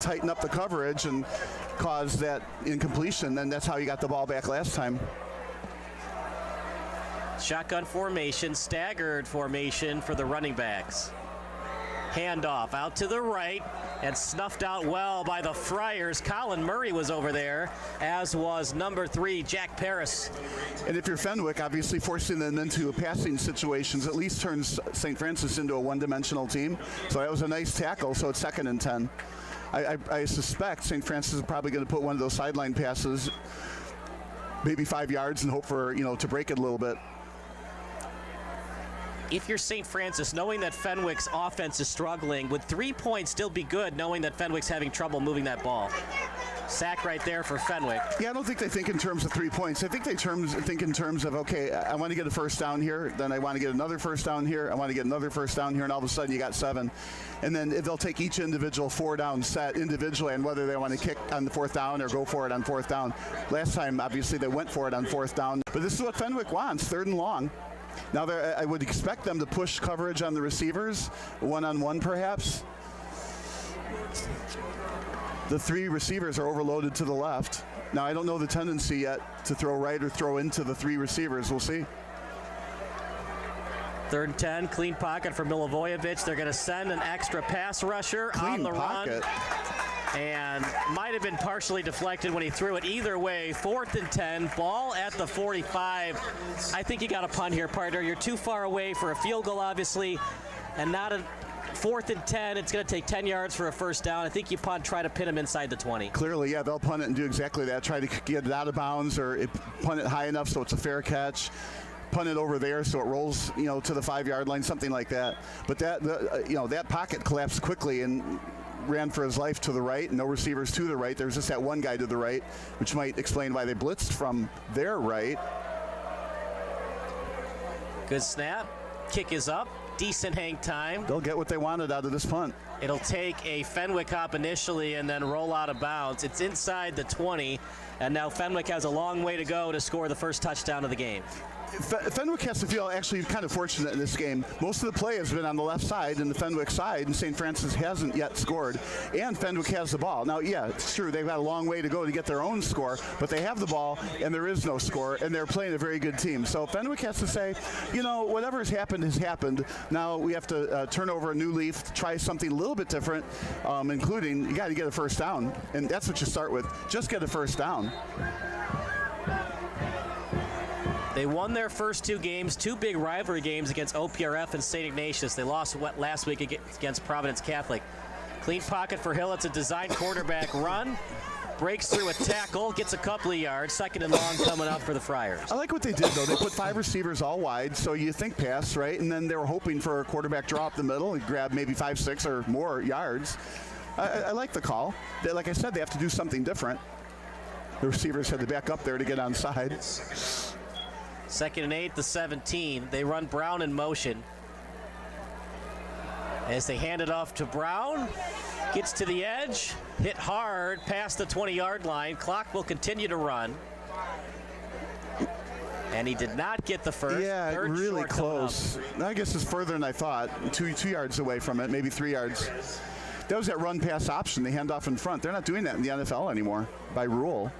tighten up the coverage and cause that incompletion. Then that's how you got the ball back last time. Shotgun formation, staggered formation for the running backs. Handoff out to the right and snuffed out well by the Friars. Colin Murray was over there, as was number 3, Jack Paris. And if you're Fenwick, obviously forcing them into passing situations at least turns St. Francis into a one-dimensional team. So that was a nice tackle, so it's 2nd and 10. I suspect St. Francis is probably going to put one of those sideline passes, maybe 5 yards, and hope for, to break it a little bit. If you're St. Francis, knowing that Fenwick's offense is struggling, would 3 points still be good, knowing that Fenwick's having trouble moving that ball? Sack right there for Fenwick. Yeah, I don't think they think in terms of 3 points. I think they think in terms of, okay, I want to get a first down here, then I want to get another first down here, I want to get another first down here, and all of a sudden you got 7. And then they'll take each individual 4-down set individually, and whether they want to kick on the 4th down or go for it on 4th down. Last time, obviously, they went for it on 4th down. But this is what Fenwick wants, 3rd and long. Now, I would expect them to push coverage on the receivers, one-on-one perhaps. The 3 receivers are overloaded to the left. Now, I don't know the tendency yet to throw right or throw into the 3 receivers. We'll see. 3rd and 10, clean pocket for Milivojevic. They're going to send an extra pass rusher on the pocket. Run. And might have been partially deflected when he threw it. Either way, 4th and 10, ball at the 45. I think you got a punt here, partner. You're too far away for a field goal, obviously, and not a 4th and 10. It's going to take 10 yards for a first down. I think you punt, try to pin him inside the 20. Clearly, yeah, they'll punt it and do exactly that. Try to get it out of bounds or punt it high enough so it's a fair catch. Punt it over there so it rolls, to the 5-yard line, something like that. But that pocket collapsed quickly and ran for his life to the right. No receivers to the right. There's just that one guy to the right, which might explain why they blitzed from their right. Good snap. Kick is up. Decent hang time. They'll get what they wanted out of this punt. It'll take a Fenwick hop initially and then roll out of bounds. It's inside the 20, and now Fenwick has a long way to go to score the first touchdown of the game. Fenwick has to feel actually kind of fortunate in this game. Most of the play has been on the left side and the Fenwick side, and St. Francis hasn't yet scored, and Fenwick has the ball. Now, yeah, it's true, they've got a long way to go to get their own score, but they have the ball, and there is no score, and they're playing a very good team. So Fenwick has to say, whatever has happened. Now we have to turn over a new leaf, try something a little bit different, including you got to get a first down, and that's what you start with. Just get a first down. They won their first 2 games, 2 big rivalry games against OPRF and St. Ignatius. They lost last week against Providence Catholic. Clean pocket for Hill. It's a designed quarterback run. Breaks through a tackle, gets a couple of yards. 2nd and long coming up for the Friars. I like what they did, though. They put 5 receivers all wide, so you think pass, right? And then they were hoping for a quarterback draw up the middle and grab maybe 5, 6 or more yards. I like the call. Like I said, they have to do something different. The receivers had to back up there to get onside. 2nd and 8, the 17. They run Brown in motion. As they hand it off to Brown, gets to the edge, hit hard past the 20-yard line. Clock will continue to run. And he did not get the first. Yeah, really close. I guess it's further than I thought. 2 yards away from it, maybe 3 yards. That was that run pass option. They hand off in front. They're not doing that in the NFL anymore by rule.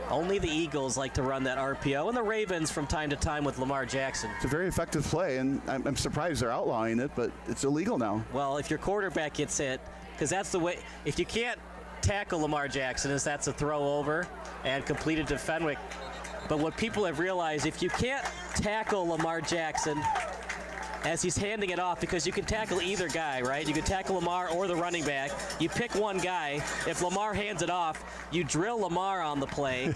Only the Eagles like to run that RPO, and the Ravens from time to time with Lamar Jackson. It's a very effective play, and I'm surprised they're outlawing it, but it's illegal now. Well, if your quarterback gets hit, because that's the way, if you can't tackle Lamar Jackson, that's a throw over and completed to Fenwick. But what people have realized, if you can't tackle Lamar Jackson as he's handing it off, because you can tackle either guy, right? You can tackle Lamar or the running back. You pick one guy. If Lamar hands it off, you drill Lamar on the play.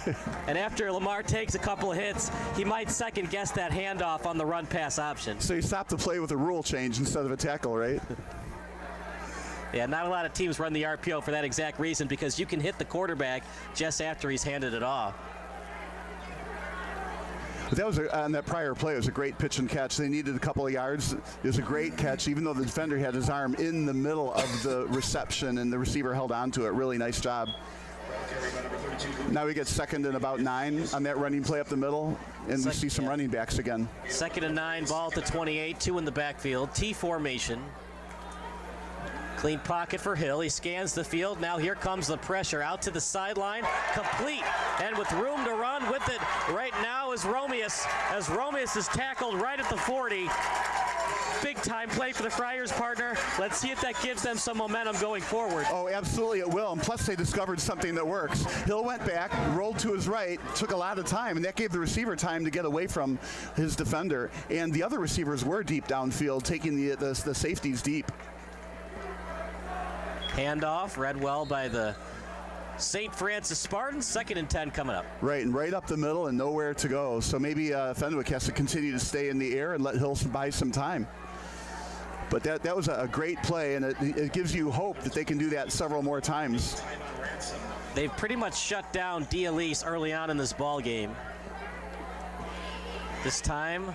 And after Lamar takes a couple of hits, he might second guess that handoff on the run pass option. So you stop the play with a rule change instead of a tackle, right? Yeah, not a lot of teams run the RPO for that exact reason, because you can hit the quarterback just after he's handed it off. But that was on that prior play. It was a great pitch and catch. They needed a couple of yards. It was a great catch, even though the defender had his arm in the middle of the reception and the receiver held on to it. Really nice job. Now we get 2nd and about 9 on that running play up the middle, and we see some running backs again. 2nd and 9, ball at the 28, 2 in the backfield, T formation. Clean pocket for Hill. He scans the field. Now here comes the pressure. Out to the sideline. Complete. And with room to run with it right now is Romeus. As Romeus is tackled right at the 40. Big time play for the Friars, partner. Let's see if that gives them some momentum going forward. Oh, absolutely it will. And plus they discovered something that works. Hill went back, rolled to his right, took a lot of time, and that gave the receiver time to get away from his defender. And the other receivers were deep downfield, taking the safeties deep. Handoff read well by the St. Francis Spartans. 2nd and 10 coming up. Right, and right up the middle and nowhere to go. So maybe Fenwick has to continue to stay in the air and let Hill buy some time. But that was a great play, and it gives you hope that they can do that several more times. They've pretty much shut down D'Elise early on in this ball game. This time,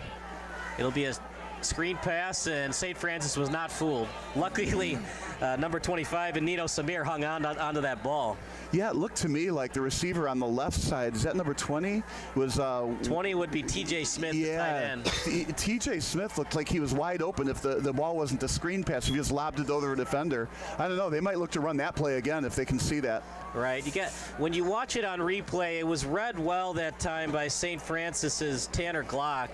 it'll be a screen pass, and St. Francis was not fooled. Luckily, number 25, Nino Samir, hung on onto that ball. Yeah, it looked to me like the receiver on the left side, is that number 20? Was 20 would be TJ Smith, the tight end. TJ Smith looked like he was wide open if the ball wasn't a screen pass, if he just lobbed it over a defender. I don't know, they might look to run that play again if they can see that. Right, when you watch it on replay, it was read well that time by St. Francis's Tanner Glock.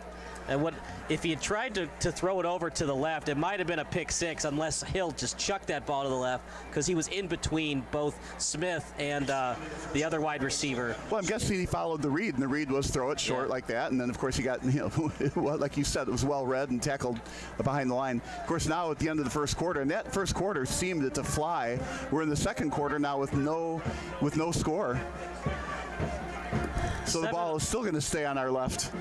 And if he had tried to throw it over to the left, it might have been a pick six unless Hill just chucked that ball to the left because he was in between both Smith and the other wide receiver. Well, I'm guessing he followed the read, and the read was throw it short like that. And then, of course, he got, like you said, it was well read and tackled behind the line. Of course, now at the end of the first quarter, and that first quarter seemed to fly. We're in the second quarter now with no score. So the ball is still going to stay on our left.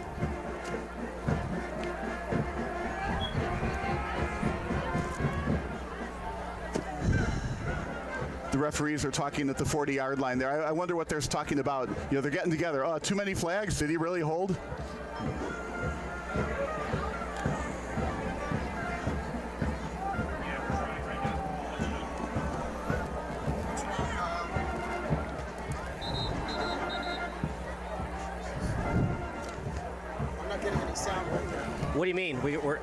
The referees are talking at the 40-yard line there. I wonder what they're talking about. They're getting together. Oh, too many flags. Did he really hold? I'm not getting any sound right there. What do you mean? We're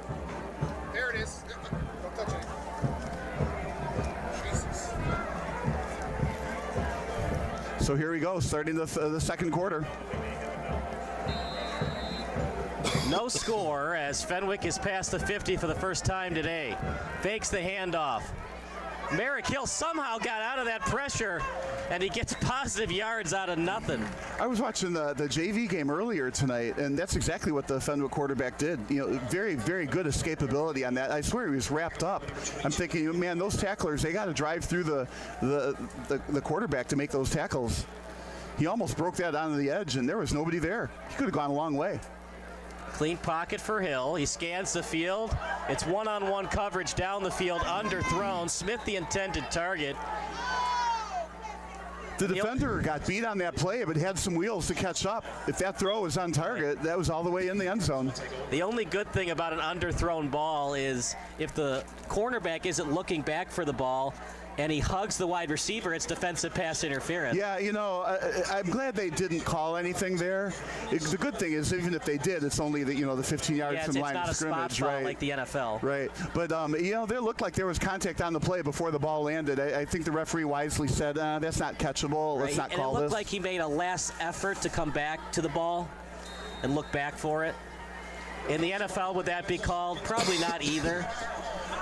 There it is. Don't touch it. Jesus. So here we go, starting the second quarter. no score as Fenwick is past the 50 for the first time today. Fakes the handoff. Merrick Hill somehow got out of that pressure, and he gets positive yards out of nothing. I was watching the JV game earlier tonight, and that's exactly what the Fenwick quarterback did. Very, very good escapability on that. I swear he was wrapped up. I'm thinking, man, those tacklers, they got to drive through the quarterback to make those tackles. He almost broke that onto the edge, and there was nobody there. He could have gone a long way. Clean pocket for Hill. He scans the field. It's one-on-one coverage down the field, underthrown. Smith the intended target. The defender got beat on that play, but had some wheels to catch up. If that throw was on target, that was all the way in the end zone. The only good thing about an underthrown ball is if the cornerback isn't looking back for the ball and he hugs the wide receiver, it's defensive pass interference. Yeah, I'm glad they didn't call anything there. The good thing is, even if they did, it's only the 15 yards from line of scrimmage, it's not a spot foul like the NFL. Right, but there looked like there was contact on the play before the ball landed. I think the referee wisely said, "That's not catchable. Let's not call this." And it looked like he made a last effort to come back to the ball and look back for it. In the NFL, would that be called? Probably not either.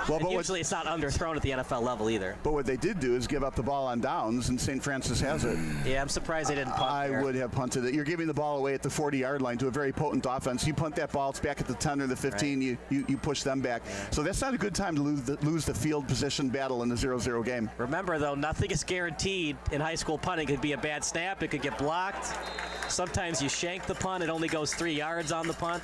Well, but usually it's not underthrown at the NFL level either. But what they did do is give up the ball on downs, and St. Francis has it. Yeah, I'm surprised they didn't punt I would have punted it. You're giving the ball away at the 40-yard line to a very potent offense. You punt that ball, it's back at the 10 or the 15, right. you push them back. Yeah. So that's not a good time to lose the field position battle in the 0-0 game. Remember, though, nothing is guaranteed in high school punting. It could be a bad snap. It could get blocked. Sometimes you shank the punt. It only goes 3 yards on the punt.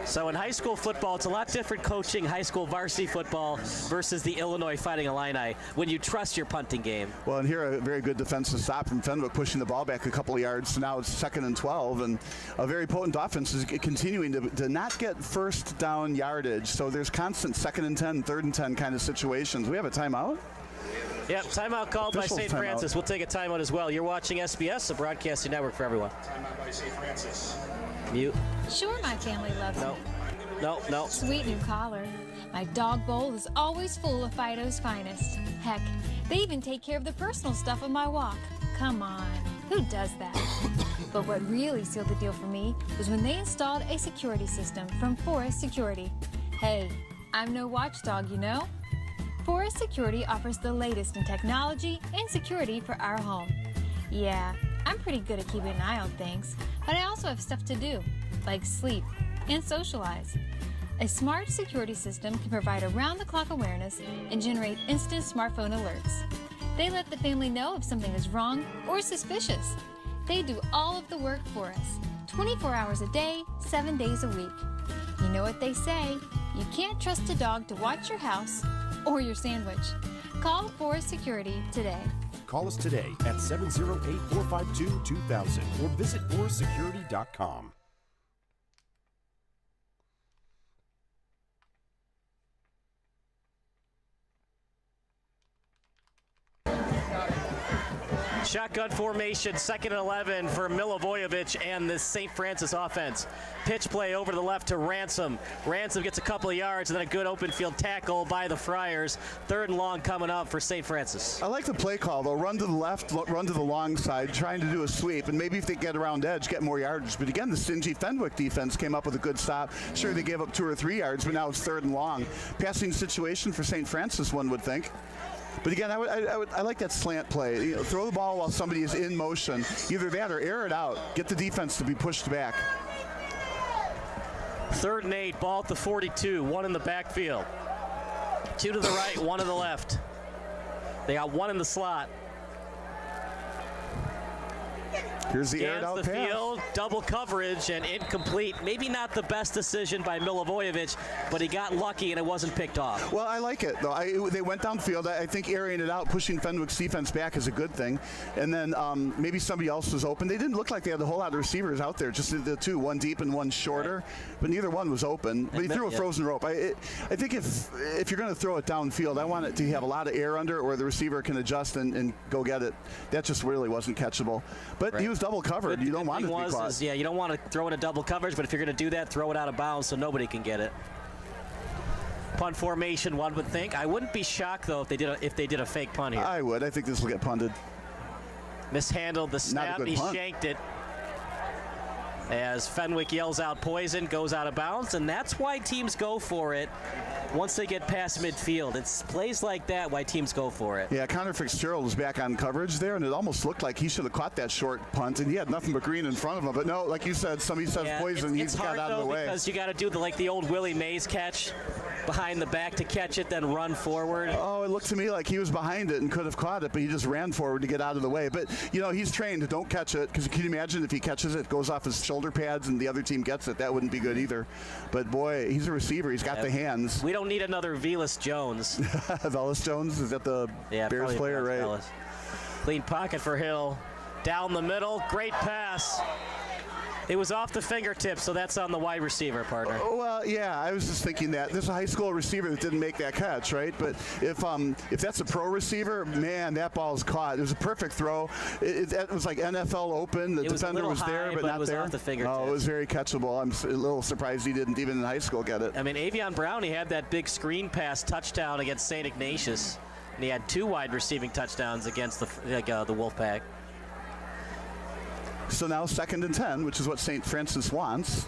So in high school football, it's a lot different coaching high school varsity football versus the Illinois Fighting Illini when you trust your punting game. Well, and here a very good defensive stop from Fenwick, pushing the ball back a couple of yards. So now it's 2nd and 12, and a very potent offense is continuing to not get first down yardage. So there's constant 2nd and 10, 3rd and 10 kind of situations. We have a timeout? Yep, timeout called by St. Francis. We'll take a timeout as well. You're watching SBS, the broadcasting network for everyone. Timeout by St. Francis. Mute. Sure, my family loves me. No. Sweet new collar. My dog bowl is always full of Fido's finest. Heck, they even take care of the personal stuff on my walk. Come on, who does that? But what really sealed the deal for me was when they installed a security system from Forest Security. Hey, I'm no watchdog, you know? Forest Security offers the latest in technology and security for our home. Yeah, I'm pretty good at keeping an eye on things, but I also have stuff to do, like sleep and socialize. A smart security system can provide around-the-clock awareness and generate instant smartphone alerts. They let the family know if something is wrong or suspicious. They do all of the work for us, 24 hours a day, 7 days a week. You know what they say, you can't trust a dog to watch your house or your sandwich. Call Forest Security today. Call us today at 708-452-2000 or visit forestsecurity.com. Shotgun formation, 2nd and 11 for Milivojevic and the St. Francis offense. Pitch play over to the left to Ransom. Ransom gets a couple of yards and then a good open field tackle by the Friars. 3rd and long coming up for St. Francis. I like the play call, though. Run to the left, run to the long side, trying to do a sweep, and maybe if they get around edge, get more yardage. But again, the stingy Fenwick defense came up with a good stop. Sure, they gave up 2 or 3 yards, but now it's 3rd and long. Passing situation for St. Francis, one would think. But again, I like that slant play. You know, throw the ball while somebody is in motion. Either that or air it out. Get the defense to be pushed back. 3rd and 8, ball at the 42, 1 in the backfield. 2 to the right, 1 to the left. They got 1 in the slot. Here's the aired out the pass. field, double coverage and incomplete. Maybe not the best decision by Milivojevic, but he got lucky and it wasn't picked off. Well, I like it, though. They went downfield. I think airing it out, pushing Fenwick's defense back is a good thing. And then maybe somebody else was open. They didn't look like they had a whole lot of receivers out there, just the 2, one deep and one shorter. Right. But neither one was open. But he threw a frozen rope. I think if you're going to throw it downfield, I want it to have a lot of air under it where the receiver can adjust and go get it. That just really wasn't catchable. But he was double covered. You don't want it to be caught. You don't want to throw in a double coverage, but if you're going to do that, throw it out of bounds so nobody can get it. Punt formation, one would think. I wouldn't be shocked though if they did a fake punt here. I would. I think this will get punted. Mishandled the snap. He shanked it. As Fenwick yells out poison, goes out of bounds, and that's why teams go for it once they get past midfield. It's plays like that why teams go for it. Yeah, Connor Fitzgerald was back on coverage there, and it almost looked like he should have caught that short punt, and he had nothing but green in front of him. But no, like you said, somebody says poison, he's got out of the way. Because you got to do the old Willie Mays catch, behind the back to catch it, then run forward. Oh, it looked to me like he was behind it and could have caught it, but he just ran forward to get out of the way. But, you know, he's trained to don't catch it, because can you imagine if he catches it, goes off his shoulder pads and the other team gets it? That wouldn't be good either. But, boy, he's a receiver. He's got the hands. We don't need another Velus Jones. Velus Jones? Is that the Bears player, right? Velus. Clean pocket for Hill. Down the middle. Great pass. It was off the fingertips, so that's on the wide receiver, partner. Well, yeah, I was just thinking that. There's a high school receiver that didn't make that catch, right? But if that's a pro receiver, man, that ball's caught. It was a perfect throw. That was like NFL open. The defender was there, but not it was there. Off the fingertips. Oh, it was very catchable. I'm a little surprised he didn't even in high school get it. I mean, Avion Brown, he had that big screen pass touchdown against St. Ignatius, and he had 2 wide receiving touchdowns against the Wolfpack. So now 2nd and 10, which is what St. Francis wants.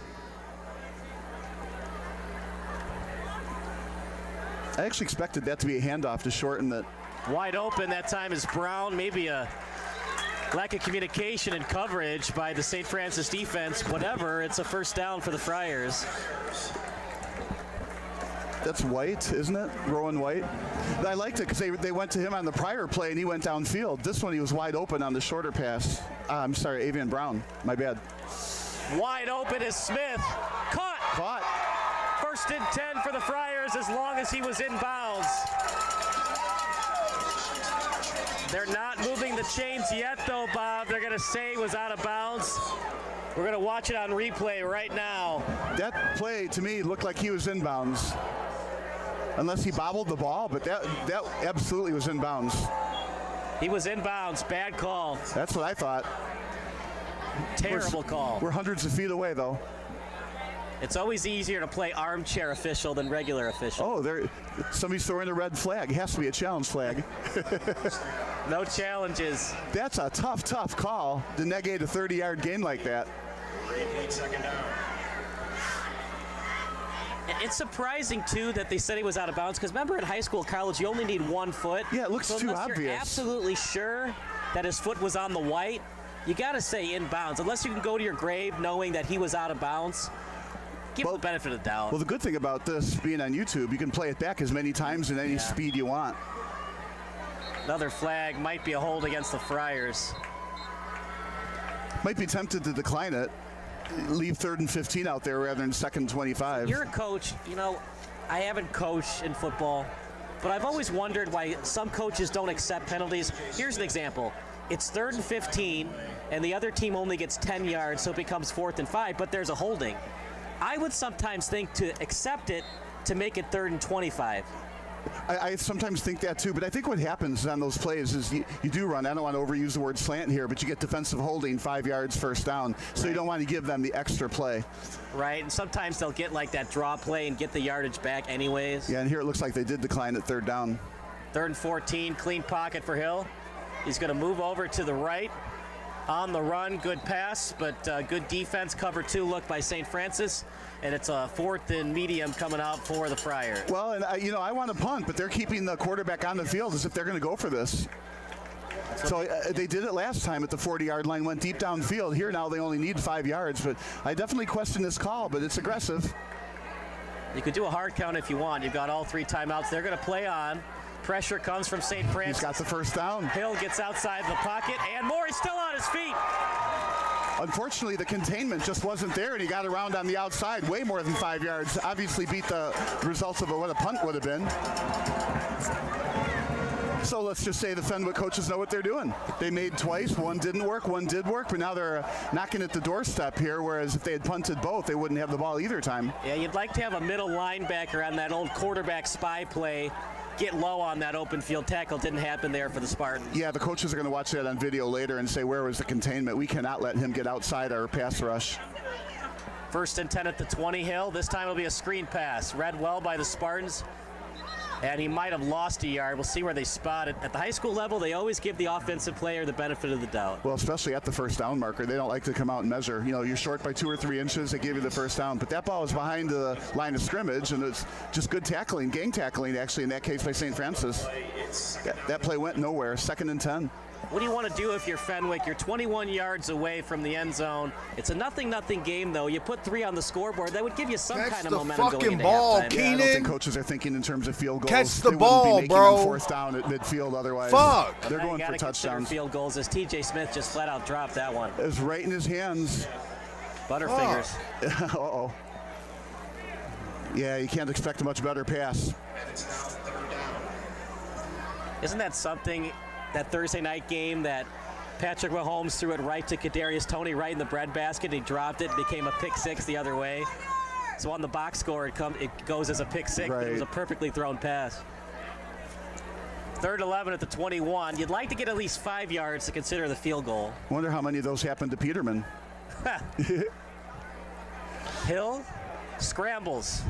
I actually expected that to be a handoff to shorten it. Wide open that time is Brown. Maybe a lack of communication and coverage by the St. Francis defense. Whatever, it's a first down for the Friars. That's White, isn't it? Rowan White. I liked it because they went to him on the prior play and he went downfield. This one he was wide open on the shorter pass. I'm sorry, Avion Brown. My bad. Wide open is Smith. Caught. 1st and 10 for the Friars as long as he was in bounds. They're not moving the chains yet though, Bob. They're going to say he was out of bounds. We're going to watch it on replay right now. That play to me looked like he was in bounds. Unless he bobbled the ball, but that absolutely was in bounds. He was in bounds. Bad call. That's what I thought. Terrible call. We're hundreds of feet away, though. It's always easier to play armchair official than regular official. Oh, somebody's throwing a red flag. It has to be a challenge flag. No challenges. That's a tough call to negate a 30-yard gain like that. Second down. It's surprising, too, that they said he was out of bounds, because remember in high school, college, you only need 1 foot. Yeah, it looks so too unless obvious. You're absolutely sure that his foot was on the white, you got to say in bounds. Unless you can go to your grave knowing that he was out of bounds, give him the benefit of the doubt. Well, the good thing about this being on YouTube, you can play it back as many times in any speed you want. Another flag might be a hold against the Friars. Might be tempted to decline it. Leave 3rd and 15 out there rather than 2nd and 25. You're a coach. You know, I haven't coached in football, but I've always wondered why some coaches don't accept penalties. Here's an example. It's 3rd and 15, and the other team only gets 10 yards, so it becomes 4th and 5, but there's a holding. I would sometimes think to accept it to make it 3rd and 25. I sometimes think that too, but I think what happens on those plays is you do run. I don't want to overuse the word slant here, but you get defensive holding 5 yards first down, so you don't want to give them the extra play. Right, and sometimes they'll get like that draw play and get the yardage back anyways. Yeah, and here it looks like they did decline at 3rd down. 3rd and 14, clean pocket for Hill. He's going to move over to the right. On the run, good pass, but good defense. Cover 2 look by St. Francis, and it's a 4th and medium coming out for the Friars. Well, and I want to punt, but they're keeping the quarterback on the field as if they're going to go for this. So they did it last time at the 40-yard line, went deep downfield. Here now they only need 5 yards, but I definitely question this call, but it's aggressive. You could do a hard count if you want. You've got all 3 timeouts. They're going to play on. Pressure comes from St. Francis. He's got the first down. Hill gets outside the pocket, and Morey's still on his feet. Unfortunately, the containment just wasn't there, and he got around on the outside way more than 5 yards. Obviously beat the results of what a punt would have been. So let's just say the Fenwick coaches know what they're doing. They made twice. One didn't work, one did work, but now they're knocking at the doorstep here, whereas if they had punted both, they wouldn't have the ball either time. Yeah, you'd like to have a middle linebacker on that old quarterback spy play. Get low on that open field tackle. Didn't happen there for the Spartans. Yeah, the coaches are going to watch that on video later and say, where was the containment? We cannot let him get outside our pass rush. 1st and 10 at the 20, Hill. This time it'll be a screen pass. Read well by the Spartans. And he might have lost a yard. We'll see where they spot it. At the high school level, they always give the offensive player the benefit of the doubt. Well, especially at the first down marker. They don't like to come out and measure. You know, you're short by 2 or 3 inches, they give you the first down. But that ball was behind the line of scrimmage, and it's just good tackling, gang tackling, actually, in that case by St. Francis. That play went nowhere. 2nd and 10. What do you want to do if you're Fenwick? You're 21 yards away from the end zone. It's a 0-0 game, though. You put 3 on the scoreboard. That would give you some kind of momentum going into halftime. Yeah, I don't think coaches are thinking in terms of field goals. Catch the they ball, wouldn't be making bro. them 4th down at midfield otherwise. Fuck. They're Now going you for gotta consider touchdowns. field goals as T.J. Smith just flat out dropped that one. It was right in his hands. Butterfingers. Uh-oh. Yeah, you can't expect a much better pass. Isn't that something, that Thursday night game that Patrick Mahomes threw it right to Kadarius Toney right in the breadbasket, and he dropped it, became a pick 6 the other way. So on the box score, it goes as a pick 6, but it was a perfectly thrown pass. 3rd and 11 at the 21. You'd like to get at least 5 yards to consider the field goal. Wonder how many of those happened to Peterman. Hill scrambles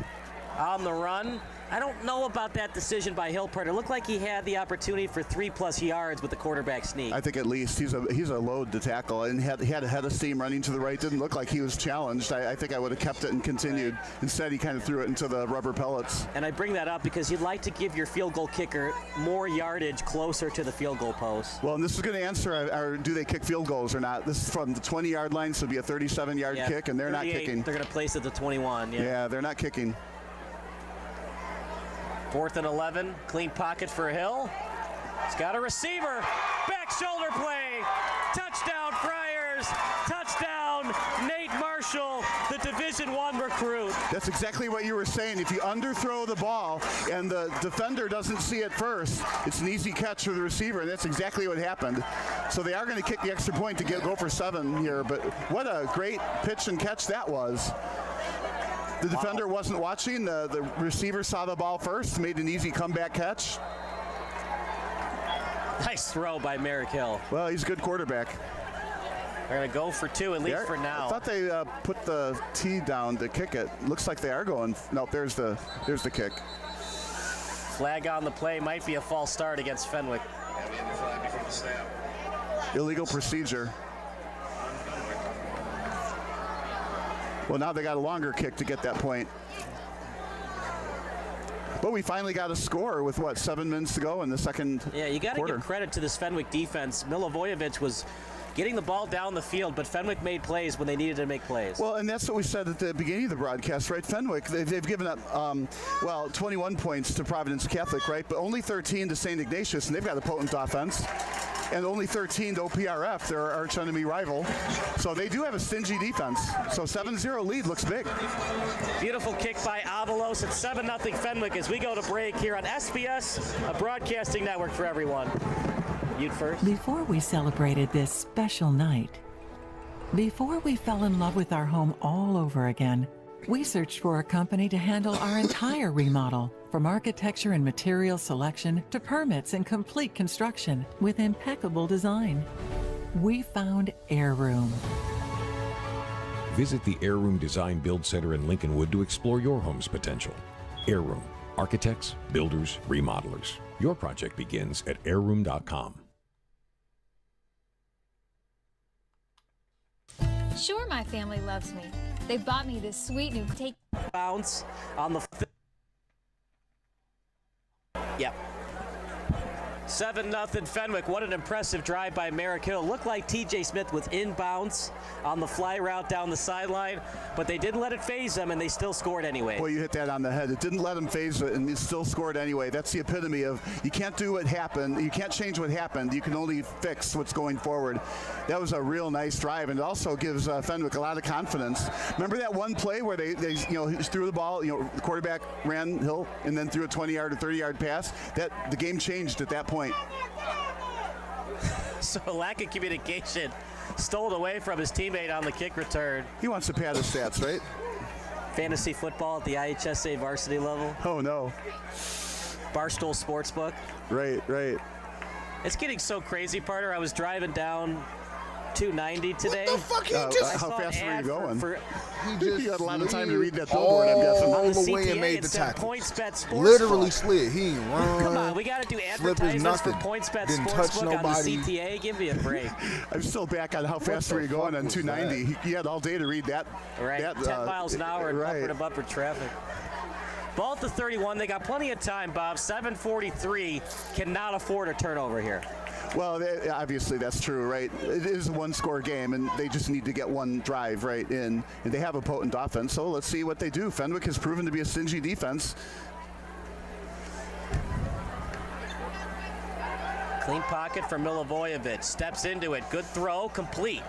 on the run. I don't know about that decision by Hill Prater. It looked like he had the opportunity for 3+ yards with the quarterback sneak. I think at least he's a load to tackle, and he had a head of steam running to the right. Didn't look like he was challenged. I think I would have kept it and continued. Right. Instead, he kind of threw it into the rubber pellets. And I bring that up because you'd like to give your field goal kicker more yardage closer to the field goal post. Well, and this is going to answer, do they kick field goals or not? This is from the 20-yard line, so it'll be a 37-yard kick, and they're not kicking. They're going to place at the 21. Yeah, they're not kicking. 4th and 11, clean pocket for Hill. He's got a receiver, back shoulder play, touchdown Friars, touchdown Nate Marshall, the Division I recruit. That's exactly what you were saying. If you underthrow the ball and the defender doesn't see it first, it's an easy catch for the receiver, and that's exactly what happened. So they are going to kick the extra point to go for 7 here, but what a great pitch and catch that was. The defender wasn't watching. The receiver saw the ball first, made an easy comeback catch. Nice throw by Merrick Hill. Well, he's a good quarterback. They're going to go for two, at least for now. I thought they put the tee down to kick it. Looks like they are going. Nope, there's the kick. Flag on the play, might be a false start against Fenwick. Illegal procedure. Well, now they got a longer kick to get that point. But we finally got a score with, 7 minutes to go in the second quarter. Yeah, you got to give credit to this Fenwick defense. Milivojevic was getting the ball down the field, but Fenwick made plays when they needed to make plays. Well, and that's what we said at the beginning of the broadcast, right? Fenwick, they've given up, 21 points to Providence Catholic, right? But only 13 to St. Ignatius, and they've got a potent offense. And only 13 to OPRF, their arch-enemy rival. So they do have a stingy defense. So 7-0 lead looks big. Beautiful kick by Avalos. It's 7-0 Fenwick as we go to break here on SBS, a broadcasting network for everyone. You first. Before we celebrated this special night, before we fell in love with our home all over again, we searched for a company to handle our entire remodel, from architecture and material selection to permits and complete construction with impeccable design. We found Airroom. Visit the Airroom Design Build Center in Lincolnwood to explore your home's potential. Airroom. Architects, builders, remodelers. Your project begins at airroom.com. Sure, my family loves me. They bought me this sweet new take. Bounce on the. Yep. 7-0 Fenwick. What an impressive drive by Merrick Hill. Looked like TJ Smith was inbounds on the fly route down the sideline, but they didn't let it phase them, and they still scored anyway. Boy, you hit that on the head. It didn't let them phase it, and they still scored anyway. That's the epitome of you can't do what happened. You can't change what happened. You can only fix what's going forward. That was a real nice drive, and it also gives Fenwick a lot of confidence. Remember that one play where they threw the ball, the quarterback ran Hill and then threw a 20-yard or 30-yard pass? That the game changed at that point. So lack of communication, stole away from his teammate on the kick return. He wants to pad his stats, right? Fantasy football at the IHSA varsity level. Oh, no. Barstool Sportsbook. Right. It's getting so crazy, partner. I was driving down 290 today. What the fuck he How just... fast were you going? He You had a lot of time to read that billboard, I'm guessing. all On the way CTA, and made it the said tackle. PointsBet Sportsbook. Literally slid. He ain't run. Come on, we got to do Flip is advertisements for nothing. PointsBet Didn't touch Sportsbook on the nobody. CTA. Give me a break. I'm still back on how fast were you going on 290. He had all day to read that. Right, that, 10 miles an hour in right. bumper-to-bumper traffic. Ball at the 31. They got plenty of time, Bob. 7:43. Cannot afford a turnover here. Well, obviously that's true, right? It is a one-score game, and they just need to get one drive right in. And they have a potent offense, so let's see what they do. Fenwick has proven to be a stingy defense. Clean pocket for Milivojevic. Steps into it. Good throw. Complete.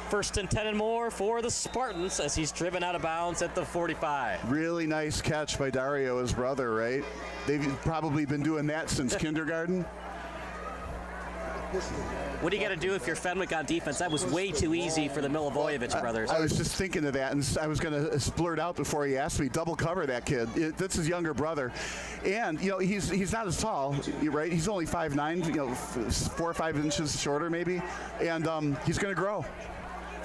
First and 10 and more for the Spartans as he's driven out of bounds at the 45. Really nice catch by Dario, his brother, right? They've probably been doing that since kindergarten. What do you got to do if you're Fenwick on defense? That was way too easy for the Milivojevic brothers. I was just thinking of that, and I was going to splurt out before he asked me. Double cover that kid. That's his younger brother, and he's not as tall, right? He's only 5'9", 4 or 5 inches shorter maybe, and he's going to grow.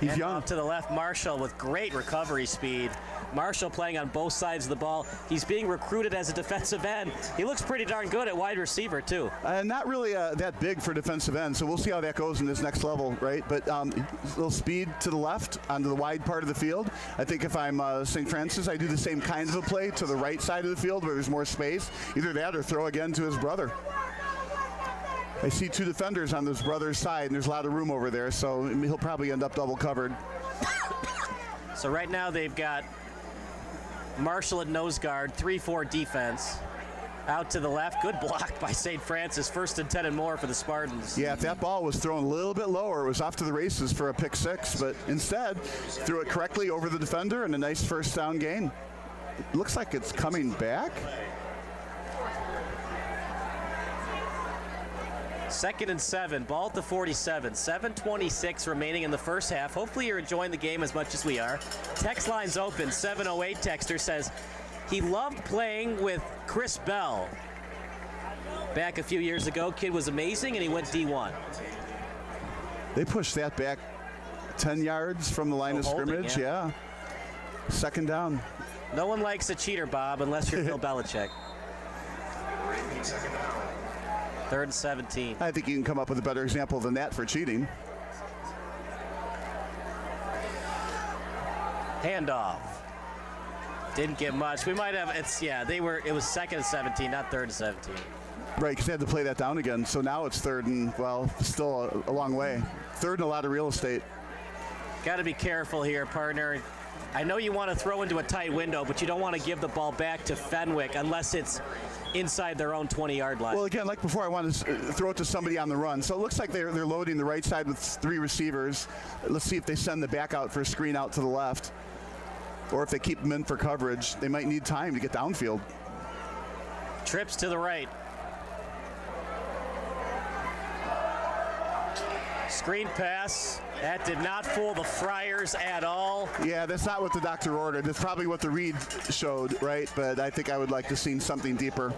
He's and young. off to the left, Marshall with great recovery speed. Marshall playing on both sides of the ball. He's being recruited as a defensive end. He looks pretty darn good at wide receiver, too. Not really that big for defensive end, so we'll see how that goes in this next level, right? But a little speed to the left onto the wide part of the field. I think if I'm St. Francis, I do the same kind of a play to the right side of the field where there's more space. Either that or throw again to his brother. I see 2 defenders on his brother's side, and there's a lot of room over there, so he'll probably end up double covered. So right now they've got Marshall at nose guard, 3-4 defense. Out to the left, good block by St. Francis. First and 10 and more for the Spartans. Yeah, if that ball was thrown a little bit lower, it was off to the races for a pick 6, but instead threw it correctly over the defender and a nice first down gain. It looks like it's coming back. 2nd and 7, ball at the 47. 7:26 remaining in the first half. Hopefully you're enjoying the game as much as we are. Text line's open. 708 texter says he loved playing with Chris Bell. Back a few years ago, kid was amazing and he went D1. They pushed that back 10 yards from the line of holding, scrimmage, yeah. Second down. No one likes a cheater, Bob, unless you're Bill Belichick. 3rd and 17. I think you can come up with a better example than that for cheating. Handoff. Didn't get much. We might have, it was 2nd and 17, not 3rd and 17. Right, because they had to play that down again. So now it's 3rd and, well, still a long way. 3rd and a lot of real estate. Got to be careful here, partner. I know you want to throw into a tight window, but you don't want to give the ball back to Fenwick unless it's inside their own 20-yard line. Well, again, like before, I want to throw it to somebody on the run. So it looks like they're loading the right side with 3 receivers. Let's see if they send the back out for a screen out to the left. Or if they keep them in for coverage, they might need time to get downfield. Trips to the right. Screen pass. That did not fool the Friars at all. Yeah, that's not what the doctor ordered. That's probably what the read showed, right? But I think I would like to see something deeper.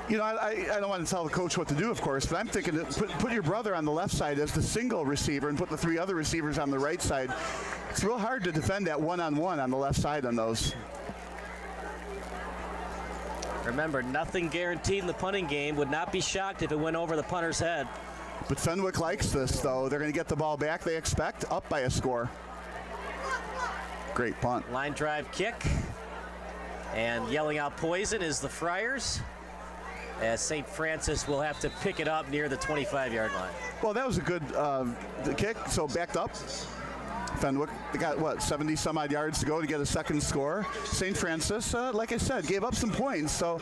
You know, I don't want to tell the coach what to do, of course, but I'm thinking that put your brother on the left side as the single receiver and put the 3 other receivers on the right side. It's real hard to defend that one-on-one on the left side on those. Remember, nothing guaranteed in the punting game. Would not be shocked if it went over the punter's head. But Fenwick likes this, though. They're going to get the ball back, they expect, up by a score. Great punt. Line drive kick. And yelling out poison is the Friars, as St. Francis will have to pick it up near the 25-yard line. Well, that was a good kick, so backed up. Fenwick, they got, 70-some-odd yards to go to get a second score. St. Francis, like I said, gave up some points. So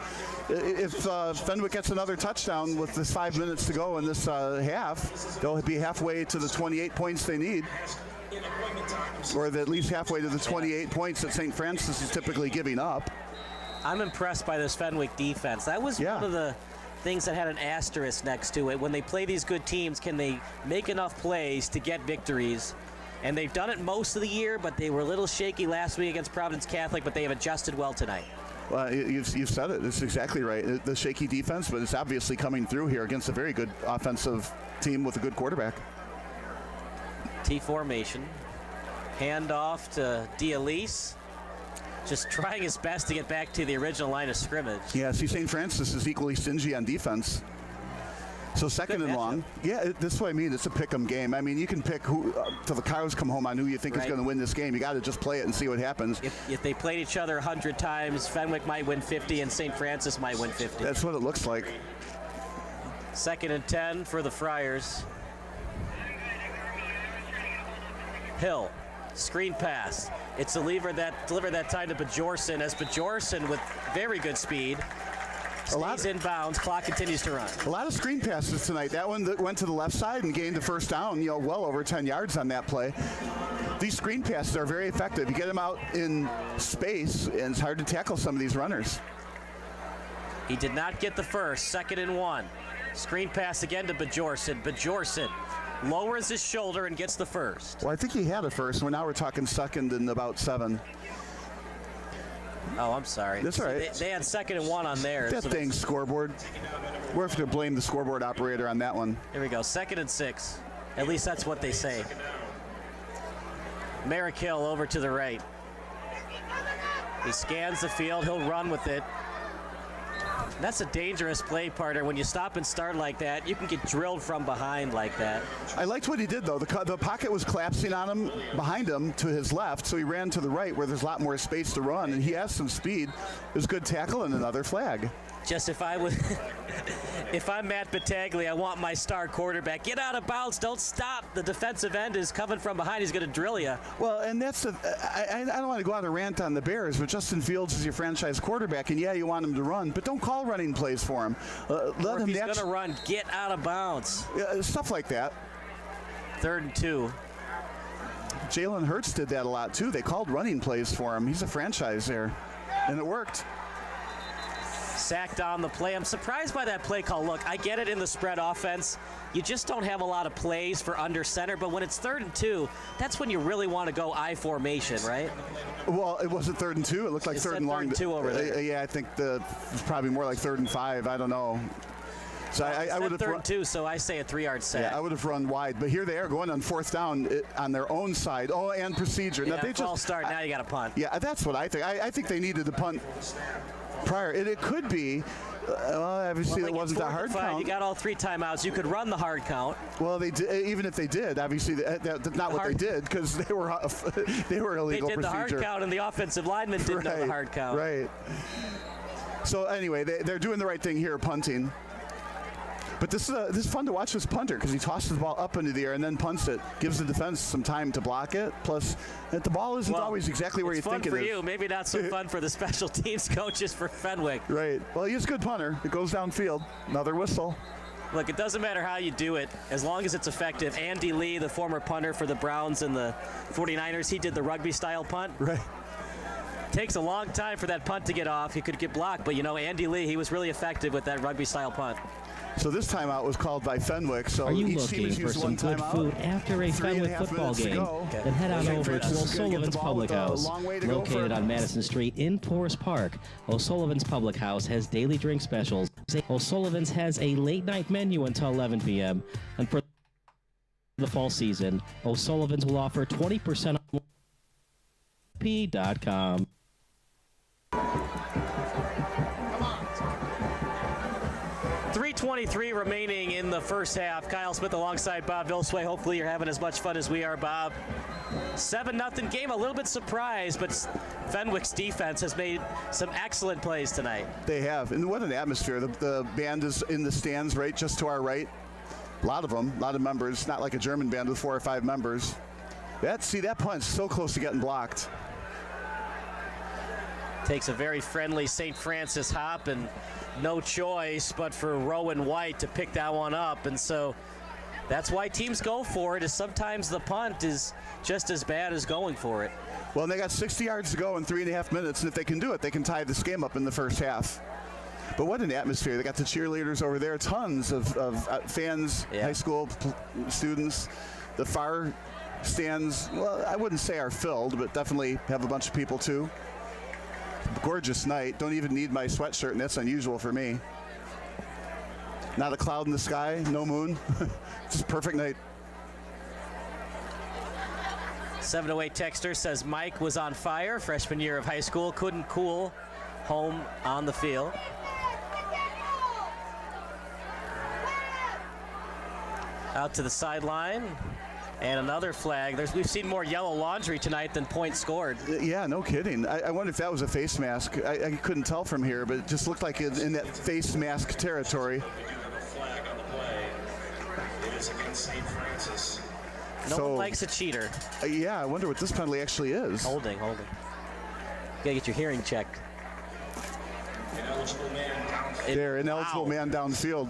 if Fenwick gets another touchdown with this 5 minutes to go in this half, they'll be halfway to the 28 points they need. Or at least halfway to the 28 points that St. Francis is typically giving up. I'm impressed by this Fenwick defense. That was one of the things that had an asterisk next to it. When they play these good teams, can they make enough plays to get victories? And they've done it most of the year, but they were a little shaky last week against Providence Catholic, but they have adjusted well tonight. Well, you've said it. It's exactly right. The shaky defense, but it's obviously coming through here against a very good offensive team with a good quarterback. T formation. Handoff to D'Elise. Just trying his best to get back to the original line of scrimmage. Yeah, see, St. Francis is equally stingy on defense. So second and long. Yeah, this is what I mean. It's a pick-em game. I mean, you can pick who till the cows come home on who you think is going to win this game. You got to just play it and see what happens. If they played each other 100 times, Fenwick might win 50 and St. Francis might win 50. That's what it looks like. 2nd and 10 for the Friars. Hill, screen pass. It's delivered that time to Bajorson, as Bajorson with very good speed stays in bounds. Clock continues to run. A lot of screen passes tonight. That one that went to the left side and gained the first down, well over 10 yards on that play. These screen passes are very effective. You get them out in space, and it's hard to tackle some of these runners. He did not get the first. 2nd and 1. Screen pass again to Bajorson. Bajorson lowers his shoulder and gets the first. Well, I think he had a first. Now we're talking 2nd and about 7. Oh, I'm sorry. That's all right. They had 2nd and 1 on theirs. That thing's scoreboard. We're going to blame the scoreboard operator on that one. Here we go. 2nd and 6. At least that's what they say. Merrick Hill over to the right. He scans the field. He'll run with it. That's a dangerous play, partner. When you stop and start like that, you can get drilled from behind like that. I liked what he did, though. The pocket was collapsing on him, behind him to his left, so he ran to the right where there's a lot more space to run, and he has some speed. It was a good tackle and another flag. Just if I'm Matt Battaglia, I want my star quarterback. Get out of bounds. Don't stop. The defensive end is coming from behind. He's going to drill you. Well, and that's I don't want to go out and rant on the Bears, but Justin Fields is your franchise quarterback, and yeah, you want him to run, but don't call running plays for him. Let him. If he's going to run, get out of bounds. Stuff like that. 3rd and 2. Jalen Hurts did that a lot too. They called running plays for him. He's a franchise there, and it worked. Sacked on the play. I'm surprised by that play call. Look, I get it in the spread offense. You just don't have a lot of plays for under center, but when it's 3rd and 2, that's when you really want to go I formation, right? Well, it wasn't 3rd and 2. It looked like 3rd and long. 3rd and 2 over there. Yeah, I think it's probably more like 3rd and 5. I don't know. So I would have third run, and 2, so I say a 3-yard sack. I would have run wide. But here they are going on fourth down on their own side. Oh, and procedure. Yeah, Now they false just start. Now you got to punt. Yeah, that's what I think. I think they needed to punt prior. It could be. Well, obviously it wasn't a hard count. You got all 3 timeouts. You could run the hard count. Well, they did, even if they did, obviously that's not what they did because they were illegal They did procedure. the hard count, and the offensive lineman didn't know the hard count. Right. So anyway, they're doing the right thing here, punting. But this is fun to watch this punter because he tosses the ball up into the air and then punts it, gives the defense some time to block it. Plus, that the ball isn't always exactly where you think it is. It's fun for you, maybe not so fun for the special teams coaches for Fenwick. Right. Well, he's a good punter. It goes downfield. Another whistle. Look, it doesn't matter how you do it, as long as it's effective. Andy Lee, the former punter for the Browns and the 49ers, he did the rugby-style punt. Right. Takes a long time for that punt to get off. He could get blocked, but Andy Lee, he was really effective with that rugby-style punt. So this timeout was called by Fenwick. So Are you each team looking has for used some one good timeout. food after a 3.5 Fenwick football minutes to game? go. Then head on St. over to Francis is gonna get the O'Sullivan's ball Public with a House. long way to go Located for- on Madison Street in Forest Park, O'Sullivan's Public House has daily drink specials. O'Sullivan's has a late-night menu until 11 p.m. And for the fall season, O'Sullivan's will offer 20% off p.com. 3:23 remaining in the first half. Kyle Smith alongside Bob Vilsway. Hopefully you're having as much fun as we are, Bob. 7-0 game. A little bit surprised, but Fenwick's defense has made some excellent plays tonight. They have. And what an atmosphere. The band is in the stands right just to our right. A lot of them, a lot of members. Not like a German band with 4 or 5 members. That punch so close to getting blocked. Takes a very friendly St. Francis hop, and no choice but for Rowan White to pick that one up. And so that's why teams go for it, is sometimes the punt is just as bad as going for it. Well, and they got 60 yards to go in 3.5 minutes, and if they can do it, they can tie this game up in the first half. But what an atmosphere. They got the cheerleaders over there, tons of fans, high school students. The far stands, well, I wouldn't say are filled, but definitely have a bunch of people too. Gorgeous night. Don't even need my sweatshirt, and that's unusual for me. Not a cloud in the sky, no moon. Just a perfect night. 708 texter says Mike was on fire, freshman year of high school, couldn't cool home on the field. Out to the sideline. And another flag. We've seen more yellow laundry tonight than points scored. Yeah, no kidding. I wonder if that was a face mask. I couldn't tell from here, but it just looked like in that face mask territory. We do have a flag on the play. It is against St. Francis. No one likes a cheater. Yeah, I wonder what this penalty actually is. Holding. You gotta get your hearing checked. Ineligible man downfield. They're ineligible man downfield.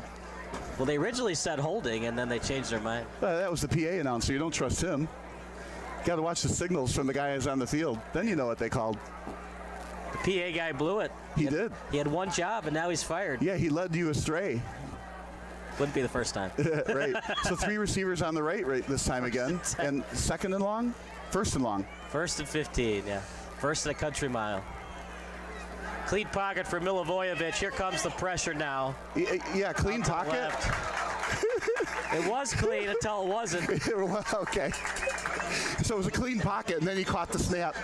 Well, they originally said holding, and then they changed their mind. That was the PA announcer. You don't trust him. Got to watch the signals from the guy who's on the field. Then you know what they called. The PA guy blew it. He did. He had one job, and now he's fired. Yeah, he led you astray. Wouldn't be the first time. Right. So 3 receivers on the right this time again. And second and long? First and long. First and 15, yeah. First and a country mile. Clean pocket for Milivojevic. Here comes the pressure now. Yeah, clean pocket. It was clean until it wasn't. Okay. So it was a clean pocket, and then he caught the snap.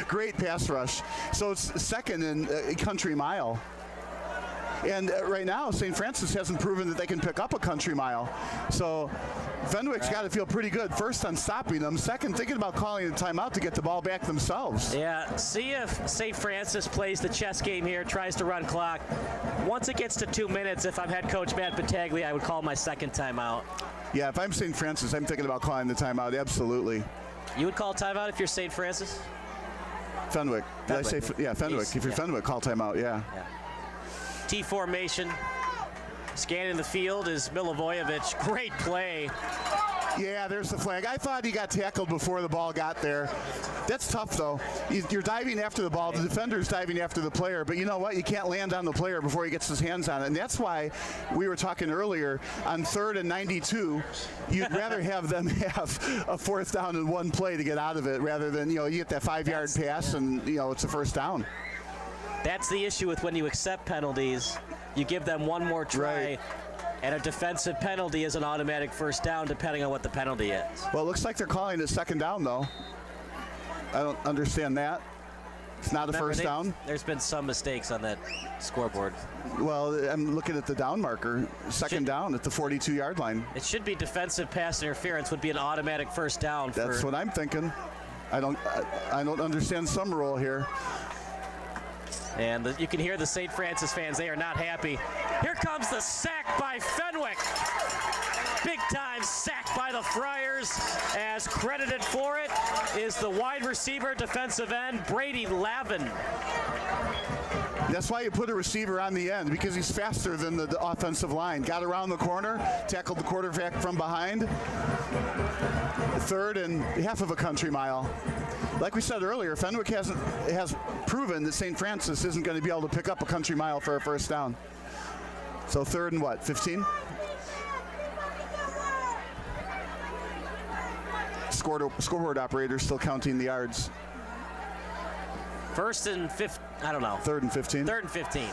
Great pass rush. So it's second and a country mile. And right now, St. Francis hasn't proven that they can pick up a country mile. So Fenwick's got to feel pretty good. First on stopping them. Second, thinking about calling a timeout to get the ball back themselves. Yeah, see if St. Francis plays the chess game here, tries to run clock. Once it gets to 2 minutes, if I'm head coach Matt Battaglia, I would call my second timeout. Yeah, if I'm St. Francis, I'm thinking about calling the timeout, absolutely. You would call timeout if you're St. Francis? Fenwick. Did I say? Yeah, Fenwick. If you're Fenwick, call timeout, yeah. T formation. Scanning the field is Milivojevic. Great play. Yeah, there's the flag. I thought he got tackled before the ball got there. That's tough, though. You're diving after the ball. The defender's diving after the player. But you know what? You can't land on the player before he gets his hands on it. And that's why we were talking earlier on 3rd and 92, you'd rather have them have a 4th down in one play to get out of it rather than, you get that 5-yard pass and, it's a first down. That's the issue with when you accept penalties. You give them one more try. Right. And a defensive penalty is an automatic first down, depending on what the penalty is. Well, it looks like they're calling it second down, though. I don't understand that. It's not a first down. There's been some mistakes on that scoreboard. Well, I'm looking at the down marker. Second down at the 42-yard line. It should be defensive pass interference would be an automatic first down. That's what I'm thinking. I don't understand some rule here. And you can hear the St. Francis fans. They are not happy. Here comes the sack by Fenwick. Big time sack by the Friars, as credited for it is the wide receiver, defensive end, Brady Lavin. That's why you put a receiver on the end, because he's faster than the offensive line. Got around the corner, tackled the quarterback from behind. Third and half of a country mile. Like we said earlier, Fenwick has proven that St. Francis isn't going to be able to pick up a country mile for a first down. So third and what, 15? Scoreboard operator still counting the yards. First and fifth, I don't know. Third and 15. Third and 15.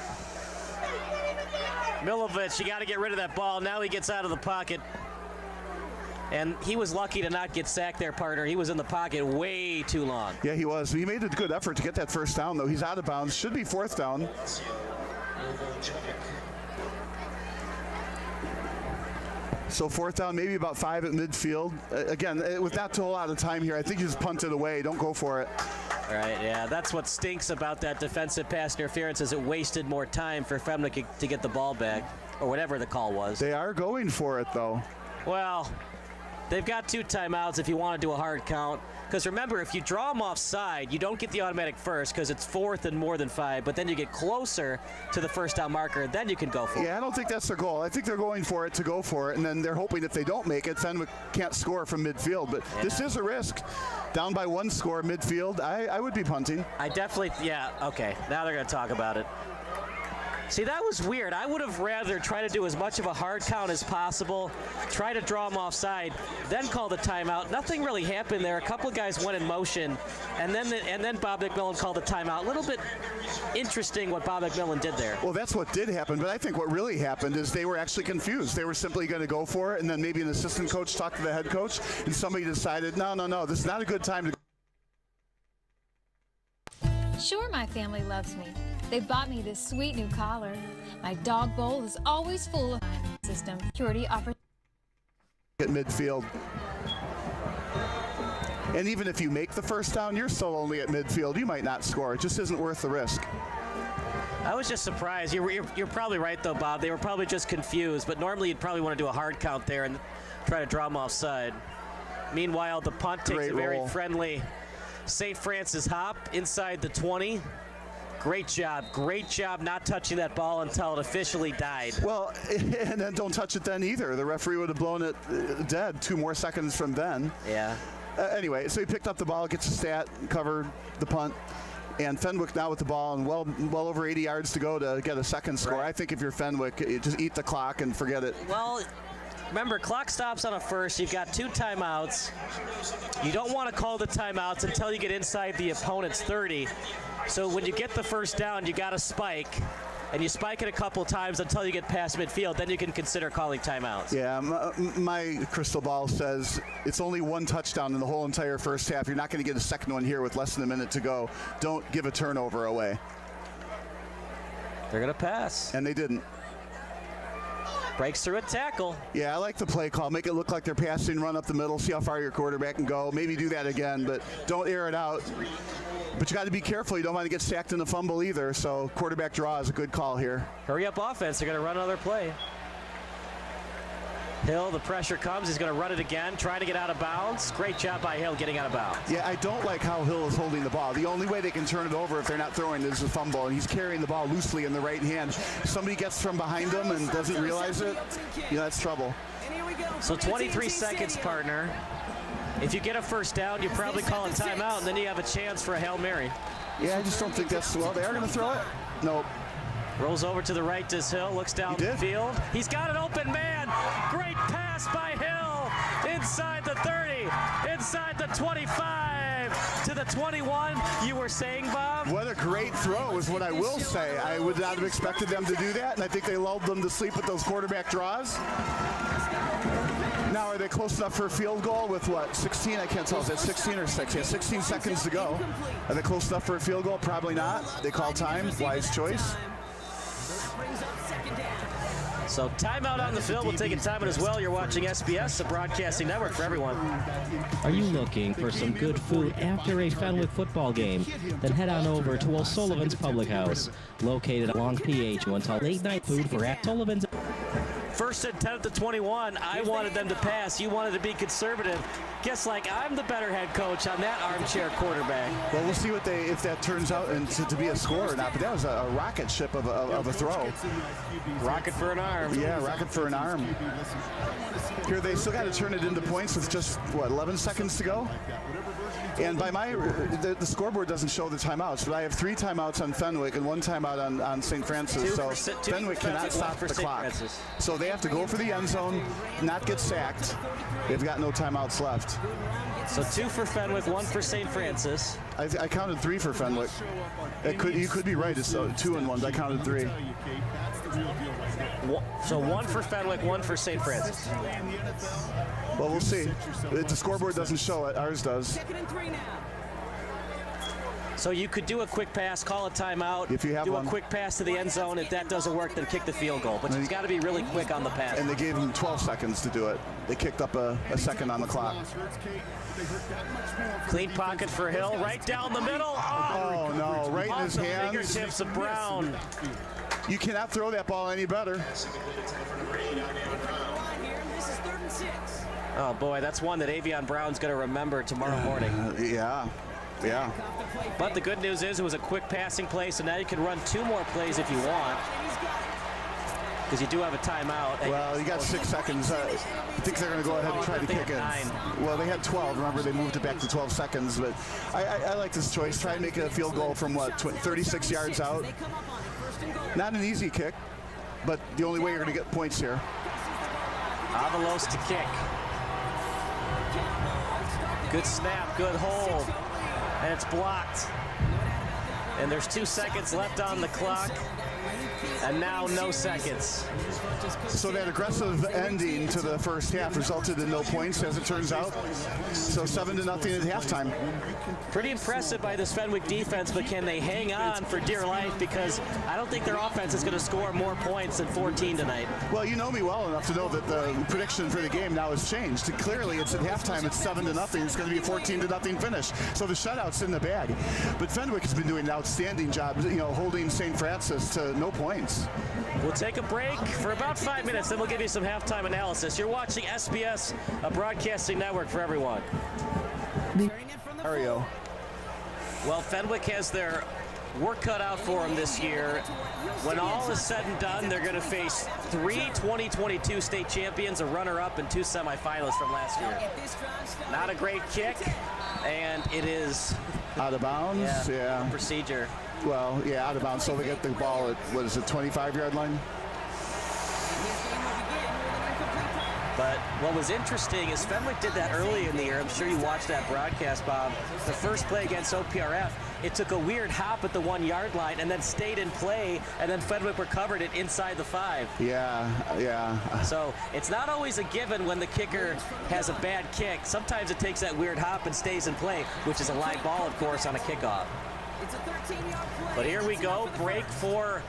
Milovich, you got to get rid of that ball. Now he gets out of the pocket. And he was lucky to not get sacked there, partner. He was in the pocket way too long. Yeah, he was. He made a good effort to get that first down, though. He's out of bounds. Should be fourth down. So fourth down, maybe about 5 at midfield. Again, with not a whole lot of time here, I think you just punt it away. Don't go for it. All right, yeah, that's what stinks about that defensive pass interference, is it wasted more time for Fenwick to get the ball back, or whatever the call was. They are going for it, though. Well, they've got 2 timeouts if you want to do a hard count. Because remember, if you draw them offside, you don't get the automatic first because it's fourth and more than 5, but then you get closer to the first down marker, then you can go for it. Yeah, I don't think that's their goal. I think they're going for it to go for it, and then they're hoping if they don't make it, Fenwick can't score from midfield. But this is a risk. Down by 1 score midfield, I would be punting. I definitely, yeah, okay. Now they're going to talk about it. See, that was weird. I would have rather tried to do as much of a hard count as possible, try to draw them offside, then call the timeout. Nothing really happened there. A couple of guys went in motion, and then Bob McMillan called the timeout. A little bit interesting what Bob McMillan did there. Well, that's what did happen, but I think what really happened is they were actually confused. They were simply going to go for it, and then maybe an assistant coach talked to the head coach, and somebody decided, no, this is not a good time to go. Sure, my family loves me. They bought me this sweet new collar. My dog bowl is always full of system security opportunities. At midfield. And even if you make the first down, you're still only at midfield. You might not score. It just isn't worth the risk. I was just surprised. You're probably right, though, Bob. They were probably just confused, but normally you'd probably want to do a hard count there and try to draw them offside. Meanwhile, the punt takes a very friendly St. Francis hop inside the 20. Great job not touching that ball until it officially died. Well, and then don't touch it then either. The referee would have blown it dead 2 more seconds from then. Yeah. Anyway, so he picked up the ball, gets a stat, covered the punt, and Fenwick now with the ball and well over 80 yards to go to get a second score. Right. I think if you're Fenwick, you just eat the clock and forget it. Well, remember, clock stops on a first. You've got 2 timeouts. You don't want to call the timeouts until you get inside the opponent's 30. So when you get the first down, you got to spike. And you spike it a couple times until you get past midfield. Then you can consider calling timeouts. Yeah, my crystal ball says it's only 1 touchdown in the whole entire first half. You're not going to get a second one here with less than a minute to go. Don't give a turnover away. They're going to pass. And they didn't. Breaks through a tackle. Yeah, I like the play call. Make it look like they're passing, run up the middle, see how far your quarterback can go. Maybe do that again, but don't air it out. But you got to be careful. You don't want to get sacked in a fumble either. So quarterback draw is a good call here. Hurry up offense. They're going to run another play. Hill, the pressure comes. He's going to run it again, trying to get out of bounds. Great job by Hill getting out of bounds. Yeah, I don't like how Hill is holding the ball. The only way they can turn it over if they're not throwing is a fumble, and he's carrying the ball loosely in the right hand. If somebody gets from behind him and doesn't realize it, that's trouble. So 23 seconds, partner. If you get a first down, you probably call a timeout, and then you have a chance for a Hail Mary. Yeah, I just don't think that's, well, they are going to throw it. Nope. Rolls over to the right, does Hill, looks down the field. He's got an open man. Great pass by Hill. Inside the 30, inside the 25, to the to 21, you were saying, Bob? What a great throw is what I will say. I would not have expected them to do that, and I think they lulled them to sleep with those quarterback draws. Now, are they close enough for a field goal with what, 16? I can't tell. Is that 16 or 6? Yeah, 16 seconds to go. Are they close enough for a field goal? Probably not. They call time. Wise choice. So timeout on the field. We'll take a timeout as well. You're watching SBS, the broadcasting network for everyone. Are you looking for some good food after a Fenwick football game? Then head on over to O'Sullivan's Public House, located along PH, until late night food for O'Sullivan's. First and 10 at the 21. I wanted them to pass. You wanted to be conservative. Guess like I'm the better head coach on that armchair quarterback. Well, we'll see what if that turns out to be a score or not. But that was a rocket ship of a throw. Rocket for an arm. Yeah, rocket for an arm. Here they still got to turn it into points with just, what, 11 seconds to go? And by the scoreboard doesn't show the timeouts, but I have 3 timeouts on Fenwick and 1 timeout on St. Francis. So Fenwick cannot stop the clock. So they have to go for the end zone, not get sacked. They've got no timeouts left. So 2 for Fenwick, 1 for St. Francis. I counted 3 for Fenwick. You could be right. It's 2 and 1. I counted 3. So 1 for Fenwick, 1 for St. Francis. Well, we'll see. The scoreboard doesn't show it. Ours does. So you could do a quick pass, call a timeout, if you have a quick pass to the end zone. If that doesn't work, then kick the field goal. But you've got to be really quick on the pass. And they gave them 12 seconds to do it. They kicked up a second on the clock. Clean pocket for Hill, right down the middle. Oh no, right in his hands. Fingertips of Brown. You cannot throw that ball any better. Oh boy, that's one that Avion Brown's going to remember tomorrow morning. Yeah. But the good news is it was a quick passing play, so now you can run 2 more plays if you want, because you do have a timeout. Well, you got 6 seconds. I think they're going to go ahead and try to kick it. 9. Well, they had 12. Remember, they moved it back to 12 seconds. But I like this choice. Try and make a field goal from, 36 yards out. Not an easy kick, but the only way you're going to get points here. Avalos to kick. Good snap, good hold. And it's blocked. And there's 2 seconds left on the clock. And now no seconds. So that aggressive ending to the first half resulted in no points, as it turns out. So 7-0 at halftime. Pretty impressive by this Fenwick defense, but can they hang on for dear life? Because I don't think their offense is going to score more points than 14 tonight. Well, you know me well enough to know that the prediction for the game now has changed. Clearly, it's at halftime. It's 7-0. It's going to be a 14-0 finish. So the shutout's in the bag. But Fenwick has been doing an outstanding job, holding St. Francis to no points. We'll take a break for about 5 minutes, then we'll give you some halftime analysis. You're watching SBS, a broadcasting network for everyone. Mario. Well, Fenwick has their work cut out for them this year. When all is said and done, they're going to face 3 2022 state champions, a runner-up, and 2 semifinalists from last year. Not a great kick, and it is out of bounds. Yeah. Procedure. Well, yeah, out of bounds. So they get the ball at, 25-yard line? But what was interesting is Fenwick did that early in the year. I'm sure you watched that broadcast, Bob. The first play against OPRF, it took a weird hop at the 1-yard line and then stayed in play, and then Fenwick recovered it inside the 5. Yeah. So it's not always a given when the kicker has a bad kick. Sometimes it takes that weird hop and stays in play, which is a live ball, of course, on a kickoff. But here we go, break for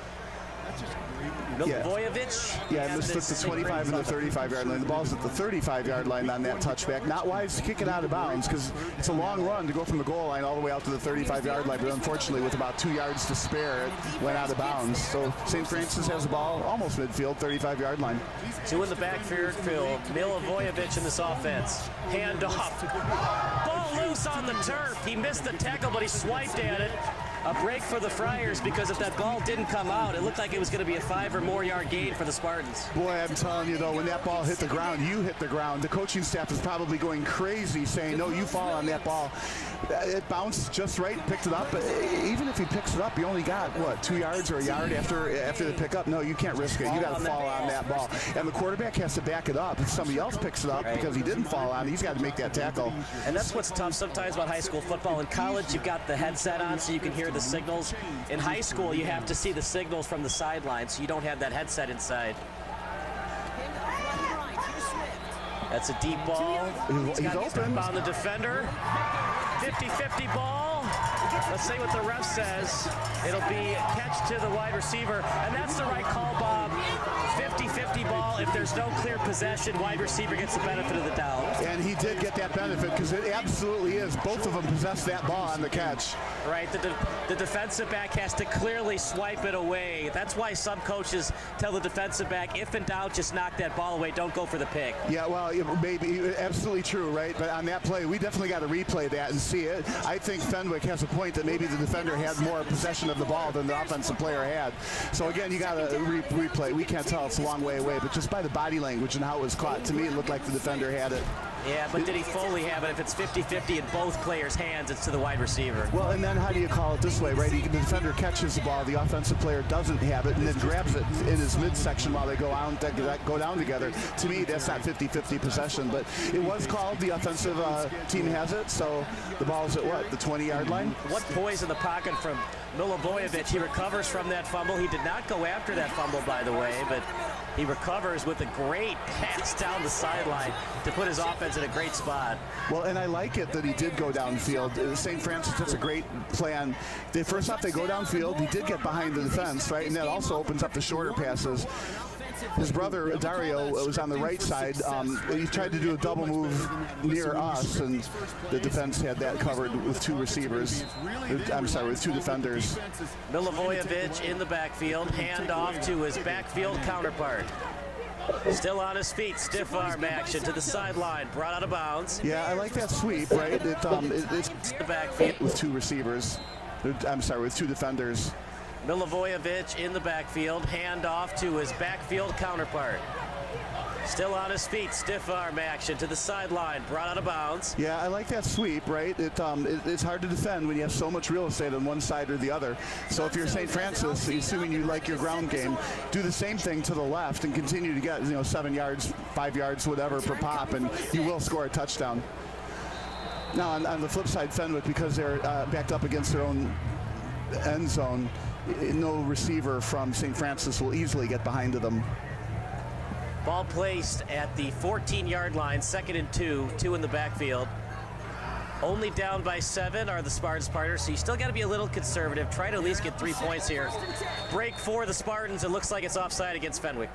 Milivojevic. Yeah, I missed the 25 and the 35-yard line. The ball's at the 35-yard line on that touchback. Not wise to kick it out of bounds because it's a long run to go from the goal line all the way out to the 35-yard line. But unfortunately, with about 2 yards to spare, it went out of bounds. So St. Francis has the ball almost midfield, 35-yard line. 2 in the backfield. Milivojevic in this offense. Handoff. Ball loose on the turf. He missed the tackle, but he swiped at it. A break for the Friars, because if that ball didn't come out, it looked like it was going to be a 5 or more yard gain for the Spartans. Boy, I'm telling you, though, when that ball hit the ground, you hit the ground. The coaching staff is probably going crazy saying, no, you fall on that ball. It bounced just right, picked it up. But even if he picks it up, you only got, what, 2 yards or a yard after the pickup? No, you can't risk it. You got to fall on that ball. And the quarterback has to back it up. If somebody else picks it up because he didn't fall on it, he's got to make that tackle. And that's what's tough sometimes about high school football. In college, you've got the headset on so you can hear the signals. In high school, you have to see the signals from the sideline, so you don't have that headset inside. That's a deep ball. He's open. On the defender. 50-50 ball. Let's see what the ref says. It'll be a catch to the wide receiver. And that's the right call, Bob. 50-50 ball. If there's no clear possession, wide receiver gets the benefit of the doubt. And he did get that benefit because it absolutely is. Both of them possess that ball on the catch. Right. The defensive back has to clearly swipe it away. That's why some coaches tell the defensive back, if in doubt, just knock that ball away. Don't go for the pick. Yeah, well, maybe absolutely true, right? But on that play, we definitely got to replay that and see it. I think Fenwick has a point that maybe the defender had more possession of the ball than the offensive player had. So again, you got to replay. We can't tell, it's a long way away, but just by the body language and how it was caught, to me it looked like the defender had it. Yeah, but did he fully have it? If it's 50-50 in both players' hands, it's to the wide receiver. Well, and then how do you call it this way, right? The defender catches the ball, the offensive player doesn't have it, and then grabs it in his midsection while they go down together. To me, that's not 50-50 possession, but it was called. The offensive team has it, so the ball's at what, the 20-yard line? What poise in the pocket from Milivojevic. He recovers from that fumble. He did not go after that fumble, by the way, but he recovers with a great pass down the sideline to put his offense in a great spot. Well, and I like it that he did go downfield. St. Francis, that's a great plan. First off, they go downfield. He did get behind the defense, right? And that also opens up the shorter passes. His brother, Dario, was on the right side. He tried to do a double move near us, and the defense had that covered with two receivers. I'm sorry, with two defenders. Milivojevic in the backfield, hand off to his backfield counterpart. Still on his feet, stiff arm action to the sideline, brought out of bounds. Yeah, I like that sweep, right? It's the backfield with two receivers. I'm sorry, with two defenders. Milivojevic in the backfield, hand off to his backfield counterpart. Still on his feet, stiff arm action to the sideline, brought out of bounds. Yeah, I like that sweep, right? It's hard to defend when you have so much real estate on one side or the other. So if you're St. Francis, assuming you like your ground game, do the same thing to the left and continue to get 7 yards, 5 yards, whatever per pop, and you will score a touchdown. Now on the flip side, Fenwick, because they're backed up against their own end zone, no receiver from St. Francis will easily get behind to them. Ball placed at the 14-yard line, 2nd and 2, 2 in the backfield. Only down by 7 are the Spartans partners, so you still got to be a little conservative. Try to at least get 3 points here. Break for the Spartans. It looks like it's offside against Fenwick.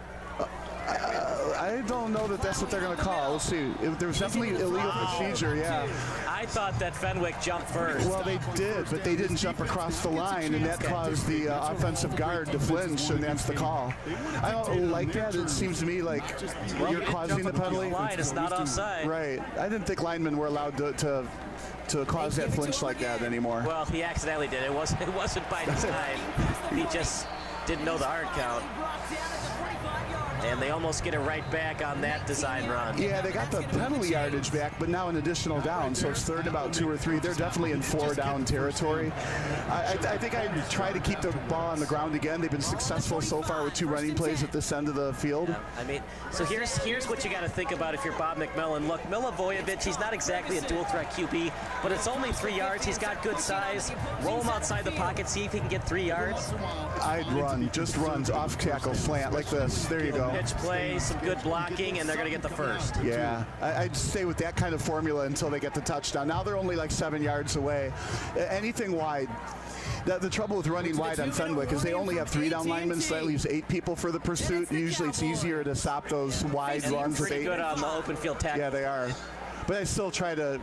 I don't know that that's what they're going to call. We'll see. There's definitely illegal procedure, yeah. I thought that Fenwick jumped first. Well, they did, but they didn't jump across the line, and that caused the offensive guard to flinch, and that's the call. I don't like that. It seems to me like you're causing the penalty. It's not offside. Right. I didn't think linemen were allowed to cause that flinch like that anymore. Well, he accidentally did. It wasn't by design. He just didn't know the hard count. And they almost get it right back on that design run. Yeah, they got the penalty yardage back, but now an additional down, so it's third about 2 or 3. They're definitely in 4-down territory. I think I'd try to keep the ball on the ground again. They've been successful so far with 2 running plays at this end of the field. Yeah, I mean, so here's what you got to think about if you're Bob McMillan. Look, Milivojevic, he's not exactly a dual-threat QB, but it's only 3 yards. He's got good size. Roll him outside the pocket, see if he can get 3 yards. I'd run, just runs, off tackle, slant like this. There you go. Pitch play, some good blocking, and they're going to get the first. Yeah, I'd stay with that kind of formula until they get the touchdown. Now they're only like 7 yards away. Anything wide. The trouble with running wide on Fenwick is they only have 3 down linemen, so that leaves 8 people for the pursuit. Usually it's easier to stop those wide runs with 8. Pretty good on the open field tackle. Yeah, they are. But I still try to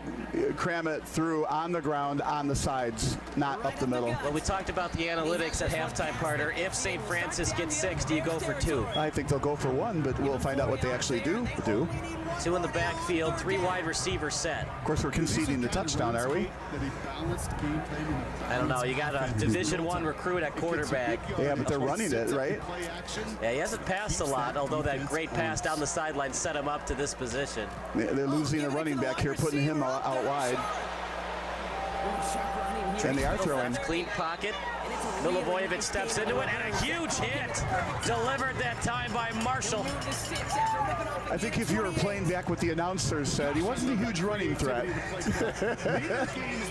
cram it through on the ground, on the sides, not up the middle. Well, we talked about the analytics at halftime, Carter. If St. Francis gets 6, do you go for 2? I think they'll go for 1, but we'll find out what they actually do. 2 in the backfield, 3 wide receivers set. Of course, we're conceding the touchdown, are we? I don't know. You got a Division I recruit at quarterback. Yeah, but they're running it, right? Yeah, he hasn't passed a lot, although that great pass down the sideline set him up to this position. They're losing a running back here, putting him out wide. And they are throwing. Clean pocket. Milivojevic steps into it, and a huge hit. Delivered that time by Marshall. I think if you were playing back what the announcers said, he wasn't a huge running threat.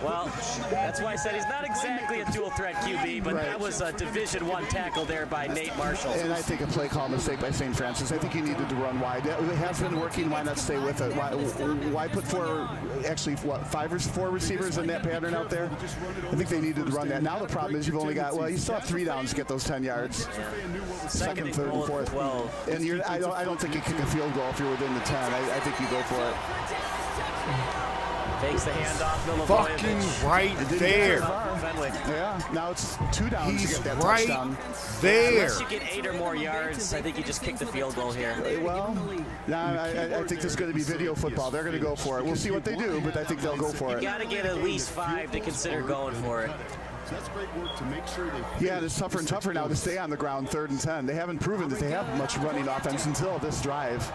Well, that's why I said he's not exactly a dual threat QB, but Right. that was a Division I tackle there by Nate Marshall. And I think a play call mistake by St. Francis. I think he needed to run wide. It has been working. Why not stay with it? Why put four, actually, what, four receivers in that pattern out there? I think they needed to run that. Now the problem is you've only got, well, you still have 3 downs to get those 10 yards. Second, third, and fourth. 12. And I don't think you kick a field goal if you're within the 10. I think you go for it. Takes the handoff, Milivojevic. Fucking right It didn't there. get far. Fenwick. Yeah, now it's 2 downs He's to get that right touchdown. there. Unless you get 8 or more yards, I think you just kick the field goal here. Well, I think this is going to be video football. They're going to go for it. We'll see what they do, but I think they'll go for You it. got to get at least 5 to consider going for it. Yeah, and it's tougher and tougher now to stay on the ground 3rd and 10. They haven't proven that they have much running offense until this drive.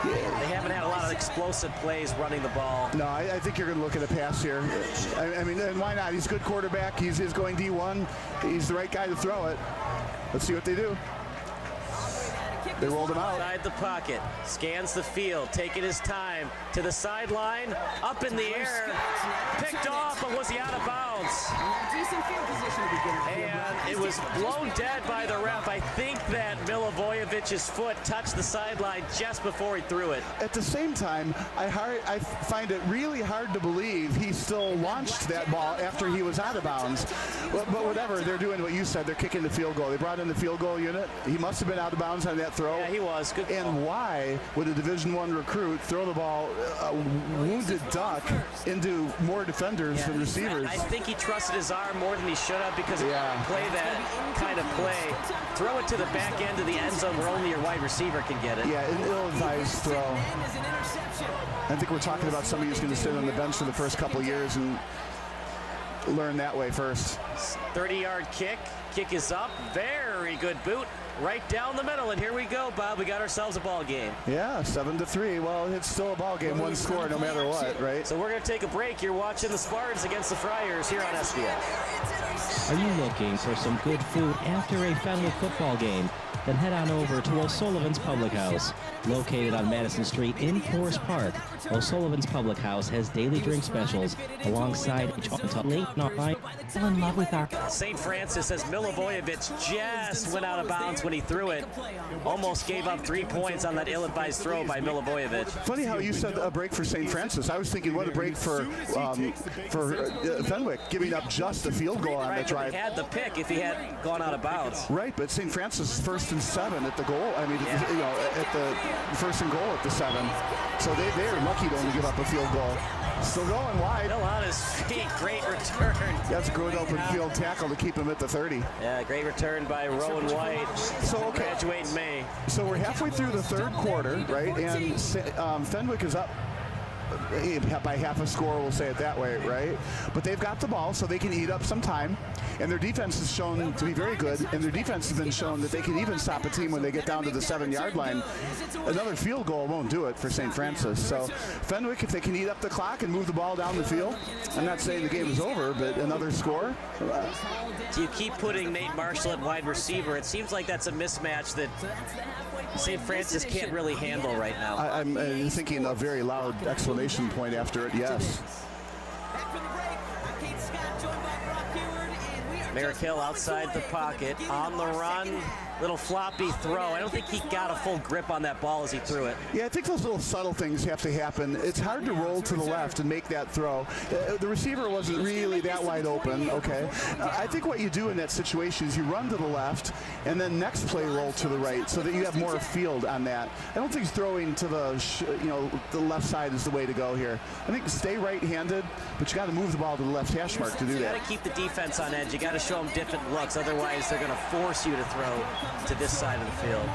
They haven't had a lot of explosive plays running the ball. No, I think you're going to look at a pass here. I mean, and why not? He's a good quarterback. He's going D1. He's the right guy to throw it. Let's see what they do. They rolled him out. Inside the pocket, scans the field, taking his time to the sideline, up in the air, picked off, but was he out of bounds? And it was blown dead by the ref. I think that Milivojevic's foot touched the sideline just before he threw it. At the same time, I find it really hard to believe he still launched that ball after he was out of bounds. But whatever, they're doing what you said. They're kicking the field goal. They brought in the field goal unit. He must have been out of bounds on that throw. Yeah, he was. Good call. And why would a Division I recruit throw the ball, a wounded duck, into more defenders than receivers? I think he trusted his arm more than he should have, because if Yeah. you play that kind of play, throw it to the back end of the end zone where only your wide receiver can get it. Yeah, an ill-advised throw. I think we're talking about somebody who's going to sit on the bench for the first couple of years and learn that way first. 30-yard kick. Kick is up. Very good boot. Right down the middle. And here we go, Bob. We got ourselves a ball game. Yeah, 7-3. Well, it's still a ball game, one score no matter what, right? So we're going to take a break. You're watching the Spartans against the Friars here on SBS. Are you looking for some good food after a Fenwick football game? Then head on over to O'Sullivan's Public House. Located on Madison Street in Forest Park, O'Sullivan's Public House has daily drink specials alongside until late night. Fall in love with our St. Francis says Milivojevic just went out of bounds when he threw it. Almost gave up 3 points on that ill-advised throw by Milivojevic. Funny how you said a break for St. Francis. I was thinking, what a break for Fenwick, giving up just a field goal on that Right, drive. he had the pick if he had gone out of bounds. Right, but St. Francis is 1st and 7 at the goal. I mean, at the 1st and goal at the 7. So they're lucky to only give up a field goal. Still going wide. Still on his feet. Great return. That's a good open field tackle to keep him at the 30. Yeah, great return by Rowan White. So, okay. Graduate in May. So we're halfway through the 3rd quarter, right? And Fenwick is up by half a score, we'll say it that way, right? But they've got the ball, so they can eat up some time. And their defense is shown to be very good. And their defense has been shown that they can even stop a team when they get down to the 7-yard line. Another field goal won't do it for St. Francis. So Fenwick, if they can eat up the clock and move the ball down the field, I'm not saying the game is over, but another score. Do you keep putting Nate Marshall at wide receiver? It seems like that's a mismatch that St. Francis can't really handle right now. I'm thinking a very loud exclamation point after it, yes. Merrick Hill outside the pocket, on the run, little floppy throw. I don't think he got a full grip on that ball as he threw it. Yeah, I think those little subtle things have to happen. It's hard to roll to the left and make that throw. The receiver wasn't really that wide open, okay? I think what you do in that situation is you run to the left and then next play roll to the right so that you have more field on that. I don't think throwing to the left side is the way to go here. I think stay right-handed, but you got to move the ball to the left hash mark to do You that. got to keep the defense on edge. You got to show them different looks. Otherwise, they're going to force you to throw to this side of the field.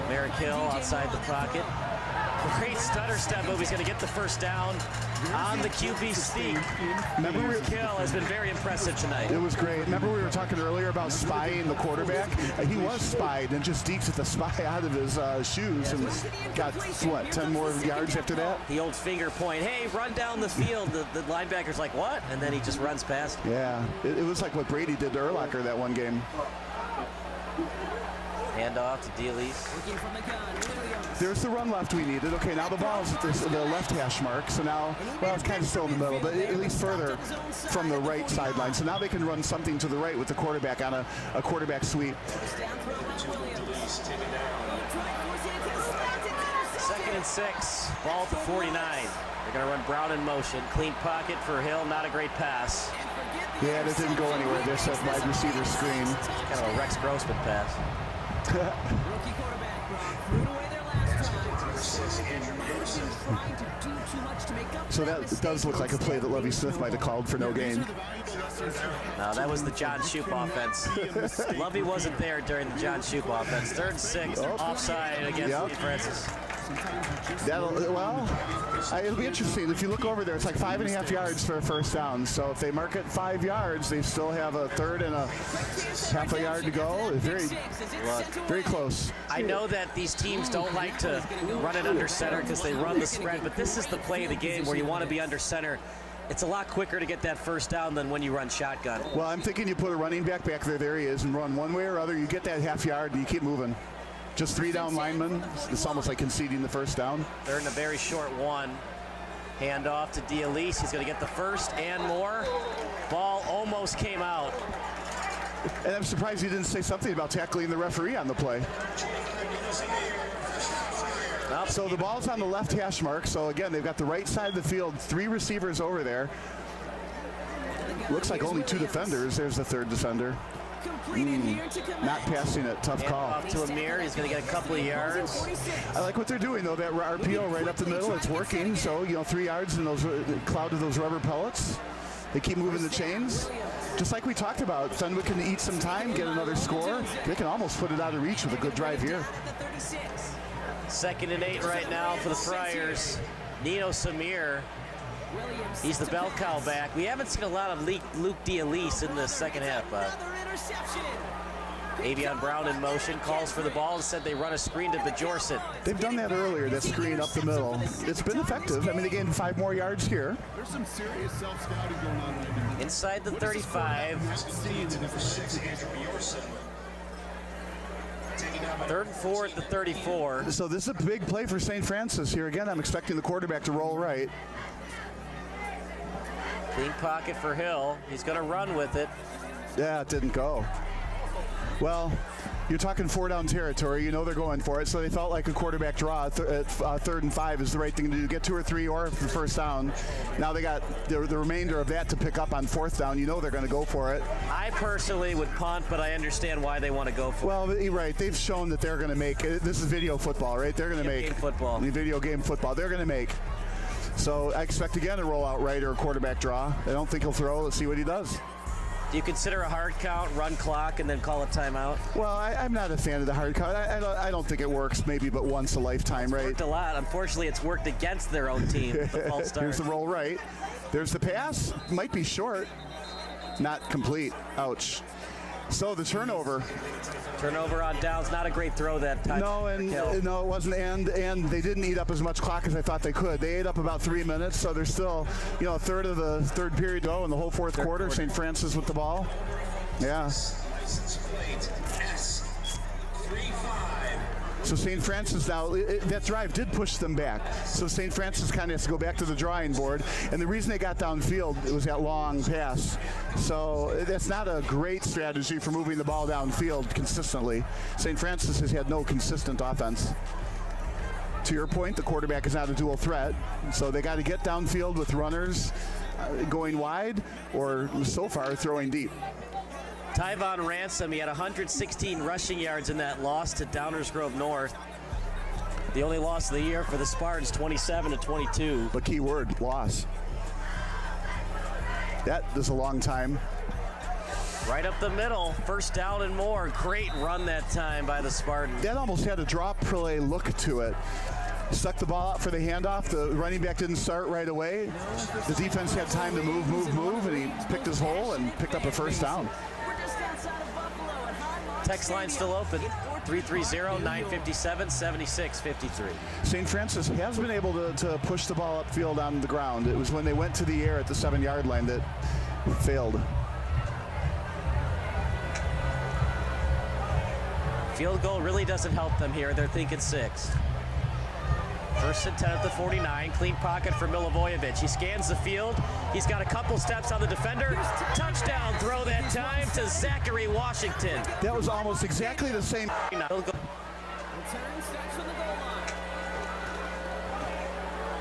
Merrick Hill outside the pocket. Great stutter step move. He's going to get the first down on the QB sneak. Kill has been very impressive tonight. It was great. Remember we were talking earlier about spying the quarterback? He was spied and just deked the spy out of his shoes and got, what, 10 more yards after that? The old finger point. Hey, run down the field. The linebacker's like, what? And then he just runs past. Yeah, it was like what Brady did to Urlacher that one game. Hand off to DeLeese. There's the run left we needed. Okay, now the ball's at the left hash mark. So now, well, it's kind of still in the middle, but at least further from the right sideline. So now they can run something to the right with the quarterback on a quarterback sweep. 2nd and 6. Ball at the 49. They're going to run Brown in motion. Clean pocket for Hill. Not a great pass. Yeah, that didn't go anywhere. There's that wide receiver screen. Kind of a Rex Grossman pass. So that does look like a play that Lovie Smith might have called for no gain. No, that was the John Shoop offense. Lovie wasn't there during the John Shoop offense. 3rd and 6, offside against St. Francis. It'll be interesting. If you look over there, it's like 5.5 yards for a first down. So if they mark it 5 yards, they still have a 3rd and a half a yard to go. It's very close. I know that these teams don't like to run it under center because they run the spread, but this is the play of the game where you want to be under center. It's a lot quicker to get that first down than when you run shotgun. Well, I'm thinking you put a running back there. There he is, and run one way or other. You get that half yard, and you keep moving. Just 3 down linemen. It's almost like conceding the first down. They're in a very short one. Hand off to DeLeese. He's going to get the first and more. Ball almost came out. And I'm surprised he didn't say something about tackling the referee on the play. Nope. So the ball's on the left hash mark. So again, they've got the right side of the field. 3 receivers over there. Looks like only 2 defenders. There's the 3rd defender. Not passing it. Tough call. Off to Amir. He's going to get a couple of yards. I like what they're doing, though. That RPO right up the middle, it's working. So, 3 yards in those cloud of those rubber pellets. They keep moving the chains. Just like we talked about, Fenwick can eat some time, get another score. They can almost put it out of reach with a good drive here. 2nd and 8 right now for the Friars. Nino Samir. He's the bell cow back. We haven't seen a lot of Luke DeLeese in the second half. Avion Brown in motion, calls for the ball and said they run a screen to Bajorson. They've done that earlier, that screen up the middle. It's been effective. I mean, they gained 5 more yards here. There's some serious self-scouting going on right now. Inside the 35. 3rd and 4 at the 34. So this is a big play for St. Francis here. Again, I'm expecting the quarterback to roll right. Clean pocket for Hill. He's going to run with it. Yeah, it didn't go. Well, you're talking 4 down territory. You know they're going for it. So they felt like a quarterback draw at 3rd and 5 is the right thing to do. Get 2 or 3 or the first down. Now they got the remainder of that to pick up on 4th down. You know they're going to go for it. I personally would punt, but I understand why they want to go for it. Well, you're right. They've shown that they're going to make. This is video football, right? They're going to make. Video game football. They're going to make. So I expect again a rollout right or a quarterback draw. I don't think he'll throw. Let's see what he does. Do you consider a hard count, run clock, and then call a timeout? Well, I'm not a fan of the hard count. I don't think it works maybe but once a lifetime, right? It's worked a lot. Unfortunately, it's worked against their own team. The false start. Here's the roll right. There's the pass. Might be short. Not complete. Ouch. So the turnover. Turnover on downs, not a great throw that time. No, it wasn't. And they didn't eat up as much clock as I thought they could. They ate up about 3 minutes, so there's still, a third of the 3rd period to go in the whole 4th quarter. St. Francis with the ball. Yeah. So St. Francis now, that drive did push them back. So St. Francis kind of has to go back to the drawing board. And the reason they got downfield, it was that long pass. So that's not a great strategy for moving the ball downfield consistently. St. Francis has had no consistent offense. To your point, the quarterback is not a dual threat. So they got to get downfield with runners going wide or so far throwing deep. Tyvon Ransom, he had 116 rushing yards in that loss to Downers Grove North. The only loss of the year for the Spartans, 27-22. But key word, loss. That is a long time. Right up the middle, 1st down and more. Great run that time by the Spartans. That almost had a drop play look to it. Stuck the ball out for the handoff. The running back didn't start right away. The defense had time to move, and he picked his hole and picked up a first down. Text line still open. 330-957-7653. St. Francis has been able to push the ball upfield on the ground. It was when they went to the air at the 7-yard line that failed. Field goal really doesn't help them here. They're thinking 6. First and 10 at the 49. Clean pocket for Milivojevic. He scans the field. He's got a couple steps on the defender. Touchdown throw that time to Zachary Washington. That was almost exactly the same.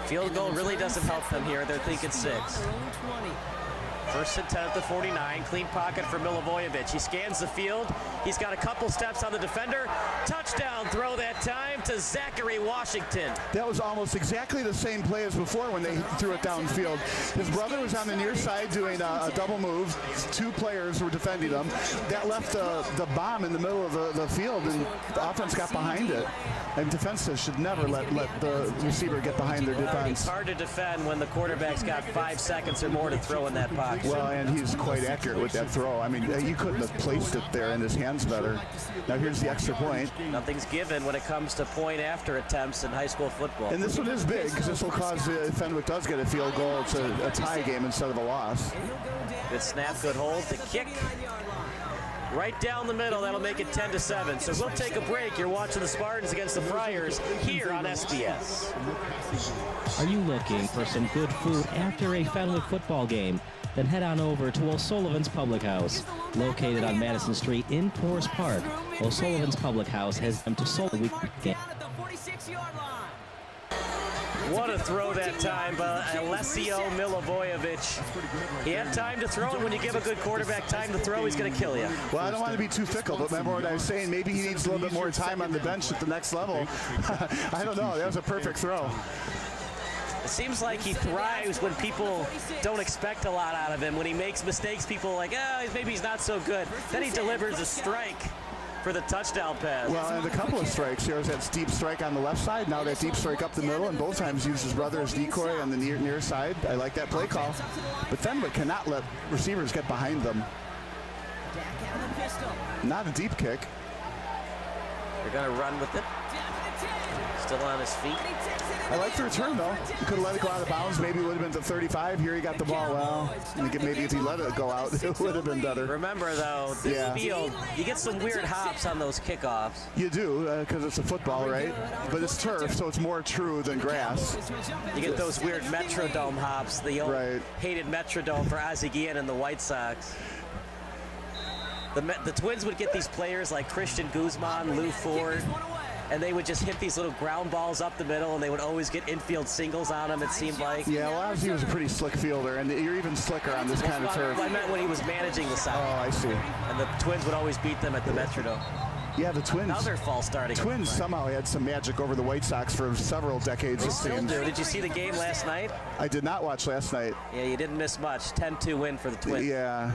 Field goal really doesn't help them here. They're thinking 6. First and 10 at the 49. Clean pocket for Milivojevic. He scans the field. He's got a couple steps on the defender. Touchdown throw that time to Zachary Washington. That was almost exactly the same play as before when they threw it downfield. His brother was on the near side doing a double move. 2 players were defending him. That left the bomb in the middle of the field, and the offense got behind it. And defenses should never let the receiver get behind their defense. It's hard to defend when the quarterback's got 5 seconds or more to throw in that pocket. Well, and he's quite accurate with that throw. I mean, you couldn't have placed it there in his hands better. Now here's the extra point. Nothing's given when it comes to point after attempts in high school football. And this one is big because this will cause, if Fenwick does get a field goal, it's a tie game instead of a loss. Good snap, good hold. The kick right down the middle. That'll make it 10-7. So we'll take a break. You're watching the Spartans against the Friars here on SBS. Are you looking for some good food after a Fenwick football game? Then head on over to O'Sullivan's Public House. Located on Madison Street in Forest Park, O'Sullivan's Public House has them to Soul Weekend. What a throw that time by Alessio Milivojevic. He had time to throw, and when you give a good quarterback time to throw, he's going to kill you. Well, I don't want to be too fickle, but remember what I was saying, maybe he needs a little bit more time on the bench at the next level. I don't know. That was a perfect throw. It seems like he thrives when people don't expect a lot out of him. When he makes mistakes, people are like, maybe he's not so good. Then he delivers a strike for the touchdown pass. Well, and a couple of strikes. There was that deep strike on the left side, now that deep strike up the middle, and both times used his brother as decoy on the near side. I like that play call. But Fenwick cannot let receivers get behind them. Not a deep kick. They're going to run with it. Still on his feet. I like the return, though. He could have let it go out of bounds. Maybe it would have been to 35. Here he got the ball. Well, maybe if he let it go out, it would have been better. Remember, though, this field, you get some weird hops on those kickoffs. You do, because it's a football, right? But it's turf, so it's more true than grass. You get those weird Metrodome hops, the old hated Metrodome for Ozzie Guillen and the White Sox. The Twins would get these players like Christian Guzman, Lou Ford, and they would just hit these little ground balls up the middle, and they would always get infield singles on them, it seemed like. Yeah, well, obviously he was a pretty slick fielder, and you're even slicker on this kind of turf. I meant when he was managing the side. Oh, I see. And the Twins would always beat them at the Metrodome. Yeah, the Twins. Another false starting. Twins somehow had some magic over the White Sox for several decades. They still do. Did you see the game last night? I did not watch last night. Yeah, you didn't miss much. 10-2 win for the Twins. Yeah.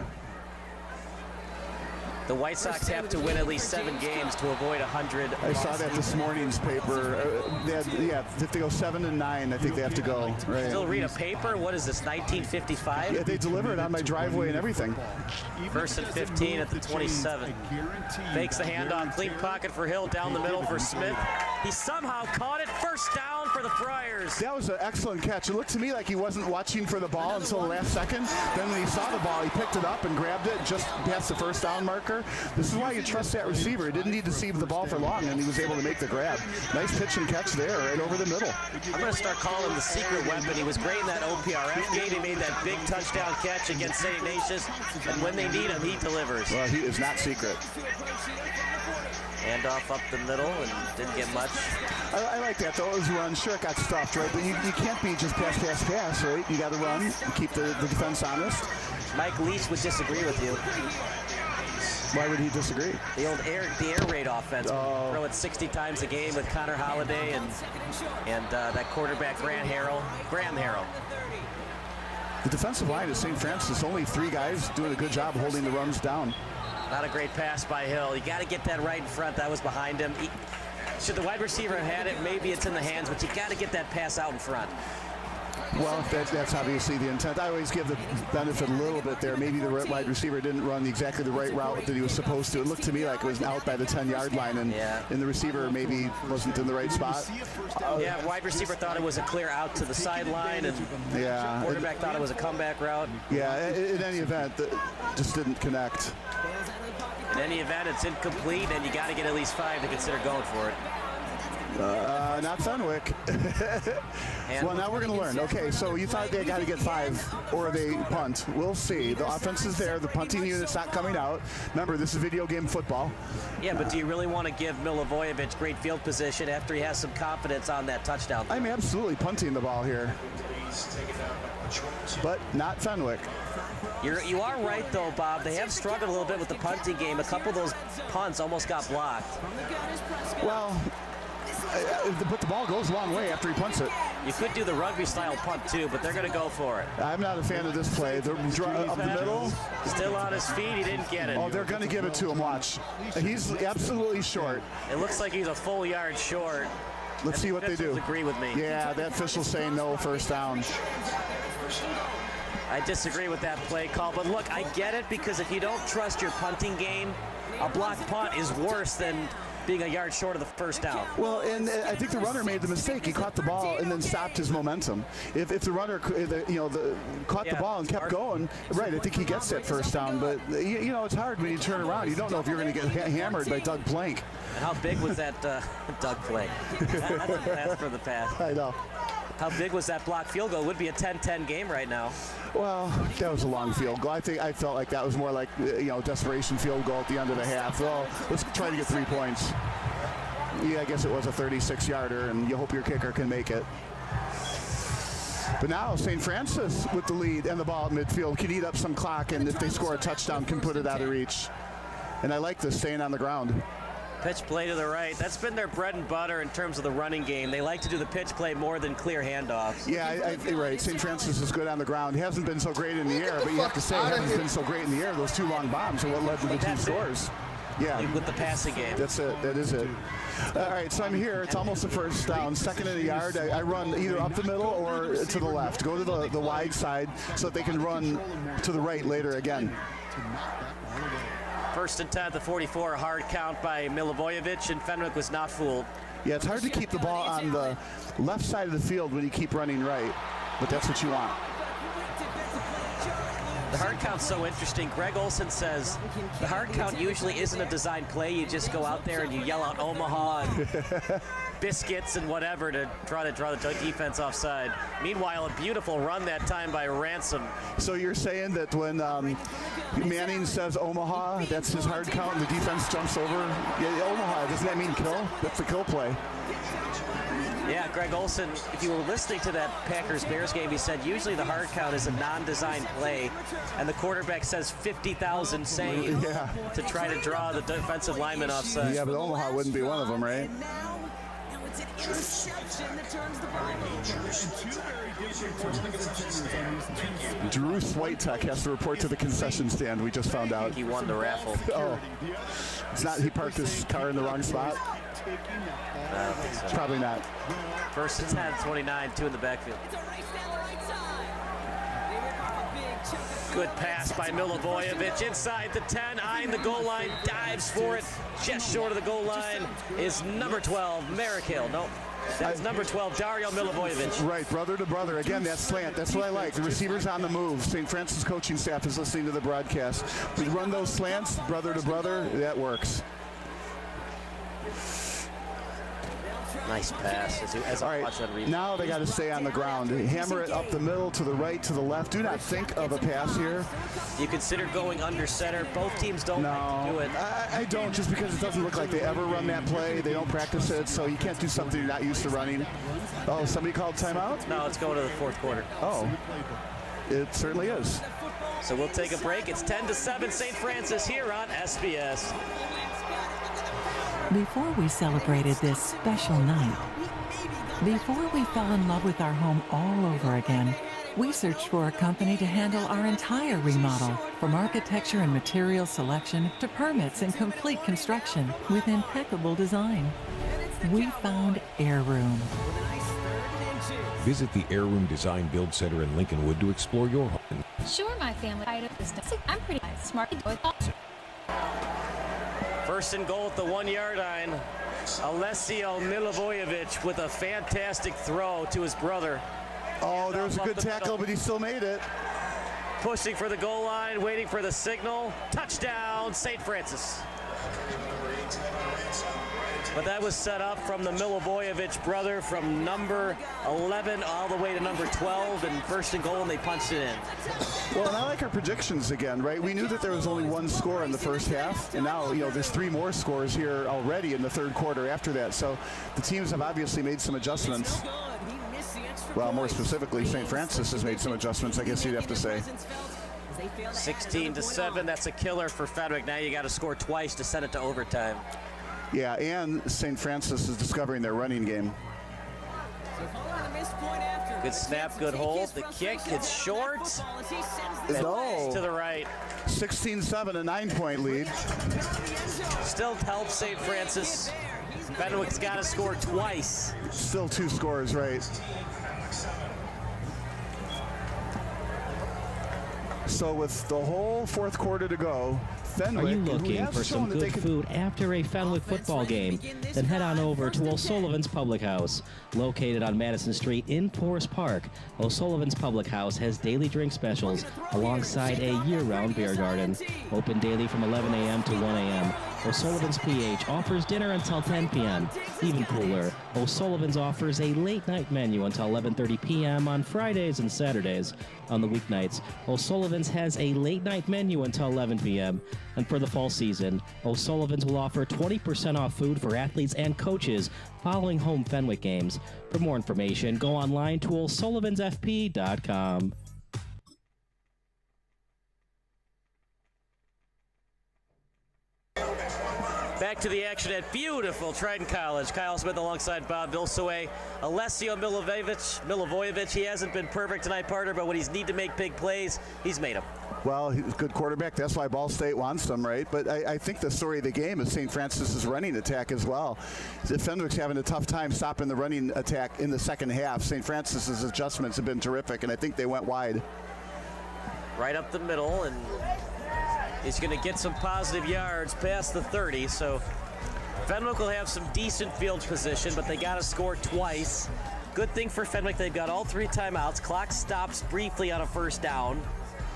The White Sox have to win at least 7 games to avoid 100. I saw that this morning's paper. They have to go 7-9. I think they have to go. Right. Still read a paper? What is this, 1955? Yeah, they deliver it on my driveway and everything. First and 15 at the 27. Fakes the handoff. Clean pocket for Hill. Down the middle for Smith. He somehow caught it. First down for the Friars. That was an excellent catch. It looked to me like he wasn't watching for the ball until the last second. Then when he saw the ball, he picked it up and grabbed it just past the first down marker. This is why you trust that receiver. He didn't need to see the ball for long, and he was able to make the grab. Nice pitch and catch there, right over the middle. I'm going to start calling him the secret weapon. He was great in that OPRF game. He made that big touchdown catch against St. Ignatius, and when they need him, he delivers. Well, he is not secret. Handoff up the middle and didn't get much. I like that, though. It was a run. Sure, it got stuffed, right? But you can't be just pass, right? You got to run and keep the defense honest. Mike Leach would disagree with you. Why would he disagree? The old air raid offense. Throw it 60 times a game with Connor Holiday and that quarterback Graham Harrell. The defensive line at St. Francis, only 3 guys doing a good job holding the runs down. Not a great pass by Hill. You got to get that right in front. That was behind him. Should the wide receiver have had it, maybe it's in the hands, but you got to get that pass out in front. Well, that's obviously the intent. I always give the benefit a little bit there. Maybe the wide receiver didn't run exactly the right route that he was supposed to. It looked to me like it was out by the 10-yard line, and the receiver maybe wasn't in the right spot. Yeah, wide receiver thought it was a clear out to the sideline, and quarterback thought it was a comeback route. Yeah, in any event, just didn't connect. In any event, it's incomplete, and you got to get at least 5 to consider going for it. Not Fenwick. Well, now we're going to learn. Okay, so you thought they got to get 5 or they punt. We'll see. The offense is there. The punting unit's not coming out. Remember, this is video game football. Yeah, but do you really want to give Milivojevic great field position after he has some confidence on that touchdown? I'm absolutely punting the ball here. But not Fenwick. You are right, though, Bob. They have struggled a little bit with the punting game. A couple of those punts almost got blocked. Well, but the ball goes a long way after he punts it. You could do the rugby-style punt, too, but they're going to go for it. I'm not a fan of this play. They're up the middle. Still on his feet. He didn't get it. Oh, they're going to give it to him. Watch. He's absolutely short. It looks like he's a full yard short. Let's see what they do. Agree with me. Yeah, that official's saying no, first down. I disagree with that play call, but look, I get it, because if you don't trust your punting game, a blocked punt is worse than being a yard short of the first down. Well, and I think the runner made the mistake. He caught the ball and then stopped his momentum. If the runner, caught the ball and kept going, right, I think he gets that first down. But, it's hard when you turn around. You don't know if you're going to get hammered by Doug Plank. And how big was that Doug Plank? That's a pass for the pass. I know. How big was that blocked field goal? It would be a 10-10 game right now. Well, that was a long field goal. I felt like that was more like, desperation field goal at the end of the half. Well, let's try to get 3 points. Yeah, I guess it was a 36-yarder, and you hope your kicker can make it. But now St. Francis with the lead and the ball at midfield can eat up some clock, and if they score a touchdown, can put it out of reach. And I like this, staying on the ground. Pitch play to the right. That's been their bread and butter in terms of the running game. They like to do the pitch play more than clear handoffs. Yeah, you're right. St. Francis is good on the ground. He hasn't been so great in the air, but you have to say he hasn't been so great in the air. Those 2 long bombs are what led to the 2 scores. Yeah. With the passing game. That's it. That is it. All right, so I'm here. It's almost a first down. 2nd and a yard. I run either up the middle or to the left. Go to the wide side so that they can run to the right later again. 1st and 10 at the 44, a hard count by Milivojevic, and Fenwick was not fooled. Yeah, it's hard to keep the ball on the left side of the field when you keep running right, but that's what you want. The hard count's so interesting. Greg Olson says the hard count usually isn't a design play. You just go out there and you yell out Omaha and biscuits and whatever to try to draw the defense offside. Meanwhile, a beautiful run that time by Ransom. So you're saying that when Manning says Omaha, that's his hard count and the defense jumps over? Yeah, Omaha, doesn't that mean kill? That's the kill play. Yeah, Greg Olson, if you were listening to that Packers-Bears game, he said usually the hard count is a non-designed play, and the quarterback says 50,000 save to try to draw the defensive lineman offside. Yeah, but Omaha wouldn't be one of them, right? Drew Switek has to report to the concession stand, we just found out. He won the raffle. Oh, it's not, he parked his car in the wrong spot? I don't think so. Probably not. 1st and 10, 29, 2 in the backfield. Good pass by Milivojevic inside the 10, eyeing the goal line, dives for it, just short of the goal line is number 12, Merrickhill. Nope. That's number 12, Dario Milivojevic. Right, brother to brother. Again, that slant. That's what I like. The receiver's on the move. St. Francis coaching staff is listening to the broadcast. We run those slants, brother to brother. That works. Nice pass. All right, now they got to stay on the ground. Hammer it up the middle, to the right, to the left. Do not think of a pass here. You consider going under center. Both teams don't like to do it. I don't, just because it doesn't look like they ever run that play. They don't practice it, so you can't do something you're not used to running. Oh, somebody called timeout? No, it's going to the 4th quarter. Oh, it certainly is. So we'll take a break. It's 10-7 St. Francis here on SBS. Before we celebrated this special night, before we fell in love with our home all over again, we searched for a company to handle our entire remodel, from architecture and material selection to permits and complete construction with impeccable design. we found Air Room. Visit the Air Room Design Build Center in Lincolnwood to explore your home. Sure, my family item is I'm pretty smart. First and goal at the 1 yard line. Alessio Milivojevic with a fantastic throw to his brother. Oh, there was a good tackle, but he still made it. Pushing for the goal line, waiting for the signal. Touchdown, St. Francis. But that was set up from the Milivojevic brother from number 11 all the way to number 12, and first and goal, and they punched it in. Well, and I like our predictions again, right? We knew that there was only one score in the first half, and now, there's 3 more scores here already in the third quarter after that. So the teams have obviously made some adjustments. Well, more specifically, St. Francis has made some adjustments, I guess you'd have to say. 16-7, that's a killer for Fenwick. Now you got to score twice to send it to overtime. Yeah, and St. Francis is discovering their running game. Good snap, good hold. The kick, it's short. No. To the right. 16-7, a 9-point lead. Still helps St. Francis. Fenwick's got to score twice. Still 2 scores, right? So with the whole fourth quarter to go, Fenwick, Are you looking for some good food after a Fenwick football game? Then head on over to O'Sullivan's Public House, located on Madison Street in Forest Park. O'Sullivan's Public House has daily drink specials alongside a year-round beer garden. Open daily from 11 a.m. to 1 a.m. O'Sullivan's PH offers dinner until 10 p.m. Even cooler, O'Sullivan's offers a late-night menu until 11:30 p.m. on Fridays and Saturdays. On the weeknights, O'Sullivan's has a late-night menu until 11 p.m. And for the fall season, O'Sullivan's will offer 20% off food for athletes and coaches following home Fenwick games. For more information, go online to o'sullivansfp.com. Back to the action at beautiful Triton College. Kyle Smith alongside Bob Vilsaway. Alessio Milivojevic, he hasn't been perfect tonight, partner, but when he's need to make big plays, he's made them. Well, he's a good quarterback. That's why Ball State wants him, right? But I think the story of the game is St. Francis's running attack as well. Fenwick's having a tough time stopping the running attack in the second half. St. Francis's adjustments have been terrific, and I think they went wide. Right up the middle, and he's going to get some positive yards past the 30. So Fenwick will have some decent field position, but they got to score twice. Good thing for Fenwick, they've got all 3 timeouts. Clock stops briefly on a first down,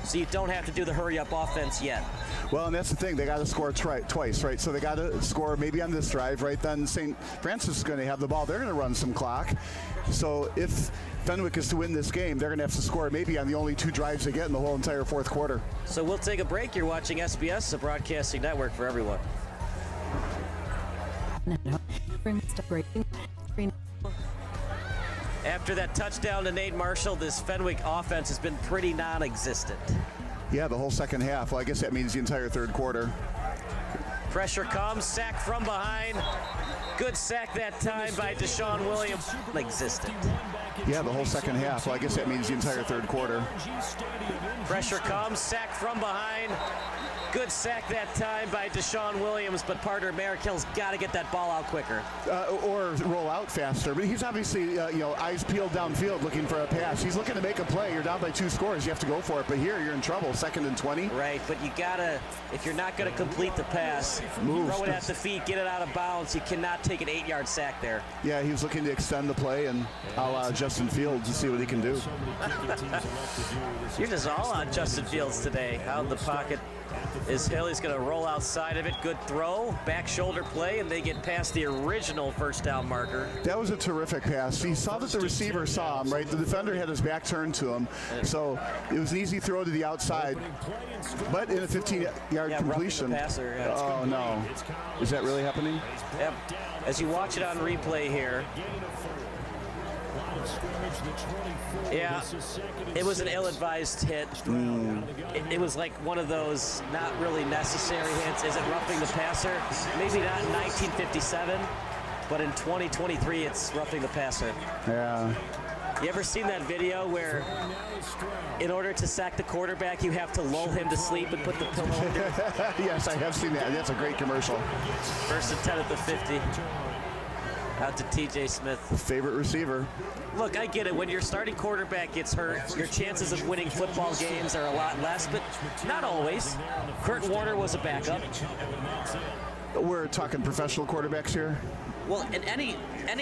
so you don't have to do the hurry-up offense yet. Well, and that's the thing. They got to score twice, right? So they got to score maybe on this drive, right? Then St. Francis is going to have the ball. They're going to run some clock. So if Fenwick is to win this game, they're going to have to score maybe on the only 2 drives they get in the whole entire fourth quarter. So we'll take a break. You're watching SBS, the broadcasting network for everyone. After that touchdown to Nate Marshall, this Fenwick offense has been pretty non-existent. Yeah, the whole second half. Well, I guess that means the entire third quarter. Pressure comes, sack from behind. Good sack that time by Deshaun Williams. Non-existent. Yeah, the whole second half. Well, I guess that means the entire third quarter. Pressure comes, sack from behind. Good sack that time by Deshaun Williams, but partner Merrickill's got to get that ball out quicker. Or roll out faster. But he's obviously, eyes peeled downfield looking for a pass. He's looking to make a play. You're down by 2 scores. You have to go for it. But here, you're in trouble. 2nd and 20. Right, but you got to, if you're not going to complete the pass, throw it at the feet, get it out of bounds. You cannot take an 8-yard sack there. Yeah, he was looking to extend the play and allow Justin Fields to see what he can do. You're just all on Justin Fields today. Out in the pocket is Hill. He's going to roll outside of it. Good throw, back shoulder play, and they get past the original first down marker. That was a terrific pass. He saw that the receiver saw him, right? The defender had his back turned to him. So it was an easy throw to the outside. But in a 15-yard completion. The passer, yeah. Oh, no. Is that really happening? Yep. As you watch it on replay here. Yeah, it was an ill-advised hit. It was like one of those not really necessary hits. Is it roughing the passer? Maybe not in 1957, but in 2023, it's roughing the passer. Yeah. You ever seen that video where in order to sack the quarterback, you have to lull him to sleep and put the pillow under? Yes, I have seen that. That's a great commercial. 1st and 10 at the 50. Out to TJ Smith. Favorite receiver. Look, I get it. When your starting quarterback gets hurt, your chances of winning football games are a lot less, but not always. Kurt Warner was a backup. We're talking professional quarterbacks here. Well, in any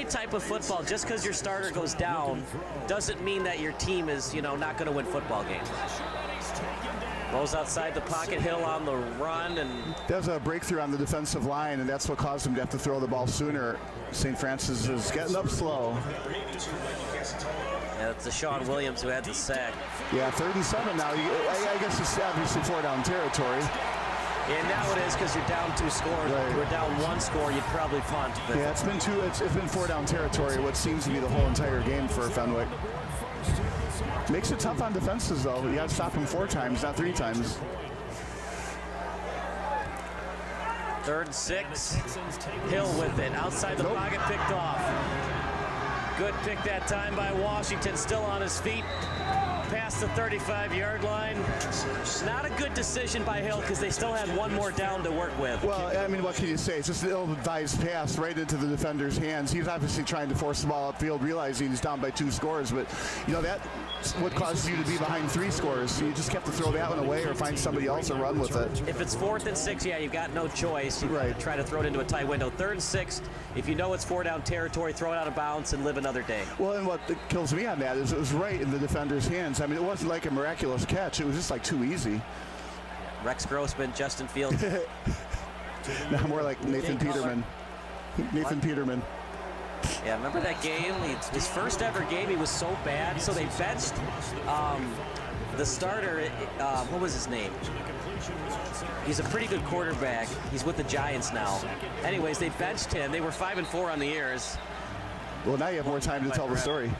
type of football, just because your starter goes down doesn't mean that your team is, not going to win football games. Goes outside the pocket, Hill on the run, and There's a breakthrough on the defensive line, and that's what caused him to have to throw the ball sooner. St. Francis is getting up slow. yeah, it's Deshaun Williams who had the sack. Yeah, 3rd and 7 now. I guess it's obviously 4-down territory. And now it is because you're down 2 scores. Right. If you were down 1 score, you'd probably punt. But Yeah, it's been 4-down territory, what seems to be the whole entire game for Fenwick. Makes it tough on defenses, though. You got to stop them 4 times, not 3 times. 3rd and 6. Hill with it. Outside the pocket, picked off. Good pick that time by Washington. Still on his feet. Past the 35-yard line. Not a good decision by Hill because they still had 1 more down to work with. Well, I mean, what can you say? It's just an ill-advised pass right into the defender's hands. He's obviously trying to force the ball upfield, realizing he's down by 2 scores. But, that's what causes you to be behind 3 scores. So you just have to throw that one away or find somebody else to run with it. If it's 4th and 6, yeah, you've got no choice. You Right. try to throw it into a tight window. 3rd and 6, if you know it's 4-down territory, throw it out of bounds and live another day. Well, and what kills me on that is it was right in the defender's hands. I mean, it wasn't like a miraculous catch. It was just like too easy. Rex Grossman, Justin Fields. Now more like Nathan Peterman. Nathan Peterman. Yeah, remember that game? His first ever game, he was so bad, so they benched the starter. What was his name? He's a pretty good quarterback. He's with the Giants now. Anyways, they benched him. They were 5-4 on the years. Well, now you have more time to tell the story.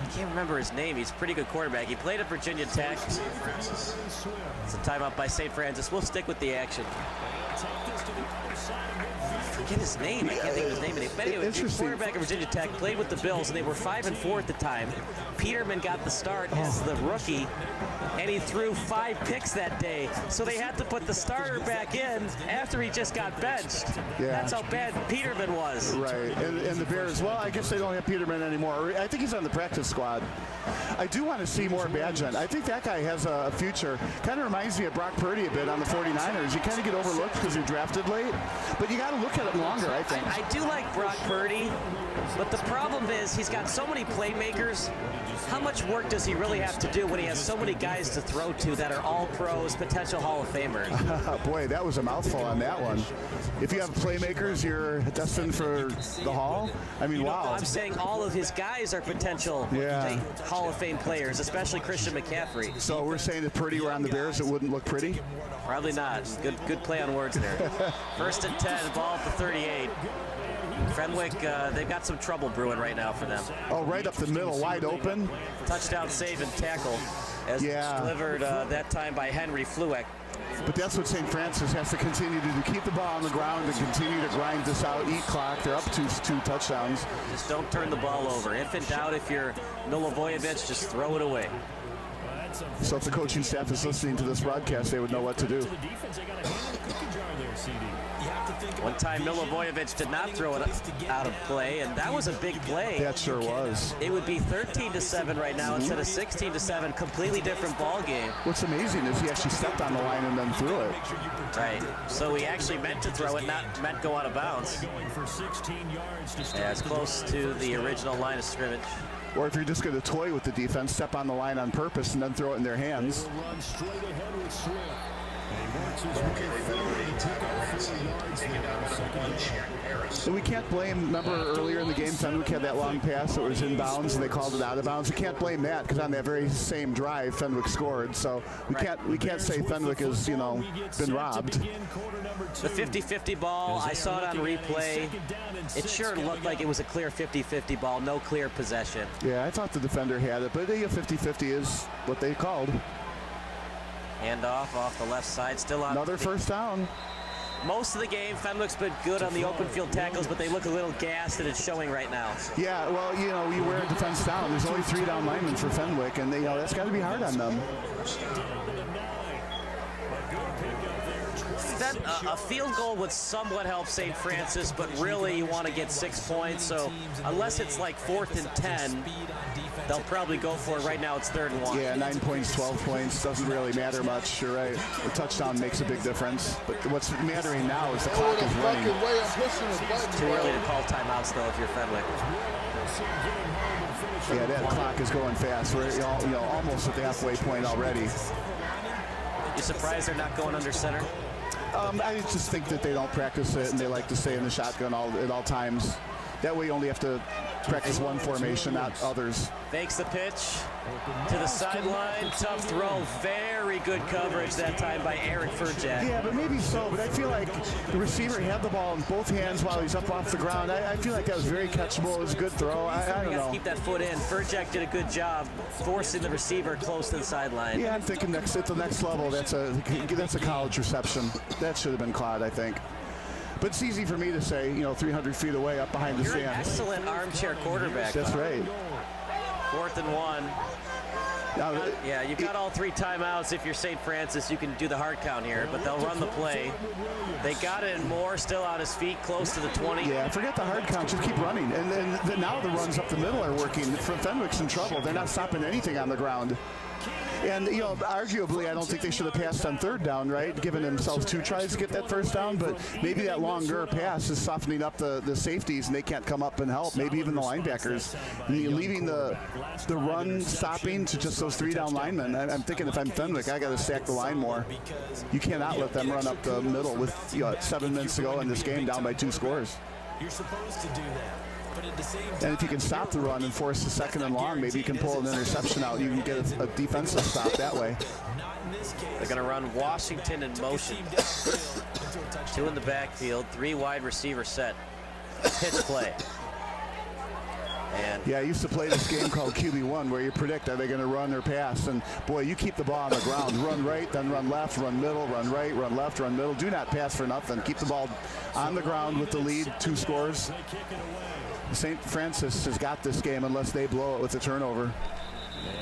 I can't remember his name. He's a pretty good quarterback. He played at Virginia Tech. It's a timeout by St. Francis. We'll stick with the action. Forget his name. I can't think of his name. But anyway, the quarterback at Virginia Tech played with the Bills, and they were 5-4 at the time. Peterman got the start as the rookie, and he threw 5 picks that day. So they had to put the starter back in after he just got benched. Yeah. That's how bad Peterman was. Right, and the Bears, well, I guess they don't have Peterman anymore. I think he's on the practice squad. I do want to see more Badgent. I think that guy has a future. Kind of reminds me of Brock Purdy a bit on the 49ers. You kind of get overlooked because you're drafted late, but you got to look at it longer, I think. I do like Brock Purdy, but the problem is he's got so many playmakers. How much work does he really have to do when he has so many guys to throw to that are all pros, potential Hall of Famers? Boy, that was a mouthful on that one. If you have playmakers, you're destined for the Hall? I mean, wow. I'm saying all of his guys are potential Hall of Fame players, especially Christian McCaffrey. So we're saying if Purdy were on the Bears, it wouldn't look pretty? Probably not. Good play on words there. 1st and 10, ball at the 38. Fenwick, they've got some trouble brewing right now for them. Oh, right up the middle, wide open. Touchdown save and tackle as delivered that time by Henry Flueck. But that's what St. Francis has to continue to do. Keep the ball on the ground and continue to grind this out, eat clock. They're up 2 touchdowns. Just don't turn the ball over. If in doubt, if you're Milivojevic, just throw it away. So if the coaching staff is listening to this broadcast, they would know what to do. One time Milivojevic did not throw it out of play, and that was a big play. That sure was. It would be 13-7 right now instead of 16-7. Completely different ball game. What's amazing is he actually stepped on the line and then threw it. Right. So he actually meant to throw it, not meant go out of bounds. Yeah, it's close to the original line of scrimmage. Or if you're just going to toy with the defense, step on the line on purpose and then throw it in their hands. And we can't blame, remember earlier in the game, Fenwick had that long pass that was in bounds and they called it out of bounds. We can't blame that because on that very same drive, Fenwick scored. So we can't say Fenwick has, been robbed. The 50-50 ball, I saw it on replay. It sure looked like it was a clear 50-50 ball, no clear possession. Yeah, I thought the defender had it, but a 50-50 is what they called. Handoff off the left side, still on. Another first down. Most of the game, Fenwick's been good on the open field tackles, but they look a little gassed, and it's showing right now. Yeah, well, you wear a defense down. There's only 3 down linemen for Fenwick, and that's got to be hard on them. Then a field goal would somewhat help St. Francis, but really you want to get 6 points. So unless it's like 4th and 10, they'll probably go for it. Right now it's 3rd and 1. Yeah, 9 points, 12 points, doesn't really matter much. You're right. A touchdown makes a big difference. But what's mattering now is the clock is running. Too early to call timeouts, though, if you're Fenwick. Yeah, that clock is going fast. We're almost at the halfway point already. You surprised they're not going under center? I just think that they don't practice it, and they like to stay in the shotgun at all times. That way you only have to practice one formation, not others. Fakes the pitch to the sideline. Tough throw. Very good coverage that time by Eric Furjack. Yeah, but maybe so. But I feel like the receiver had the ball in both hands while he's up off the ground. I feel like that was very catchable. It was a good throw. I don't know. Keep that foot in. Furjack did a good job forcing the receiver close to the sideline. Yeah, I'm thinking at the next level, that's a college reception. That should have been caught, I think. But it's easy for me to say, 300 feet away up behind the You're stands. an excellent armchair quarterback. That's right. 4th and 1. Now, Yeah, you've got all 3 timeouts. If you're St. Francis, you can do the hard count here, but they'll run the play. They got it, and Moore still on his feet, close to the 20. Yeah, forget the hard count. Just keep running. And then now the runs up the middle are working. Fenwick's in trouble. They're not stopping anything on the ground. And, arguably, I don't think they should have passed on 3rd down, right? Giving themselves 2 tries to get that 1st down. But maybe that longer pass is softening up the safeties, and they can't come up and help. Maybe even the linebackers. Leaving the run stopping to just those 3 down linemen. I'm thinking if I'm Fenwick, I got to stack the line more. You cannot let them run up the middle with 7 minutes to go in this game down by 2 scores. You're supposed to do that. And if you can stop the run and force the 2nd and long, maybe you can pull an interception out. You can get a defensive stop that way. They're going to run Washington in motion. 2 in the backfield, 3 wide receiver set. Pitch play. And yeah, I used to play this game called QB1 where you predict are they going to run or pass. And boy, you keep the ball on the ground. Run right, then run left, run middle, run right, run left, run middle. Do not pass for nothing. Keep the ball on the ground with the lead, 2 scores. St. Francis has got this game unless they blow it with a turnover.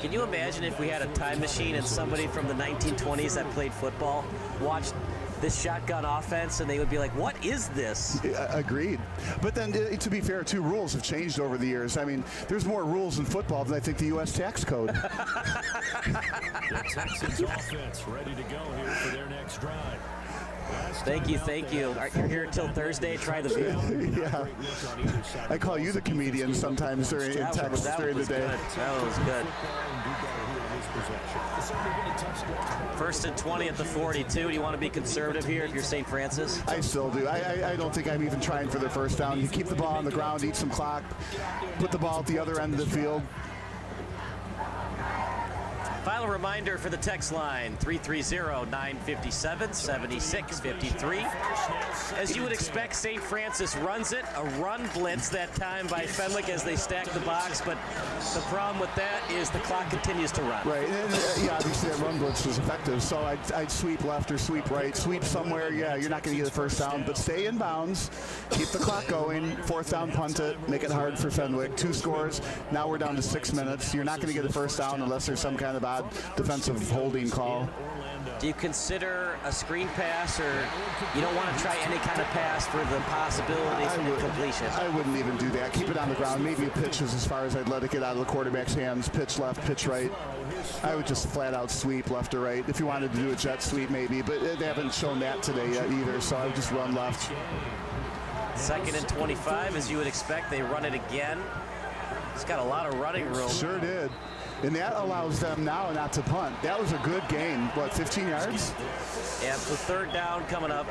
Can you imagine if we had a time machine and somebody from the 1920s that played football watched this shotgun offense and they would be like, what is this? Agreed. But then, to be fair, 2 rules have changed over the years. I mean, there's more rules in football than I think the U.S. tax code. The Texans offense ready to go here for their next drive. Thank you. You're here until Thursday. Try the view. Yeah. I call you the comedian sometimes during text during the day. That was good. 1st and 20 at the 42. Do you want to be conservative here if you're St. Francis? I still do. I don't think I'm even trying for their 1st down. You keep the ball on the ground, eat some clock, put the ball at the other end of the field. Final reminder for the text line, 330-957-7653. As you would expect, St. Francis runs it. A run blitz that time by Fenwick as they stack the box, but the problem with that is the clock continues to run. Right, and, obviously that run blitz was effective, so I'd sweep left or sweep right. Sweep somewhere, you're not going to get the 1st down, but stay in bounds, keep the clock going, 4th down, punt it, make it hard for Fenwick. 2 scores, now we're down to 6 minutes. You're not going to get the 1st down unless there's some kind of odd defensive holding call. Do you consider a screen pass, or you don't want to try any kind of pass for the possibility of incompletion? I wouldn't even do that. Keep it on the ground. Maybe a pitch is as far as I'd let it get out of the quarterback's hands. Pitch left, pitch right. I would just flat out sweep left or right. If you wanted to do a jet sweep, maybe, but they haven't shown that today yet either, so I would just run left. 2nd and 25, as you would expect. They run it again. It's got a lot of running room. Sure did. And that allows them now not to punt. That was a good gain. 15 yards? Yeah, the 3rd down coming up.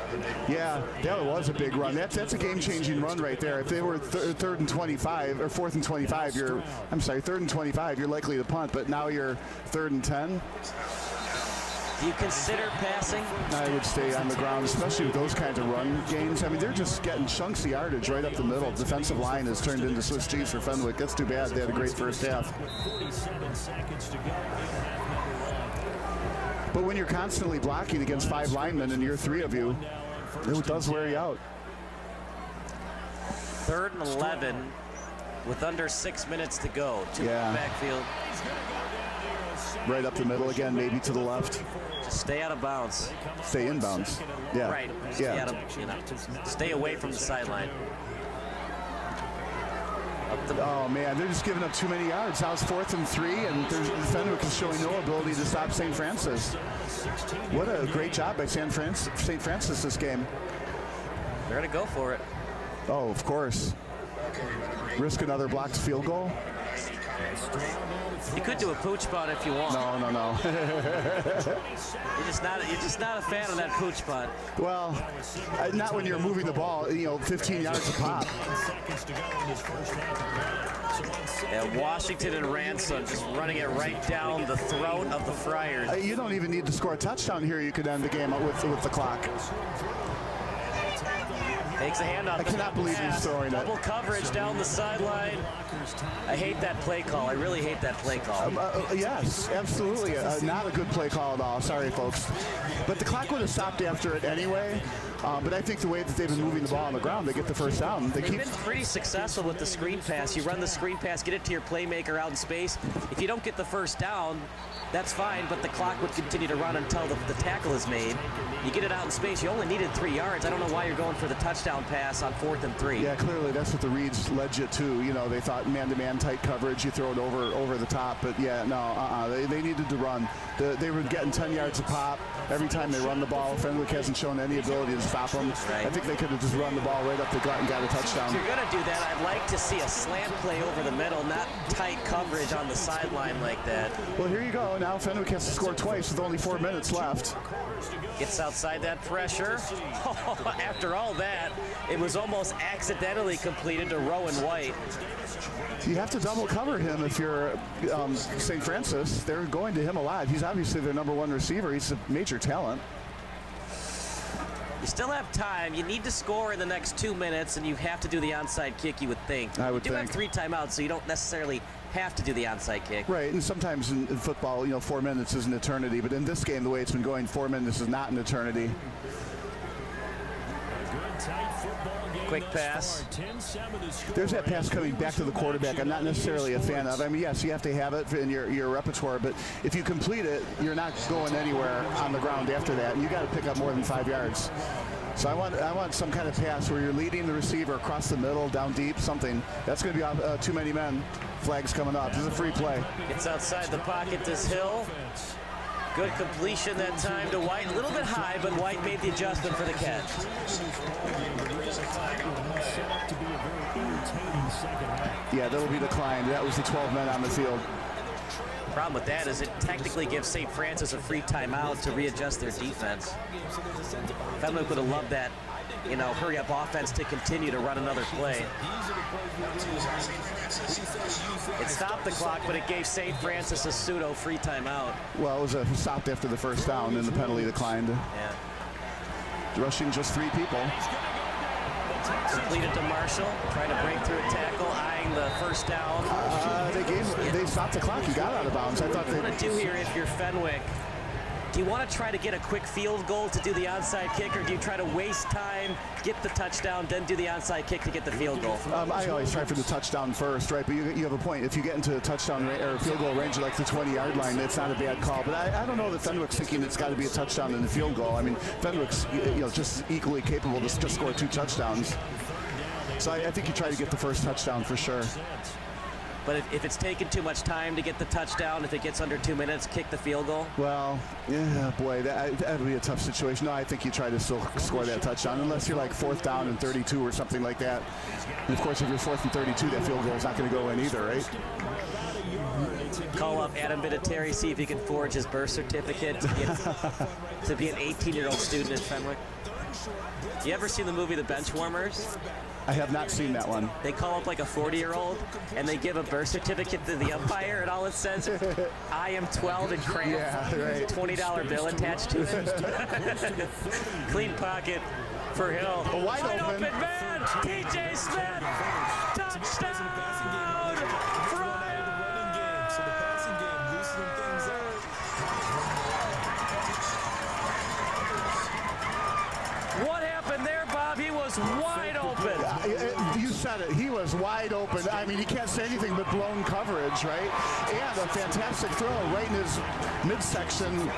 Yeah, that was a big run. That's a game-changing run right there. If they were 3rd and 25 or 4th and 25, 3rd and 25, you're likely to punt. But now you're 3rd and 10. Do you consider passing? I would stay on the ground, especially with those kinds of run games. I mean, they're just getting chunks of yardage right up the middle. Defensive line has turned into Swiss cheese for Fenwick. That's too bad. They had a great 1st half. But when you're constantly blocking against 5 linemen and you're 3 of you, it does wear you out. 3rd and 11 with under 6 minutes to go. 2 in the backfield. right up the middle again, maybe to the left. Just stay out of bounds. Stay in bounds. Yeah. Right. Yeah. Stay away from the sideline. Oh man, they're just giving up too many yards. Now it's 4th and 3, and Fenwick is showing no ability to stop St. Francis. What a great job by St. Francis this game. They're going to go for it. Oh, of course. Risk another blocked field goal? You could do a pooch punt if you want. No. You're just not a fan of that pooch punt. Well, not when you're moving the ball, 15 yards a pop. And Washington and Ransom just running it right down the throat of the Friars. You don't even need to score a touchdown here. You could end the game with the clock. Takes a handoff. I cannot believe he's throwing it. Double coverage down the sideline. I hate that play call. I really hate that play call. Yes, absolutely. Not a good play call at all. Sorry, folks. But the clock would have stopped after it anyway. But I think the way that they've been moving the ball on the ground, they get the first down. They've been pretty successful with the screen pass. You run the screen pass, get it to your playmaker out in space. If you don't get the first down, that's fine, but the clock would continue to run until the tackle is made. You get it out in space, you only needed 3 yards. I don't know why you're going for the touchdown pass on 4th and 3. Yeah, clearly that's what the reads led you to. They thought man-to-man tight coverage, you throw it over the top. But yeah, no, they needed to run. They were getting 10 yards a pop every time they run the ball. Fenwick hasn't shown any ability to stop them. Right. I think they could have just run the ball right up the gut and got a touchdown. If you're going to do that, I'd like to see a slant play over the middle, not tight coverage on the sideline like that. Well, here you go. Now Fenwick has to score twice with only 4 minutes left. Gets outside that pressure. After all that, it was almost accidentally completed to Rowan White. You have to double cover him if you're St. Francis. They're going to him a lot. He's obviously their #1 receiver. He's a major talent. You still have time. You need to score in the next 2 minutes, and you have to do the onside kick, you would think. I would think. You think. do have 3 timeouts, so you don't necessarily have to do the onside kick. Right, and sometimes in football, 4 minutes is an eternity. But in this game, the way it's been going, 4 minutes is not an eternity. Quick pass. There's that pass coming back to the quarterback I'm not necessarily a fan of. I mean, yes, you have to have it in your repertoire, but if you complete it, you're not going anywhere on the ground after that. And you got to pick up more than 5 yards. So I want some kind of pass where you're leading the receiver across the middle, down deep, something. That's going to be too many men. Flags coming up. This is a free play. Gets outside the pocket, this Hill. Good completion that time to White. A little bit high, but White made the adjustment for the catch. Yeah, that'll be declined. That was the 12 men on the field. Problem with that is it technically gives St. Francis a free timeout to readjust their defense. Fenwick would have loved that, hurry-up offense to continue to run another play. It stopped the clock, but it gave St. Francis a pseudo free timeout. Well, it was stopped after the first down, and the penalty declined. Yeah. Rushing just 3 people. Completed to Marshall, trying to break through a tackle, eyeing the first down. They stopped the clock. He got out of bounds. I thought what do you want to do here if you're Fenwick? Do you want to try to get a quick field goal to do the onside kick, or do you try to waste time, get the touchdown, then do the onside kick to get the field goal? I always try for the touchdown first, right? But you have a point. If you get into a touchdown or field goal range like the 20-yard line, it's not a bad call. But I don't know that Fenwick's thinking it's got to be a touchdown and a field goal. I mean, Fenwick's just equally capable to just score 2 touchdowns. So I think you try to get the first touchdown for sure. But if it's taken too much time to get the touchdown, if it gets under 2 minutes, kick the field goal? Well, yeah, boy, that would be a tough situation. No, I think you try to still score that touchdown, unless you're like 4th down and 32 or something like that. And of course, if you're 4th and 32, that field goal is not going to go in either, right? Call up Adam Vinatieri, see if he can forge his birth certificate to be an 18-year-old student at Fenwick. You ever seen the movie The Benchwarmers? I have not seen that one. They call up like a 40-year-old, and they give a birth certificate to the umpire, and all it says is, I am 12 in crayon. Yeah, right. $20 bill attached to it. Clean pocket for Hill. A wide open man. TJ Smith. Touchdown. What happened there, Bob? He was wide open. You said it. He was wide open. I mean, he can't say anything but blown coverage, right? And a fantastic throw right in his midsection.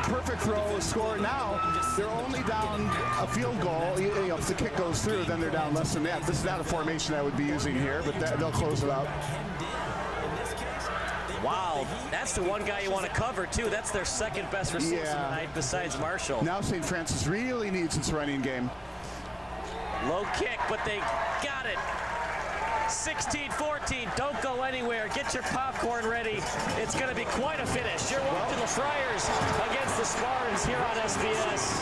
Perfect throw, score. Now they're only down a field goal. If the kick goes through, then they're down less than that. This is not a formation I would be using here, but they'll close it out. Wow, that's the one guy you want to cover, too. That's their second best receiver tonight besides Marshall. Now St. Francis really needs its running game. Low kick, but they got it. 16-14, don't go anywhere. Get your popcorn ready. It's going to be quite a finish. You're watching the Friars against the Spartans here on SBS.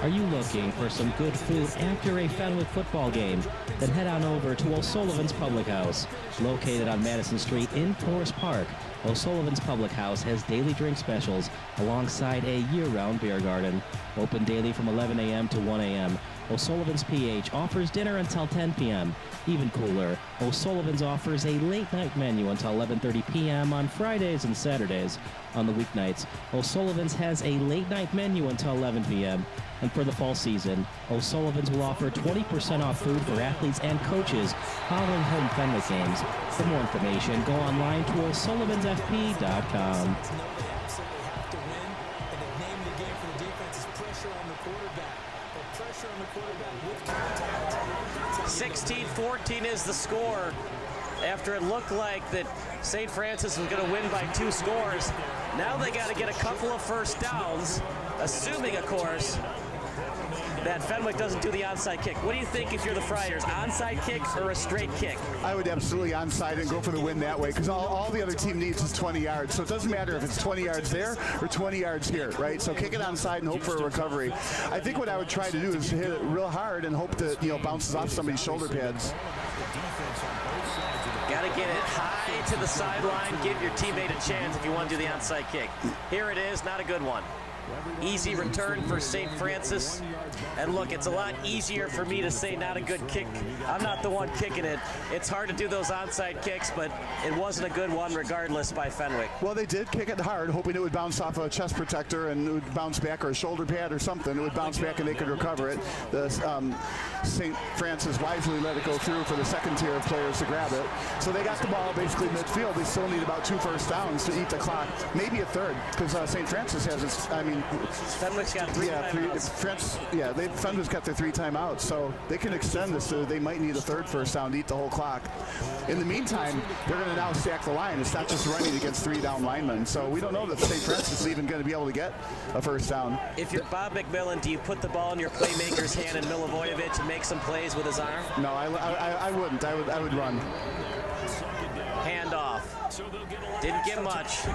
Are you looking for some good food after a Fenwick football game? Then head on over to O'Sullivan's Public House. Located on Madison Street in Forest Park, O'Sullivan's Public House has daily drink specials alongside a year-round beer garden. Open daily from 11 a.m. to 1 a.m. O'Sullivan's PH offers dinner until 10 p.m. Even cooler, O'Sullivan's offers a late-night menu until 11:30 p.m. on Fridays and Saturdays. On the weeknights, O'Sullivan's has a late-night menu until 11 p.m. And for the fall season, O'Sullivan's will offer 20% off food for athletes and coaches following home Fenwick games. For more information, go online to o'sullivansfp.com. 16-14 is the score. After it looked like that St. Francis was going to win by 2 scores, now they got to get a couple of first downs, assuming, of course, that Fenwick doesn't do the onside kick. What do you think if you're the Friars? Onside kick or a straight kick? I would absolutely onside and go for the win that way, because all the other team needs is 20 yards. So it doesn't matter if it's 20 yards there or 20 yards here, right? So kick it onside and hope for a recovery. I think what I would try to do is hit it real hard and hope that, bounces off somebody's shoulder pads. Got to get it high to the sideline, give your teammate a chance if you want to do the onside kick. Here it is, not a good one. Easy return for St. Francis. And look, it's a lot easier for me to say not a good kick. I'm not the one kicking it. It's hard to do those onside kicks, but it wasn't a good one regardless by Fenwick. Well, they did kick it hard, hoping it would bounce off a chest protector and it would bounce back, or a shoulder pad or something. It would bounce back and they could recover it. The St. Francis wisely let it go through for the second tier of players to grab it. So they got the ball basically midfield. They still need about 2 first downs to eat the clock, maybe a third, because St. Francis has its, Fenwick's got 3 timeouts. Fenwick's got their 3 timeouts, so they can extend this. So they might need a third first down to eat the whole clock. In the meantime, they're going to now stack the line. It's not just running against 3 down linemen. So we don't know that St. Francis is even going to be able to get a first down. If you're Bob McMillan, do you put the ball in your playmaker's hand in Milivojevic and make some plays with his arm? No, I wouldn't. I would run. Hand off. Didn't get much.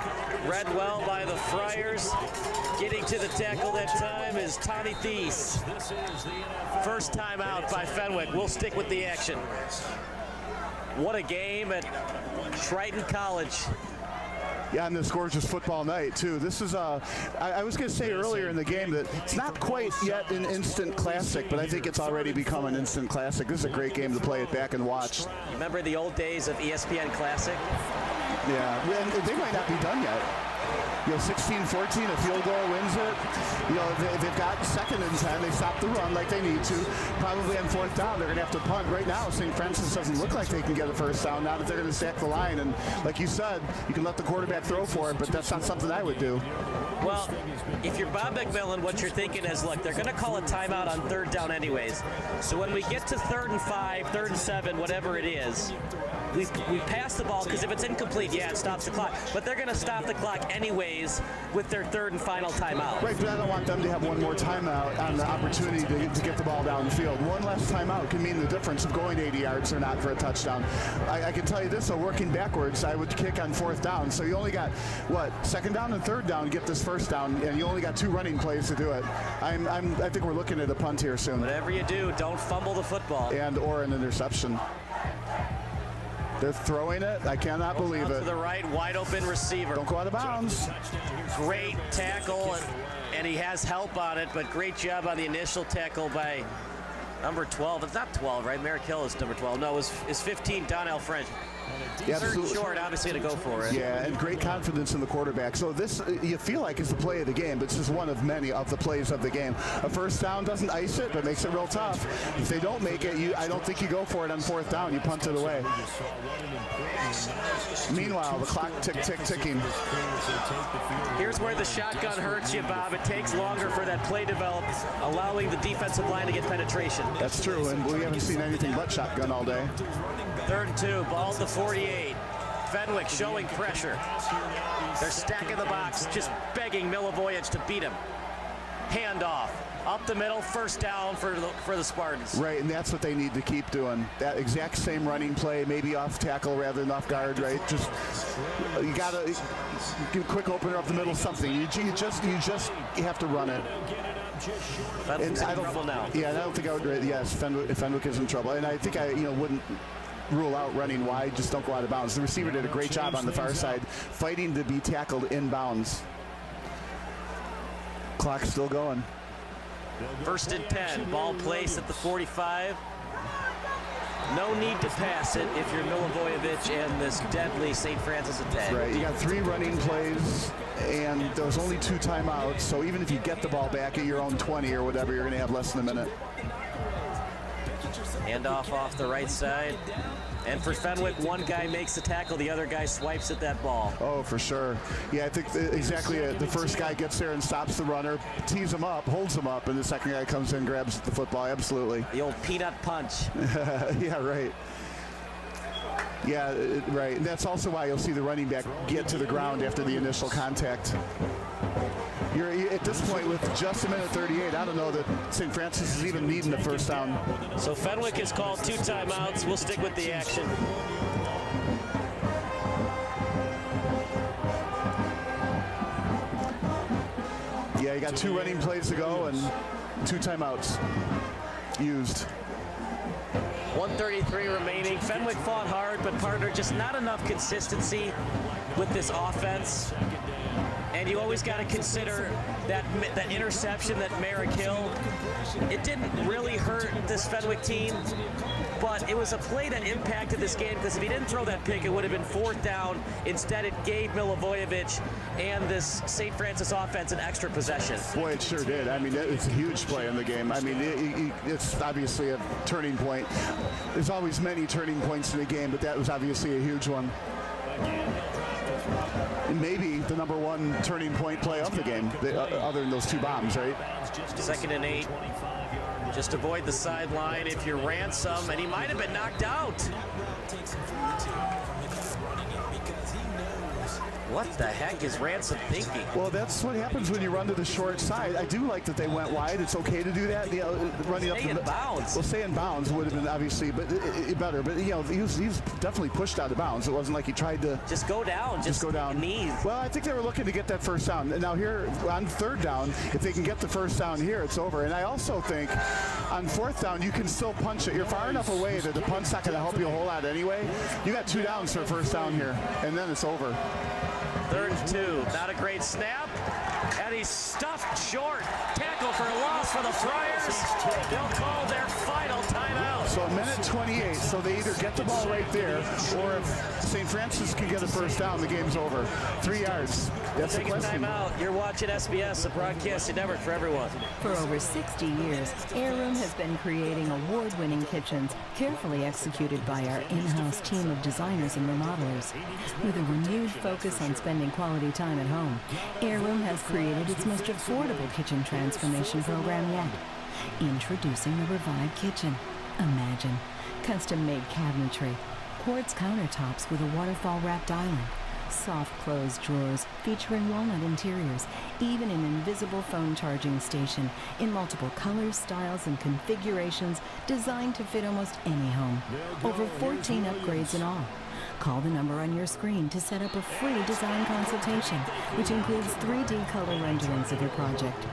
Read well by the Friars. Getting to the tackle that time is Tommy Thies. First time out by Fenwick. We'll stick with the action. What a game at Triton College. Yeah, and this gorgeous football night, too. This is, I was going to say earlier in the game that it's not quite yet an instant classic, but I think it's already become an instant classic. This is a great game to play it back and watch. You remember the old days of ESPN Classic? Yeah, and they might not be done yet. 16-14, a field goal wins it. They've got 2nd and 10. They stop the run like they need to. Probably on 4th down, they're going to have to punt. Right now, St. Francis doesn't look like they can get a first down now that they're going to stack the line. And like you said, you can let the quarterback throw for it, but that's not something I would do. Well, if you're Bob McMillan, what you're thinking is, look, they're going to call a timeout on 3rd down anyways. So when we get to 3rd and 5, 3rd and 7, whatever it is, we pass the ball, because if it's incomplete, yeah, it stops the clock. But they're going to stop the clock anyways with their 3rd and final timeout. Right, but I don't want them to have one more timeout on the opportunity to get the ball downfield. One less timeout can mean the difference of going 80 yards or not for a touchdown. I can tell you this, so working backwards, I would kick on 4th down. So you only got, 2nd down and 3rd down to get this first down, and you only got 2 running plays to do it. I think we're looking at a punt here soon. Whatever you do, don't fumble the football. Or an interception. They're throwing it. I cannot believe it. To the right, wide open receiver. Don't go out of bounds. Great tackle, and he has help on it, but great job on the initial tackle by number 12. It's not 12, right? Merrick Hill is number 12. No, it's 15, Donnell French. Yeah, Third absolutely. short, obviously, to go for it. Yeah, and great confidence in the quarterback. So this, you feel like, is the play of the game, but it's just one of many of the plays of the game. A first down doesn't ice it, but makes it real tough. If they don't make it, I don't think you go for it on fourth down. You punt it away. Meanwhile, the clock ticking. Here's where the shotgun hurts you, Bob. It takes longer for that play to develop, allowing the defensive line to get penetration. That's true, and we haven't seen anything but shotgun all day. 3rd and 2, ball at the 48. Fenwick showing pressure. They're stacking the box, just begging Milivojevic to beat him. Handoff. Up the middle, first down for the Spartans. Right, and that's what they need to keep doing. That exact same running play, maybe off tackle rather than off guard, right? Just, you gotta get a quick opener up the middle, something. You just have to run it. Fenwick's in trouble now. Yeah, and I don't think I would. Yes, Fenwick is in trouble, and I think I wouldn't rule out running wide. Just don't go out of bounds. The receiver did a great job on the far side, fighting to be tackled in bounds. Clock's still going. 1st and 10, ball placed at the 45. No need to pass it if you're Milivojevic and this deadly St. Francis attack. Right, you got 3 running plays, and there was only 2 timeouts, so even if you get the ball back at your own 20 or whatever, you're going to have less than a minute. Handoff off the right side. And for Fenwick, one guy makes the tackle, the other guy swipes at that ball. Oh, for sure. Yeah, I think exactly. The first guy gets there and stops the runner, tees him up, holds him up, and the second guy comes in, grabs the football. Absolutely. The old peanut punch. Yeah, right. Yeah, right. And that's also why you'll see the running back get to the ground after the initial contact. You're at this point with just a minute 38. I don't know that St. Francis is even needing the first down. So Fenwick has called 2 timeouts. We'll stick with the action. Yeah, you got 2 running plays to go and 2 timeouts used. 1:33 remaining. Fenwick fought hard, but partner, just not enough consistency with this offense. And you always got to consider that interception that Merrick Hill. It didn't really hurt this Fenwick team, but it was a play that impacted this game, because if he didn't throw that pick, it would have been 4th down. Instead, it gave Milivojevic and this St. Francis offense an extra possession. Boy, it sure did. I mean, it's a huge play in the game. I mean, it's obviously a turning point. There's always many turning points in the game, but that was obviously a huge one. Maybe the #1 turning point play of the game, other than those 2 bombs, right? 2nd and 8. Just avoid the sideline if you're Ransom, and he might have been knocked out. What the heck is Ransom thinking? Well, that's what happens when you run to the short side. I do like that they went wide. It's okay to do that. Running up Stay in bounds. Well, stay in bounds would have been obviously, but better. But he was definitely pushed out of bounds. It wasn't like he tried to just go down. Just go down. Knees. Well, I think they were looking to get that first down. And now here on 3rd down, if they can get the first down here, it's over. And I also think on 4th down, you can still punch it. You're far enough away that the punt's not going to help you a whole lot anyway. You got 2 downs for a first down here, and then it's over. 3rd and 2. Not a great snap. And he's stuffed short. Tackle for a loss for the Friars. They'll call their final timeout. So a minute 28. So they either get the ball right there, or if St. Francis can get a first down, the game's over. 3 yards. That's the question. Timeout. You're watching SBS, the broadcasting network for everyone. For over 60 years, Heirloom has been creating award-winning kitchens, carefully executed by our in-house team of designers and remodelers. With a renewed focus on spending quality time at home, Heirloom has created its most affordable kitchen transformation program yet. Introducing the Revive Kitchen. Imagine custom-made cabinetry, quartz countertops with a waterfall-wrapped island, soft closed drawers featuring walnut interiors, even an invisible phone charging station in multiple colors, styles, and configurations designed to fit almost any home. Over 14 upgrades in all. Call the number on your screen to set up a free design consultation, which includes 3D color renderings of your project.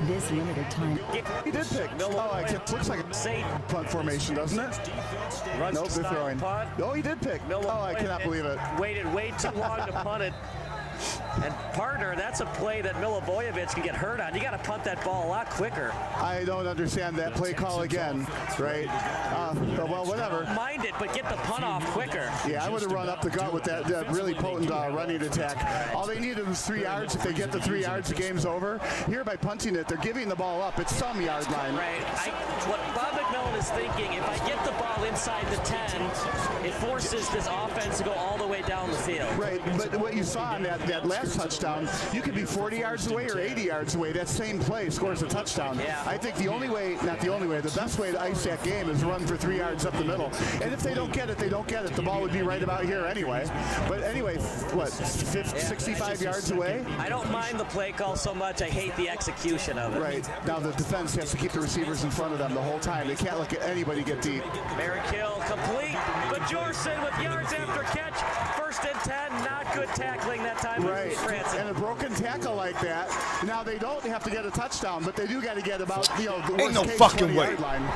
This limited time. He did pick. Oh, it looks like a punt formation, doesn't it? Nope, they're throwing. Oh, he did pick. Oh, I cannot believe it. Waited way too long to punt it. And partner, that's a play that Milivojevic can get hurt on. You got to punt that ball a lot quicker. I don't understand that play call again, right? Well, whatever. Mind it, but get the punt off quicker. Yeah, I would have run up the gut with that really potent running attack. All they needed was 3 yards. If they get the 3 yards, the game's over. Here, by punting it, they're giving the ball up. It's some yard line. Right. What Bob McMillan is thinking, if I get the ball inside the 10, it forces this offense to go all the way down the field. Right, but what you saw on that last touchdown, you could be 40 yards away or 80 yards away. That same play scores a touchdown. Yeah. I think the only way, not the only way, the best way to ice that game is run for 3 yards up the middle. And if they don't get it, they don't get it. The ball would be right about here anyway. But anyway, what, 65 yards away? I don't mind the play call so much. I hate the execution of it. Right. Now the defense has to keep the receivers in front of them the whole time. They can't let anybody get deep. Merrick Hill complete, but Jorson with yards after catch. 1st and 10, not good tackling that time. Right. And a broken tackle like that. Now they don't have to get a touchdown, but they do got to get about the Ain't no worst case fucking 20 way. yard line.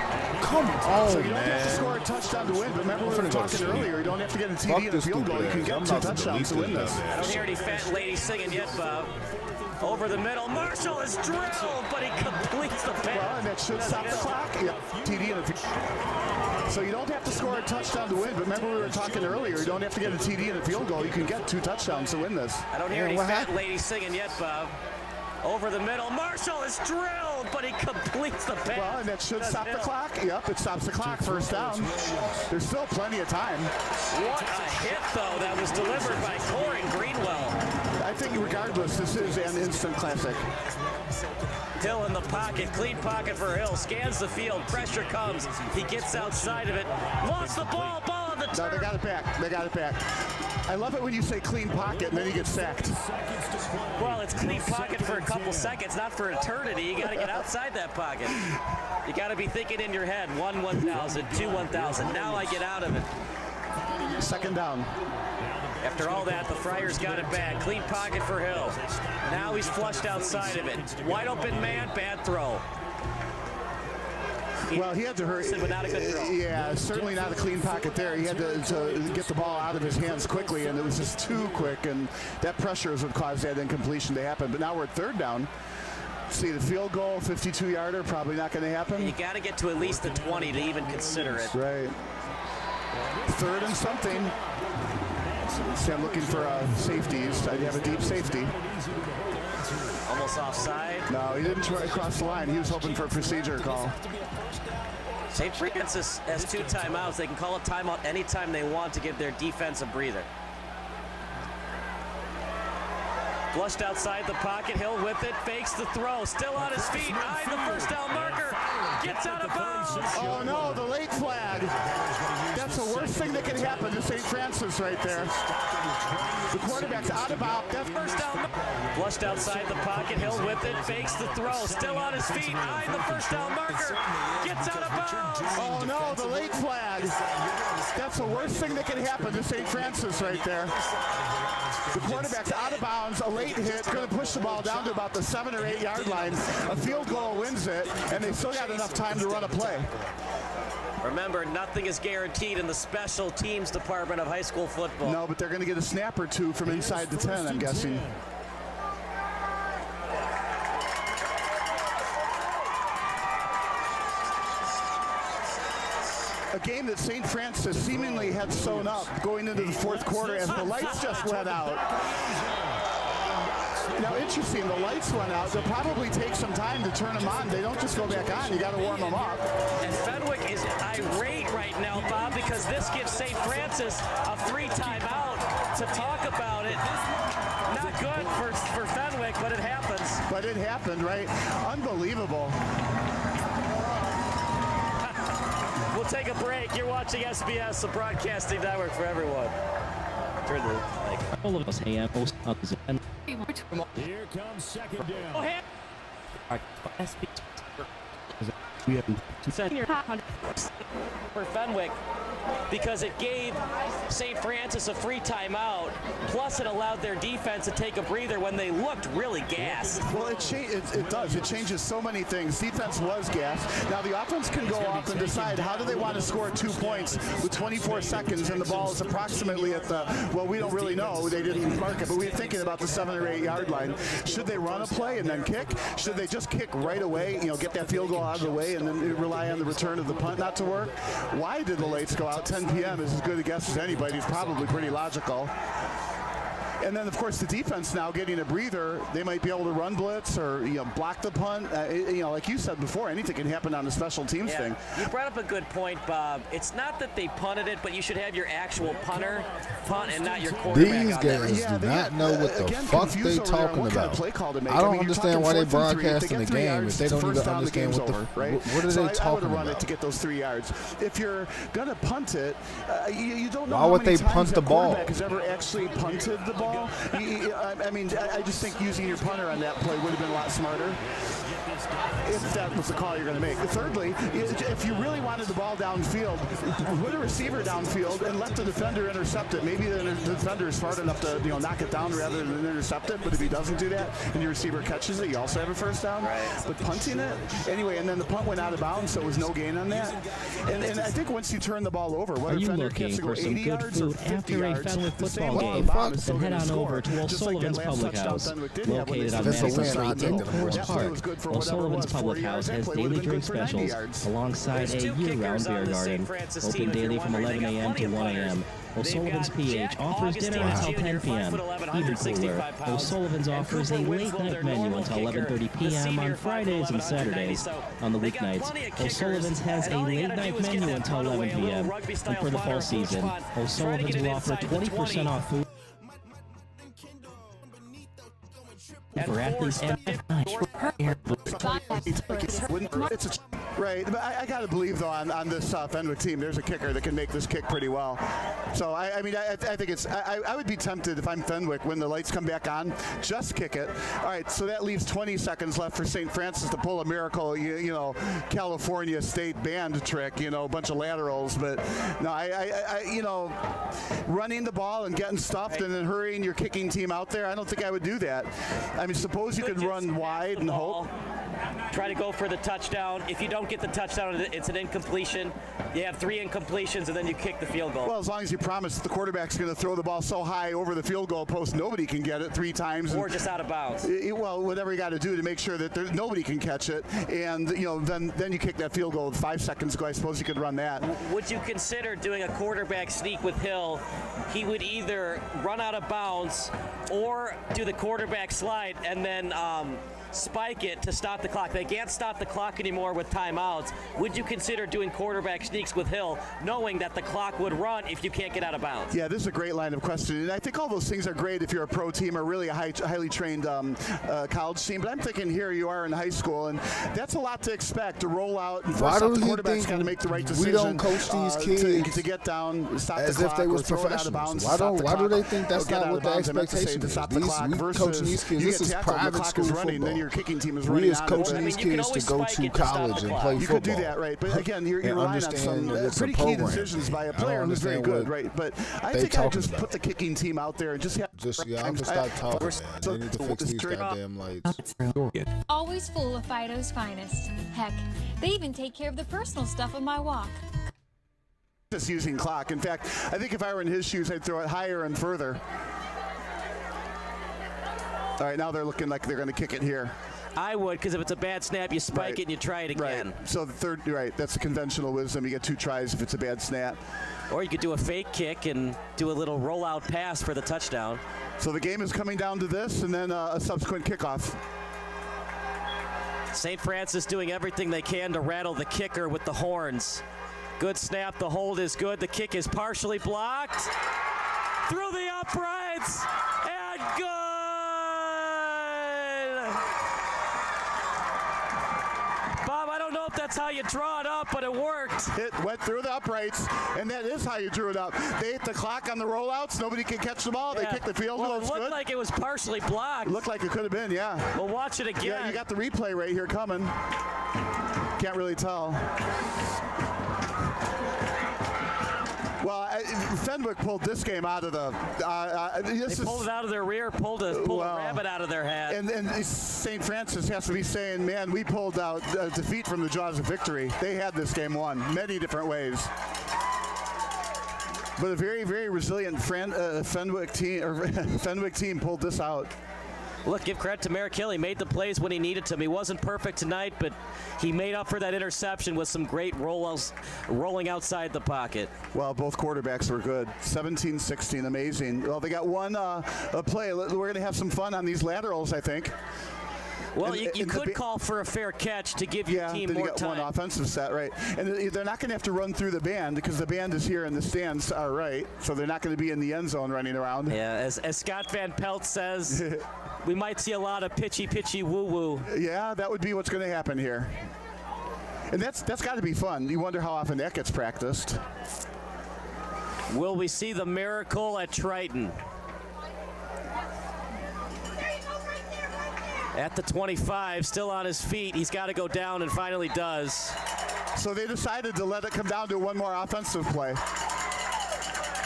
Come on, So you don't man. have to score a touchdown to win, but remember we were talking earlier, you don't have to get a TD and a field goal. You can get 2 touchdowns to win this. I don't hear any fat ladies singing yet, Bob. Over the middle, Marshall is drilled, but he completes the pass. Well, and that should stop the clock. Yeah, TD and a field. So you don't have to score a touchdown to win, but remember we were talking earlier, you don't have to get a TD and a field goal. You can get 2 touchdowns to win this. I don't hear any fat ladies singing yet, Bob. Over the middle, Marshall is drilled, but he completes the pass. Well, and that should stop the clock. Yep, it stops the clock. 1st down. There's still plenty of time. What a hit, though, that was delivered by Corin Greenwell. I think regardless, this is an instant classic. Hill in the pocket, clean pocket for Hill, scans the field, pressure comes, he gets outside of it, lost the ball on the turn. No, they got it back. They got it back. I love it when you say clean pocket and then he gets sacked. Well, it's clean pocket for a couple seconds, not for eternity. You got to get outside that pocket. You got to be thinking in your head, 1,000, 2,000. Now I get out of it. 2nd down. After all that, the Friars got it back. Clean pocket for Hill. Now he's flushed outside of it. Wide open man, bad throw. Well, he had to hurry. But not a good throw. Yeah, certainly not a clean pocket there. He had to get the ball out of his hands quickly, and it was just too quick, and that pressure is what caused that incompletion to happen. But now we're at 3rd down. See the field goal, 52-yarder, probably not going to happen. You got to get to at least the 20 to even consider it. Right. 3rd and something. See, I'm looking for safeties. I have a deep safety. Almost offside. No, he didn't try to cross the line. He was hoping for a procedure call. St. Francis has 2 timeouts. They can call a timeout anytime they want to give their defense a breather. Flushed outside the pocket, Hill with it, fakes the throw, still on his feet, eyes the 1st down marker, gets out of bounds. Oh no, the late flag. That's the worst thing that can happen to St. Francis right there. The quarterback's out of bounds. That 1st down. Flushed outside the pocket, Hill with it, fakes the throw, still on his feet, eyes the 1st down marker, gets out of bounds. Oh no, the late flag. That's the worst thing that can happen to St. Francis right there. The quarterback's out of bounds, a late hit, going to push the ball down to about the 7 or 8 yard line. A field goal wins it, and they still got enough time to run a play. Remember, nothing is guaranteed in the special teams department of high school football. No, but they're going to get a snap or 2 from inside the 10, I'm guessing. A game that St. Francis seemingly had sewn up going into the 4th quarter as the lights just went out. Now, interesting, the lights went out. They'll probably take some time to turn them on. They don't just go back on. You got to warm them up. And Fenwick is irate right now, Bob, because this gives St. Francis a free timeout to talk about it. Not good for Fenwick, but it happens. But it happened, right? Unbelievable. We'll take a break. You're watching SBS, the broadcasting network for everyone. Turn the mic. All of us have most of the Here comes 2nd down. Go ahead. For Fenwick, because it gave St. Francis a free timeout, plus it allowed their defense to take a breather when they looked really gassed. Well, it does. It changes so many things. Defense was gassed. Now the offense can go off and decide how do they want to score 2 points with 24 seconds and the ball is approximately at the, well, we don't really know. They didn't mark it, but we're thinking about the 7 or 8 yard line. Should they run a play and then kick? Should they just kick right away, get that field goal out of the way and then rely on the return of the punt not to work? Why did the lights go out? about 10 p.m. is as good a guess as anybody's. Probably pretty logical. And then, of course, the defense now getting a breather. They might be able to run blitz or block the punt. Like you said before, anything can happen on the special teams thing. You brought up a good point, Bob. It's not that they punted it, but you should have your actual punter punt and not your quarterback. These guys do not know what the fuck they talking about. I don't understand why they broadcasting the game if they don't even understand what what are they talking I would have run about. it to get those 3 yards. If you're gonna punt it, you don't know Why how would many they times punt the that ball? quarterback has ever actually punted the ball. I just think using your punter on that play would have been a lot smarter if that was the call you're going to make. Thirdly, if you really wanted the ball downfield, put a receiver downfield and let the defender intercept it. Maybe the defender is smart enough to knock it down rather than intercept it, but if he doesn't do that and your receiver catches it, you also have a first down. Right. But punting it, anyway, and then the punt went out of bounds, so it was no gain on that. And I think once you turn the ball over, whether Are you defender looking gets to go for some 80 good yards or food 50 after a yards, Fenwick the same football ball game? bomb is still Then head gonna on score. over to Just like that O'Sullivan's last Public touchdown House, Fenwick did have when they located on scored If it's a Madison win, I'll Street in take the Forest That play Park. was good for whatever it O'Sullivan's was, 4 Public yards. House That has play would daily have been drink good for 90 specials yards. alongside There's a two year-round kickers on beer the garden. St. Francis Open team, if daily you're from wondering. 11 They got a.m. to plenty of 1 a.m. O'Sullivan's They've got PH Jack offers dinner Augustine until 10 Jr., p.m. 5'11", Even cooler, 165 pounds. O'Sullivan's And offers a Cooper late Winslow, night their menu normal until kicker, 11:30 the p.m. senior, on Fridays and 5'11", Saturdays. 190. On the They got weeknights, plenty of kickers, O'Sullivan's has and a all you late gotta night do is get menu that until punt away, 11 a little p.m. rugby-style And for the punt or fall a push season, punt. Try to O'Sullivan's get it will offer inside the 20% 20. off food for athletes and Right, but I got to believe though on this Fenwick team, there's a kicker that can make this kick pretty well. So I think it's I would be tempted if I'm Fenwick when the lights come back on, just kick it. All right, so that leaves 20 seconds left for St. Francis to pull a miracle, California State band trick, a bunch of laterals. But no, running the ball and getting stuffed and then hurrying your kicking team out there, I don't think I would do that. I mean, suppose you could run wide and hope. Try to go for the touchdown. If you don't get the touchdown, it's an incompletion. You have 3 incompletions, and then you kick the field goal. Well, as long as you promise the quarterback's going to throw the ball so high over the field goal post, nobody can get it 3 times. Or just out of bounds. Well, whatever you got to do to make sure that nobody can catch it. And, then you kick that field goal with 5 seconds ago. I suppose you could run that. Would you consider doing a quarterback sneak with Hill? He would either run out of bounds or do the quarterback slide and then spike it to stop the clock. They can't stop the clock anymore with timeouts. Would you consider doing quarterback sneaks with Hill, knowing that the clock would run if you can't get out of bounds? Yeah, this is a great line of questioning. And I think all those things are great if you're a pro team or really a highly trained college team. But I'm thinking here you are in high school, and that's a lot to expect, to roll out. And first up, the quarterback's got to make the right decision. We don't coach these kids to get down, stop as the clock, if they was or throw it out of bounds. professionals. Why do they think that's not what the expectation is? We coaching these kids. This is private school football. Then your kicking team is running. We is coaching these kids to go to college and play football. You could do that, right? But again, you're relying on some pretty key decisions by a player who's very good, right? But I think I'd just put the kicking team out there and just have. Y'all can stop talking, man. They need to fix these goddamn lights. Always full of Fido's finest. Heck, they even take care of the personal stuff on my walk. Just using clock. In fact, I think if I were in his shoes, I'd throw it higher and further. All right, now they're looking like they're going to kick it here. I would, because if it's a bad snap, you spike it and you try it again. Right. So the third, that's the conventional wisdom. You get 2 tries if it's a bad snap. Or you could do a fake kick and do a little rollout pass for the touchdown. So the game is coming down to this, and then a subsequent kickoff. St. Francis doing everything they can to rattle the kicker with the horns. Good snap. The hold is good. The kick is partially blocked. Through the uprights. And good. Bob, I don't know if that's how you draw it up, but it worked. It went through the uprights, and that is how you drew it up. They hit the clock on the rollouts. Nobody can catch the ball. They kick the field goal. Well, it looked like it was partially blocked. It looked like it could have been, yeah. Well, watch it again. Yeah, you got the replay right here coming. Can't really tell. Well, Fenwick pulled this game out of the. They pulled it out of their rear, pulled a rabbit out of their hat. And St. Francis has to be saying, man, we pulled out defeat from the jaws of victory. They had this game won many different ways. But a very, very resilient Fenwick team pulled this out. Look, give credit to Merrick Hill. He made the plays when he needed to. He wasn't perfect tonight, but he made up for that interception with some great rolling outside the pocket. Well, both quarterbacks were good. 17-16, amazing. Well, they got one play. We're going to have some fun on these laterals, I think. Well, you could call for a fair catch to give your team more time. One offensive set, right? And they're not going to have to run through the band because the band is here and the stands are right, so they're not going to be in the end zone running around. Yeah, as Scott Van Pelt says, we might see a lot of pitchy woo-woo. Yeah, that would be what's going to happen here. And that's got to be fun. You wonder how often that gets practiced. Will we see the miracle at Triton? At the 25, still on his feet. He's got to go down and finally does. So they decided to let it come down to one more offensive play.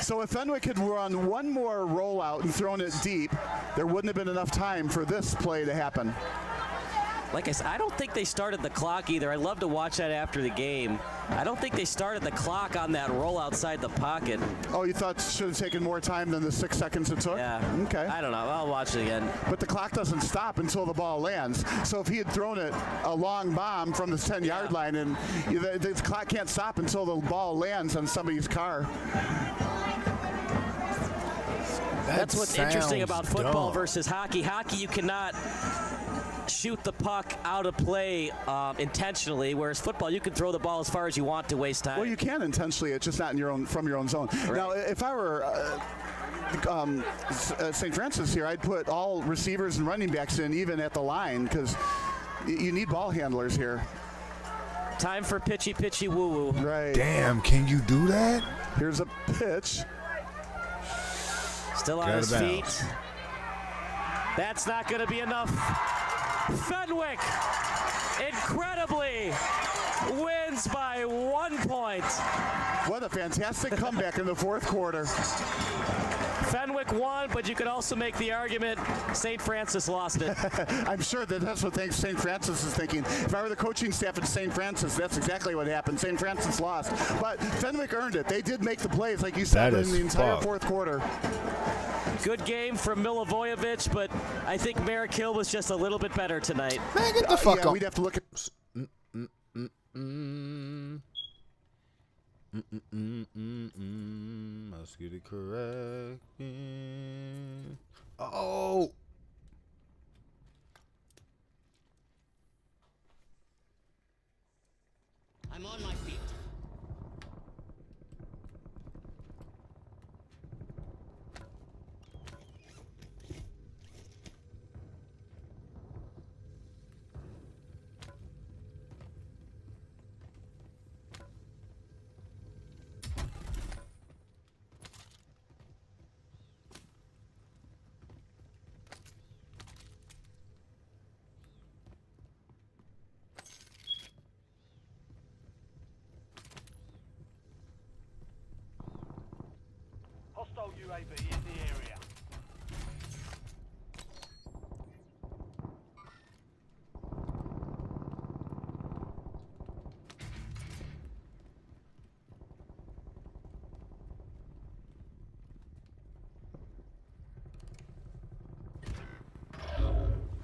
So if Fenwick had run one more rollout and thrown it deep, there wouldn't have been enough time for this play to happen. Like I said, I don't think they started the clock either. I'd love to watch that after the game. I don't think they started the clock on that roll outside the pocket. Oh, you thought it should have taken more time than the 6 seconds it took? Yeah. Okay. I don't know. I'll watch it again. But the clock doesn't stop until the ball lands. So if he had thrown it a long bomb from the 10-yard line, and the clock can't stop until the ball lands on somebody's car. That's what's interesting about football versus hockey. Hockey, you cannot shoot the puck out of play intentionally, whereas football, you can throw the ball as far as you want to waste time. Well, you can intentionally. It's just not in from your own zone. Right. Now, if I were St. Francis here, I'd put all receivers and running backs in, even at the line, because you need ball handlers here. Time for pitchy woo-woo. Right. Damn, can you do that? Here's a pitch. Still on his feet. That's not going to be enough. Fenwick, incredibly, wins by 1 point. What a fantastic comeback in the fourth quarter. Fenwick won, but you could also make the argument St. Francis lost it. I'm sure that's what St. Francis is thinking. If I were the coaching staff at St. Francis, that's exactly what happened. St. Francis lost. But Fenwick earned it. They did make the plays, like you said, in the entire fourth quarter. Good game from Milivojevic, but I think Merrick Hill was just a little bit better tonight. Man, get the fuck up. We'd have to look at... Let's get it correct. Oh. I'm on my feet. Hostile UAV in the area.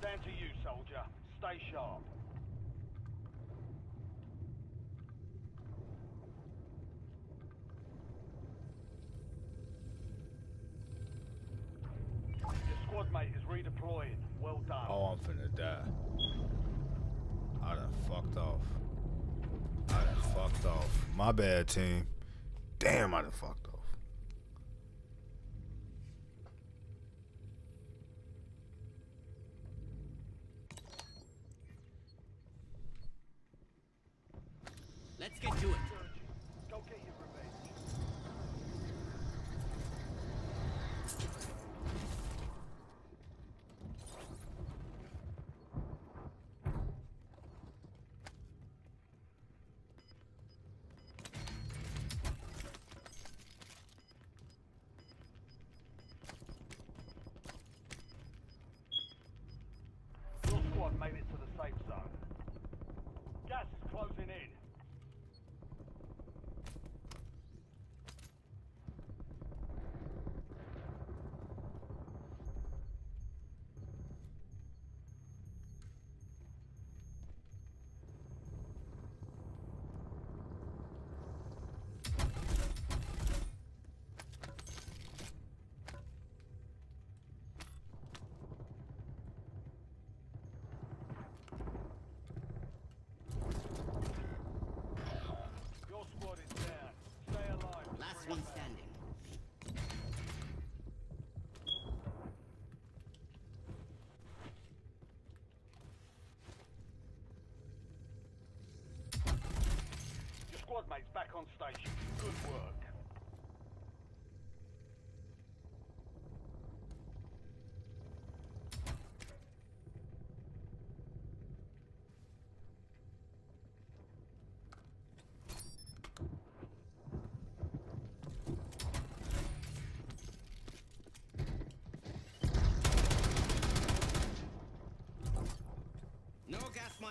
Down to you, soldier. Stay sharp. Squad mate is redeploying. Well done. Oh, I'm finna die. I done fucked off. My bad, team. Damn, I done fucked off. Let's get to it. Go get your revenge. Your squad made it to the safe zone. Gas is closing in.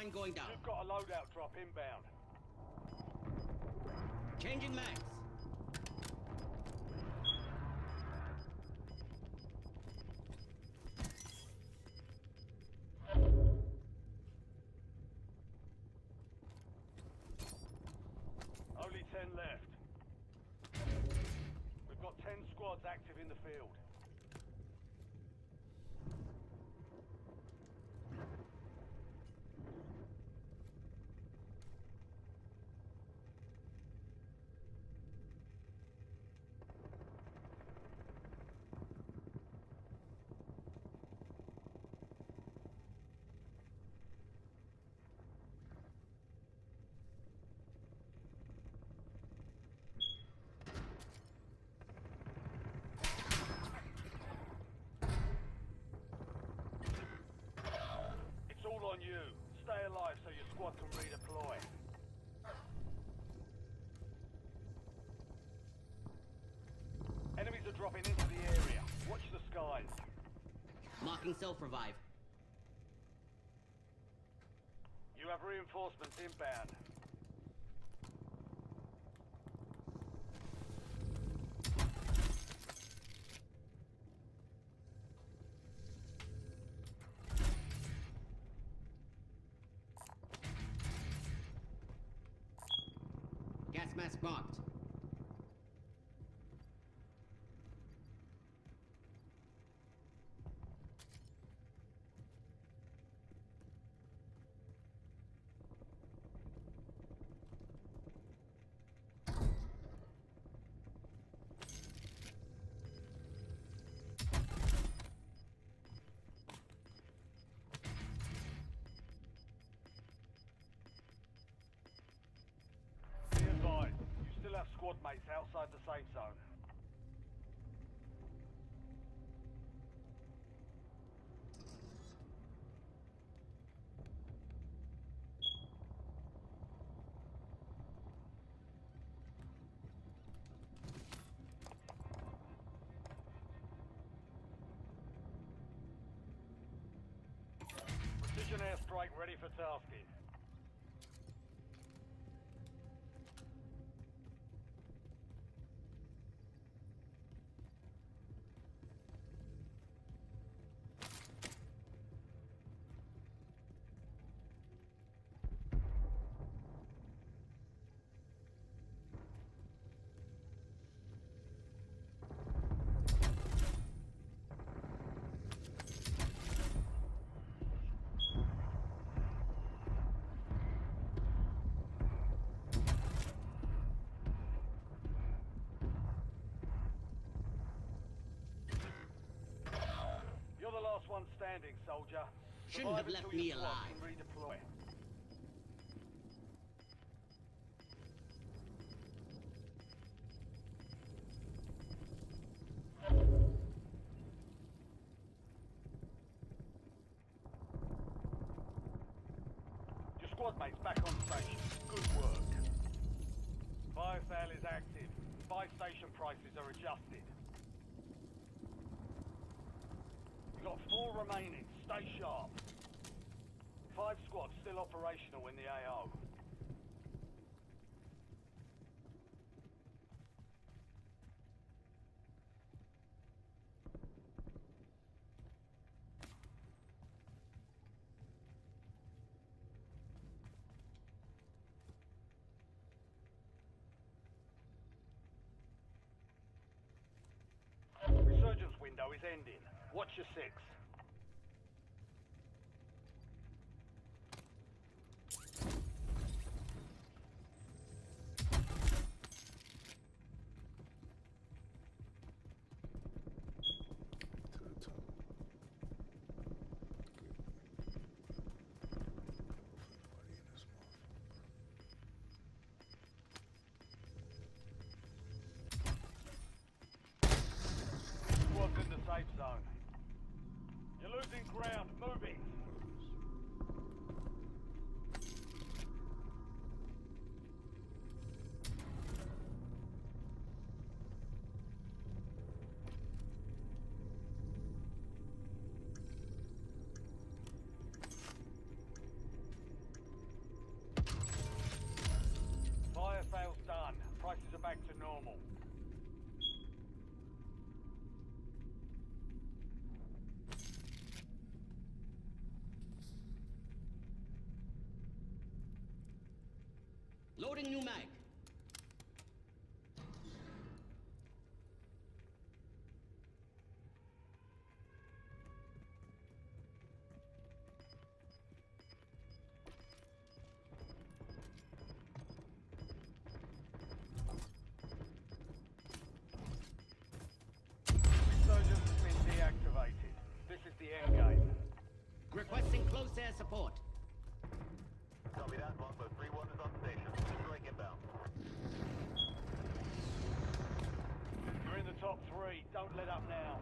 Mine going down. You've got a loadout drop inbound. Changing mags. Only 10 left. We've got 10 squads active in the field. It's all on you. Stay alive so your squad can redeploy. Enemies are dropping into the area. Watch the skies. Marking self-revive. You have reinforcements inbound. Gas mask marked. Be advised, you still have squad mates outside the safe zone. Precision airstrike ready for tasking. You're the last one standing, soldier. Shouldn't have Survive left until me your squad alive. can redeploy. Your squad mates back on station. Good work. Fire sale is active. Buy station prices are adjusted. You've got 4 remaining. Stay sharp. 5 squads still operational in the AO. Resurgence window is ending. Watch your 6. Squad's in the safe zone. You're losing ground. Moving. Loading new mag. Insurgents has been deactivated. This is the end game. Requesting close air support. Copy that. Longbow 3-1 is on station. Strike inbound. You're in the top 3. Don't let up now.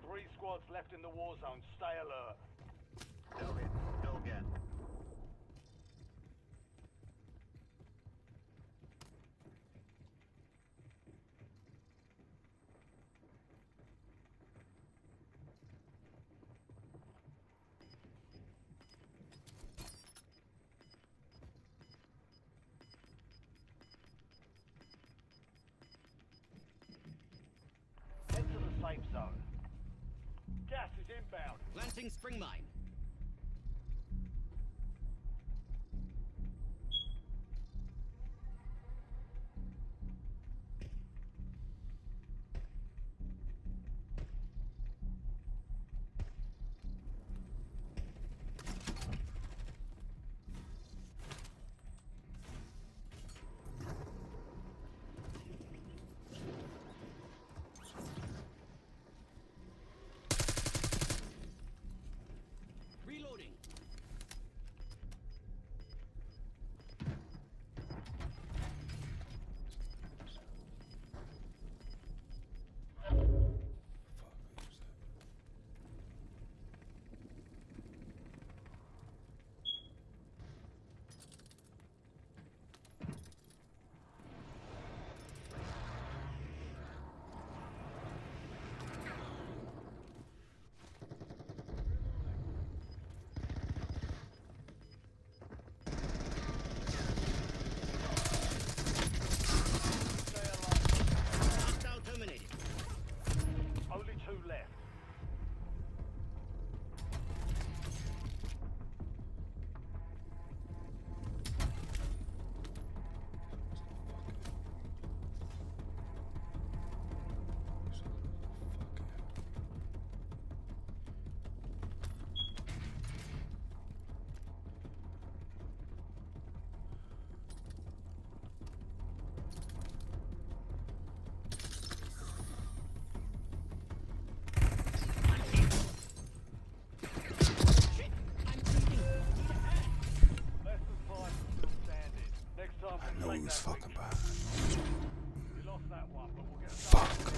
3 squads left in the war zone. Stay alert. Go in. Go again. Head to the safe zone. Gas is inbound. Planting spring mine. Reloading. Hostile terminated. Only 2 left. Less than 5 still standing. Next time I know we'll he was take that fucking picture. by. We lost that one, but we'll get Fuck.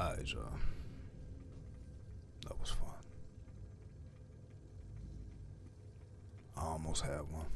Alright, y'all. That was fun. I almost had one.